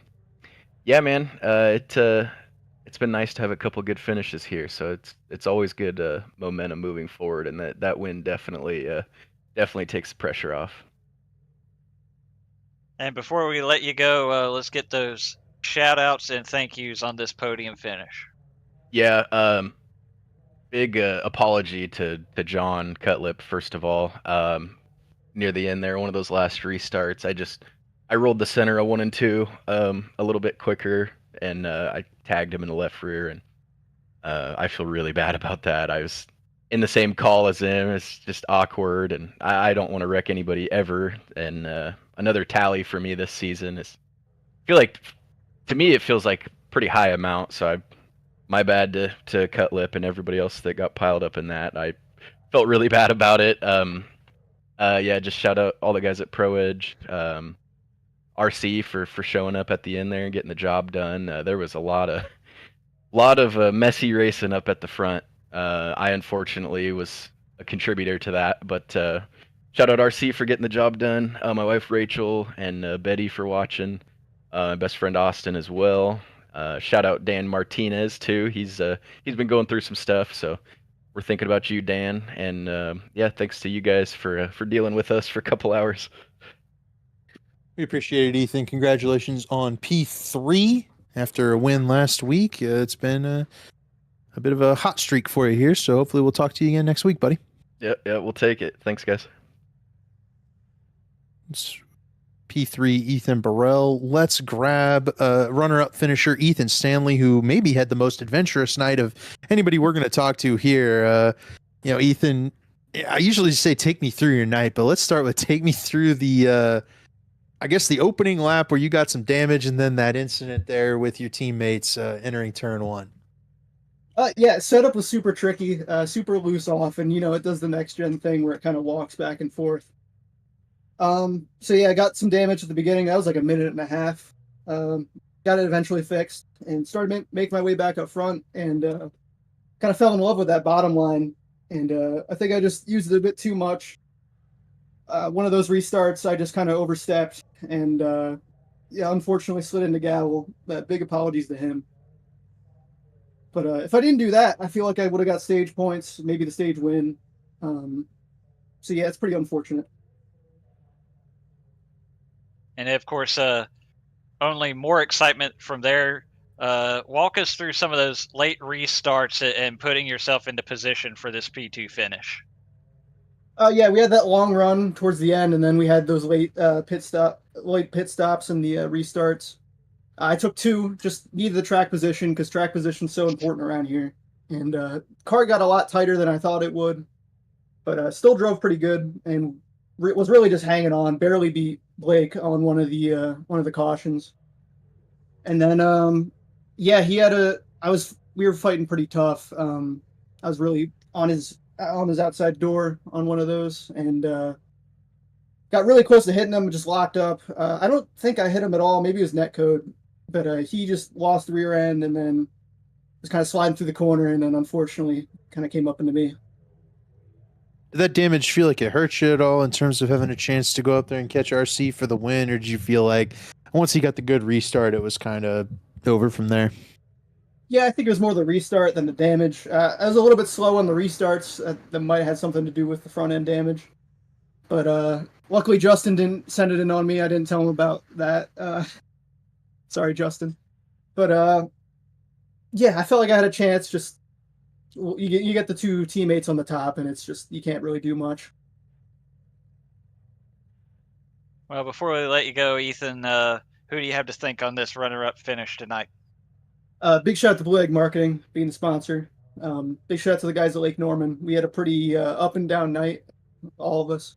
yeah, man, it's been nice to have a couple good finishes here. So it's always good momentum moving forward, and that win definitely takes the pressure off. And before we let you go, let's get those shout outs and thank yous on this podium finish. Yeah, big apology to John Cutlip first of all. Near the end there, one of those last restarts, I rolled the center of 1 and 2 a little bit quicker, and I tagged him in the left rear, and I feel really bad about that. I was in the same call as him. It's just awkward, and I don't want to wreck anybody ever. And another tally for me this season is, I feel like, to me, it feels like a pretty high amount. So my bad to Cutlip and everybody else that got piled up in that. I felt really bad about it. Yeah, just shout out all the guys at Pro Edge, RC for showing up at the end there and getting the job done. There was a lot of messy racing up at the front. I unfortunately was a contributor to that, but shout out RC for getting the job done. My wife Rachel and Betty for watching. Best friend Austin as well. Shout out Dan Martinez too. He's been going through some stuff, so we're thinking about you, Dan. And yeah, thanks to you guys for dealing with us for a couple hours. We appreciate it, Ethan. Congratulations on P3 after a win last week. It's been a bit of a hot streak for you here, so hopefully we'll talk to you again next week, buddy. Yeah, we'll take it. Thanks, guys. It's P3 Ethan Burrell. Let's grab runner-up finisher Ethan Stanley, who maybe had the most adventurous night of anybody we're going to talk to here. Ethan, I usually say take me through your night, but let's start with take me through the I guess the opening lap where you got some damage, and then that incident there with your teammates entering turn 1. Yeah, setup was super tricky, super loose off, and it does the next gen thing where it kind of walks back and forth. So yeah, I got some damage at the beginning. That was like a minute and a half. Got it eventually fixed and started make my way back up front, and kind of fell in love with that bottom line. And I think I just used it a bit too much. One of those restarts, I just kind of overstepped, and yeah, unfortunately slid into Gavel. Big apologies to him. But if I didn't do that, I feel like I would have got stage points, maybe the stage win. So yeah, it's pretty unfortunate. And of course, only more excitement from there. Walk us through some of those late restarts and putting yourself into position for this P2 finish. Yeah, we had that long run towards the end, and then we had those late pit stops and the restarts. I took 2, just needed the track position because track position's so important around here. And car got a lot tighter than I thought it would, but still drove pretty good and was really just hanging on. Barely beat Blake on one of the cautions. And then yeah, we were fighting pretty tough. I was really on his outside door on one of those, and got really close to hitting him and just locked up. I don't think I hit him at all. Maybe it was netcode, but he just lost the rear end and then was kind of sliding through the corner, and then unfortunately kind of came up into me. Did that damage feel like it hurt you at all in terms of having a chance to go up there and catch RC for the win, or did you feel like once he got the good restart, it was kind of over from there? Yeah, I think it was more the restart than the damage. I was a little bit slow on the restarts. That might have had something to do with the front end damage. But luckily Justin didn't send it in on me. I didn't tell him about that. Sorry, Justin. But yeah, I felt like I had a chance. Just you get the two teammates on the top, and it's just you can't really do much. Well, before we let you go, Ethan, who do you have to thank on this runner-up finish tonight? Big shout out to Blue Egg Marketing being the sponsor. Big shout out to the guys at Lake Norman. We had a pretty up and down night, all of us.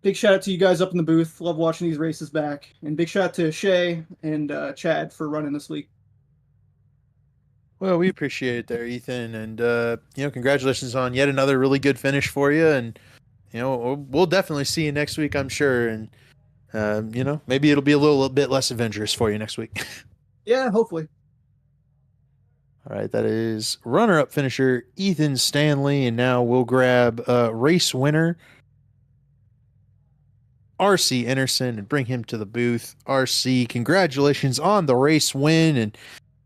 Big shout out to you guys up in the booth. Love watching these races back. And big shout out to Shay and Chad for running this week. Well, we appreciate it there, Ethan, and congratulations on yet another really good finish for you. And we'll definitely see you next week, I'm sure. And maybe it'll be a little bit less adventurous for you next week. Yeah, hopefully. All right, that is runner-up finisher Ethan Stanley, and now we'll grab race winner RC Anderson and bring him to the booth. RC, congratulations on the race win, and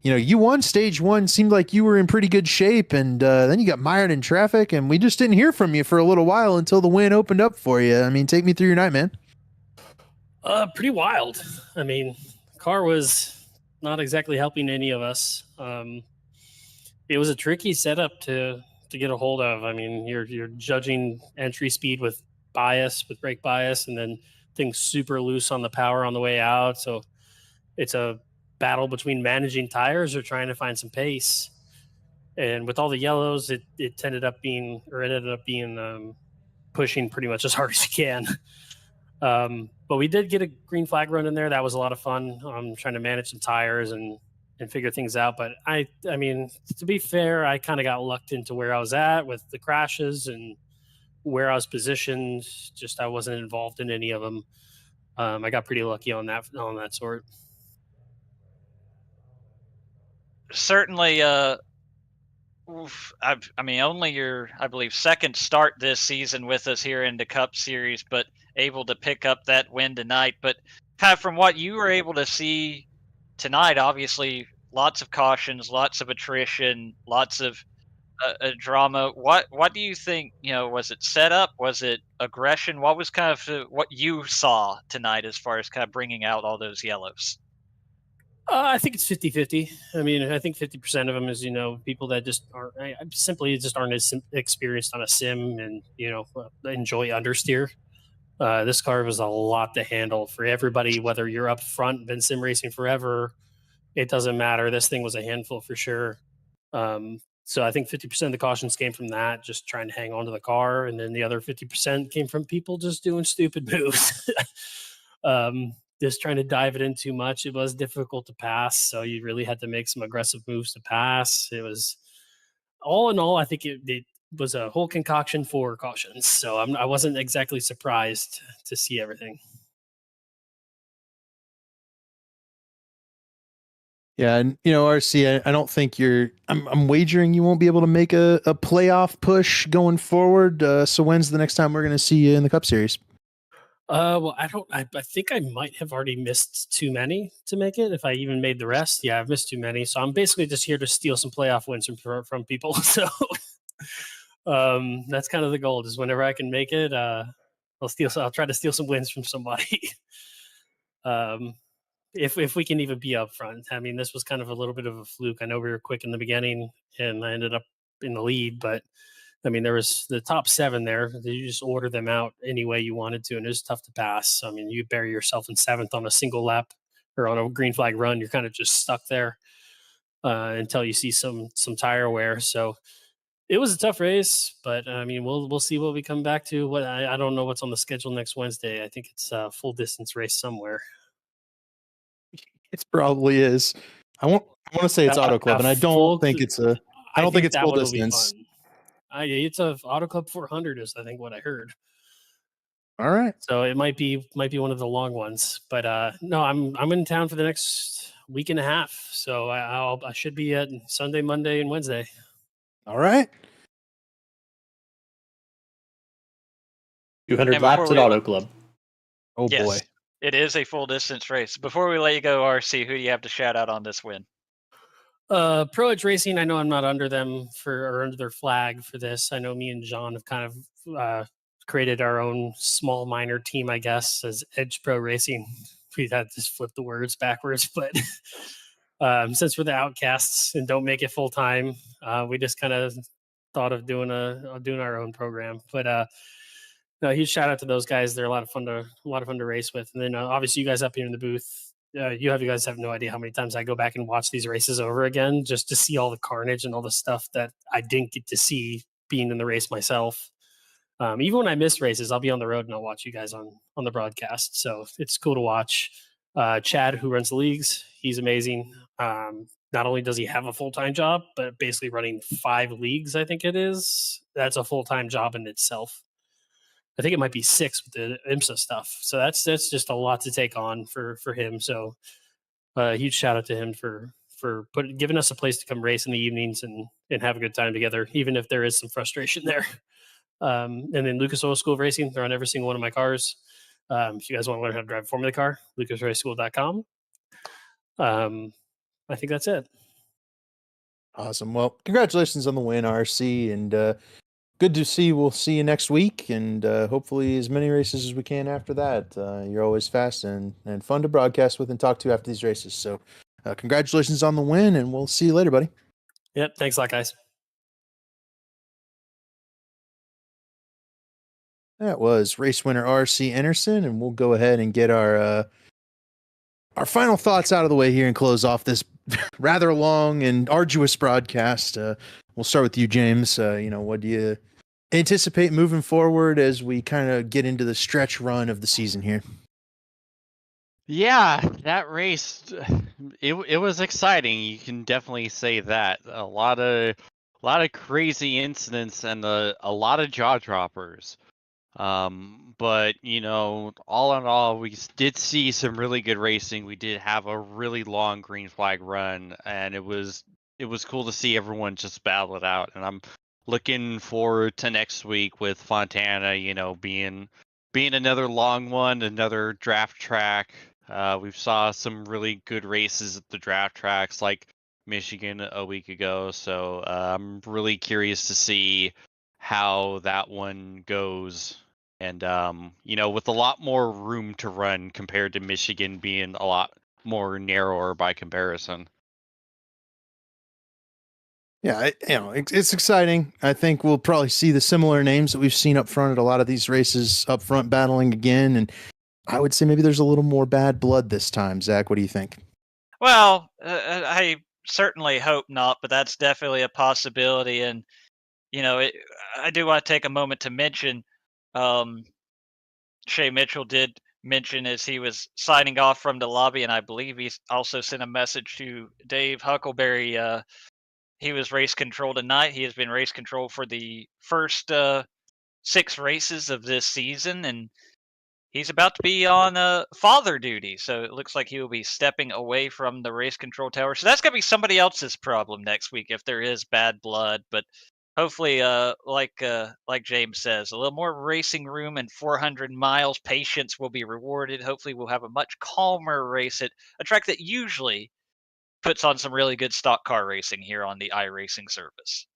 you won stage one. Seemed like you were in pretty good shape, and then you got mired in traffic, and we just didn't hear from you for a little while until the win opened up for you. I mean, take me through your night, man. Pretty wild. I mean, the car was not exactly helping any of us. It was a tricky setup to get a hold of. I mean, you're judging entry speed with brake bias, and then things super loose on the power on the way out. So it's a battle between managing tires or trying to find some pace. And with all the yellows, it ended up being pushing pretty much as hard as you can. But we did get a green flag run in there. That was a lot of fun. Trying to manage some tires and figure things out. But I mean, to be fair, I kind of got lucked into where I was at with the crashes and where I was positioned. Just I wasn't involved in any of them. I got pretty lucky on that sort. Certainly, only your, I believe, second start this season with us here in the Cup Series, but able to pick up that win tonight. But from what you were able to see tonight, obviously lots of cautions, lots of attrition, lots of drama. What do you think? Was it setup? Was it aggression? What was kind of what you saw tonight as far as kind of bringing out all those yellows? I think it's 50-50. I mean, I think 50% of them is, people that just aren't as experienced on a sim and, enjoy understeer. This car was a lot to handle for everybody, whether you're up front, been sim racing forever, it doesn't matter. This thing was a handful for sure. So I think 50% of the cautions came from that, just trying to hang on to the car. And then the other 50% came from people just doing stupid moves. Just trying to dive it in too much. It was difficult to pass, so you really had to make some aggressive moves to pass. It was, all in all, I think it was a whole concoction for cautions. So I wasn't exactly surprised to see everything. Yeah, and RC, I don't think I'm wagering you won't be able to make a playoff push going forward. So when's the next time we're going to see you in the Cup Series? Well, I think I might have already missed too many to make it. If I even made the rest, yeah, I've missed too many. So I'm basically just here to steal some playoff wins from people. So that's kind of the goal. Is whenever I can make it, I'll try to steal some wins from somebody. If we can even be up front. I mean, this was kind of a little bit of a fluke. I know we were quick in the beginning, and I ended up in the lead, but I mean, there was the top 7 there. You just order them out any way you wanted to, and it was tough to pass. I mean, you bury yourself in 7th on a single lap or on a green flag run, you're kind of just stuck there until you see some tire wear. So it was a tough race, but I mean, we'll see what we come back to. I don't know what's on the schedule next Wednesday. I think it's a full distance race somewhere. It probably is. I want to say it's Auto Club, and I don't think it's a. I don't think it's full distance. It's a Auto Club 400 is I think what I heard. All right. So it might be one of the long ones, but no, I'm in town for the next week and a half, so I should be at Sunday, Monday, and Wednesday. All right. 200 laps at Auto Club. Oh yes, boy, it is a full distance race. Before we let you go, RC, who do you have to shout out on this win? Pro Edge Racing, I know I'm not under them under their flag for this. I know me and John have kind of created our own small minor team, I guess, as Edge Pro Racing. we had to flip the words backwards, but since we're the outcasts and don't make it full time, we just kind of thought of doing our own program. But no, huge shout out to those guys. They're a lot of fun to race with. And then obviously you guys up here in the booth, you guys have no idea how many times I go back and watch these races over again just to see all the carnage and all the stuff that I didn't get to see being in the race myself. Even when I miss races, I'll be on the road and I'll watch you guys on the broadcast. So it's cool to watch. Chad, who runs the leagues, he's amazing. Not only does he have a full-time job, but basically running 5 leagues, I think it is. That's a full-time job in itself. I think it might be 6 with the IMSA stuff. So that's just a lot to take on for him. So huge shout out to him for giving us a place to come race in the evenings and have a good time together, even if there is some frustration there. And then Lucas Oil School of Racing, they're on every single one of my cars. If you guys want to learn how to drive a Formula car, lucasraceschool.com. I think that's it. Awesome. Well, congratulations on the win, RC, and good to see. We'll see you next week, and hopefully as many races as we can after that. You're always fast and fun to broadcast with and talk to after these races. So congratulations on the win, and we'll see you later, buddy. Yep. Thanks a lot, guys. That was race winner RC Anderson, and we'll go ahead and get our final thoughts out of the way here and close off this rather long and arduous broadcast. We'll start with you, James. What do you anticipate moving forward as we kind of get into the stretch run of the season here? Yeah, that race, it was exciting. You can definitely say that. A lot of crazy incidents and a lot of jaw droppers. But all in all, we did see some really good racing. We did have a really long green flag run, and it was cool to see everyone just battle it out. And I'm looking forward to next week with Fontana, being another long one, another draft track. We've saw some really good races at the draft tracks like Michigan a week ago. So I'm really curious to see how that one goes. And, with a lot more room to run compared to Michigan being a lot more narrower by comparison. Yeah, it's exciting. I think we'll probably see the similar names that we've seen up front at a lot of these races up front battling again. And I would say maybe there's a little more bad blood this time. Zach, what do you think? Well, I certainly hope not, but that's definitely a possibility. And, I do want to take a moment to mention Shay Mitchell did mention as he was signing off from the lobby, and I believe he also sent a message to Dave Huckleberry. He was race control tonight. He has been race control for the first 6 races of this season, and he's about to be on father duty. So it looks like he will be stepping away from the race control tower. So that's going to be somebody else's problem next week if there is bad blood. But hopefully, like James says, a little more racing room and 400 miles. Patience will be rewarded. Hopefully, we'll have a much calmer race at a track that usually puts on some really good stock car racing here on the iRacing service.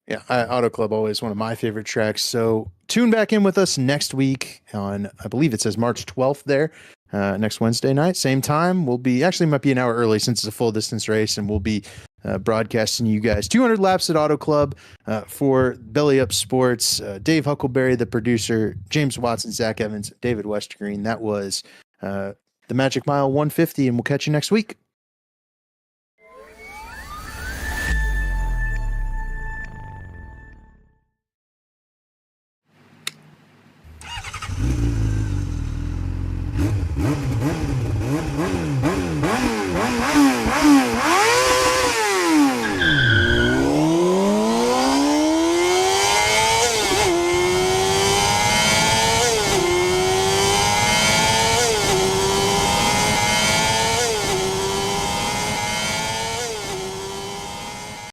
Yeah, Auto Club, always one of my favorite tracks. So tune back in with us next week on, I believe it says March 12th there, next Wednesday night, same time. We'll be, actually might be an hour early since it's a full distance race, and we'll be broadcasting you guys 200 laps at Auto Club for Belly Up Sports. Dave Huckleberry, the producer, James Watson, Zach Evans, David Westergreen. That was the Magic Mile 150, and we'll catch you next week. Mm-hmm.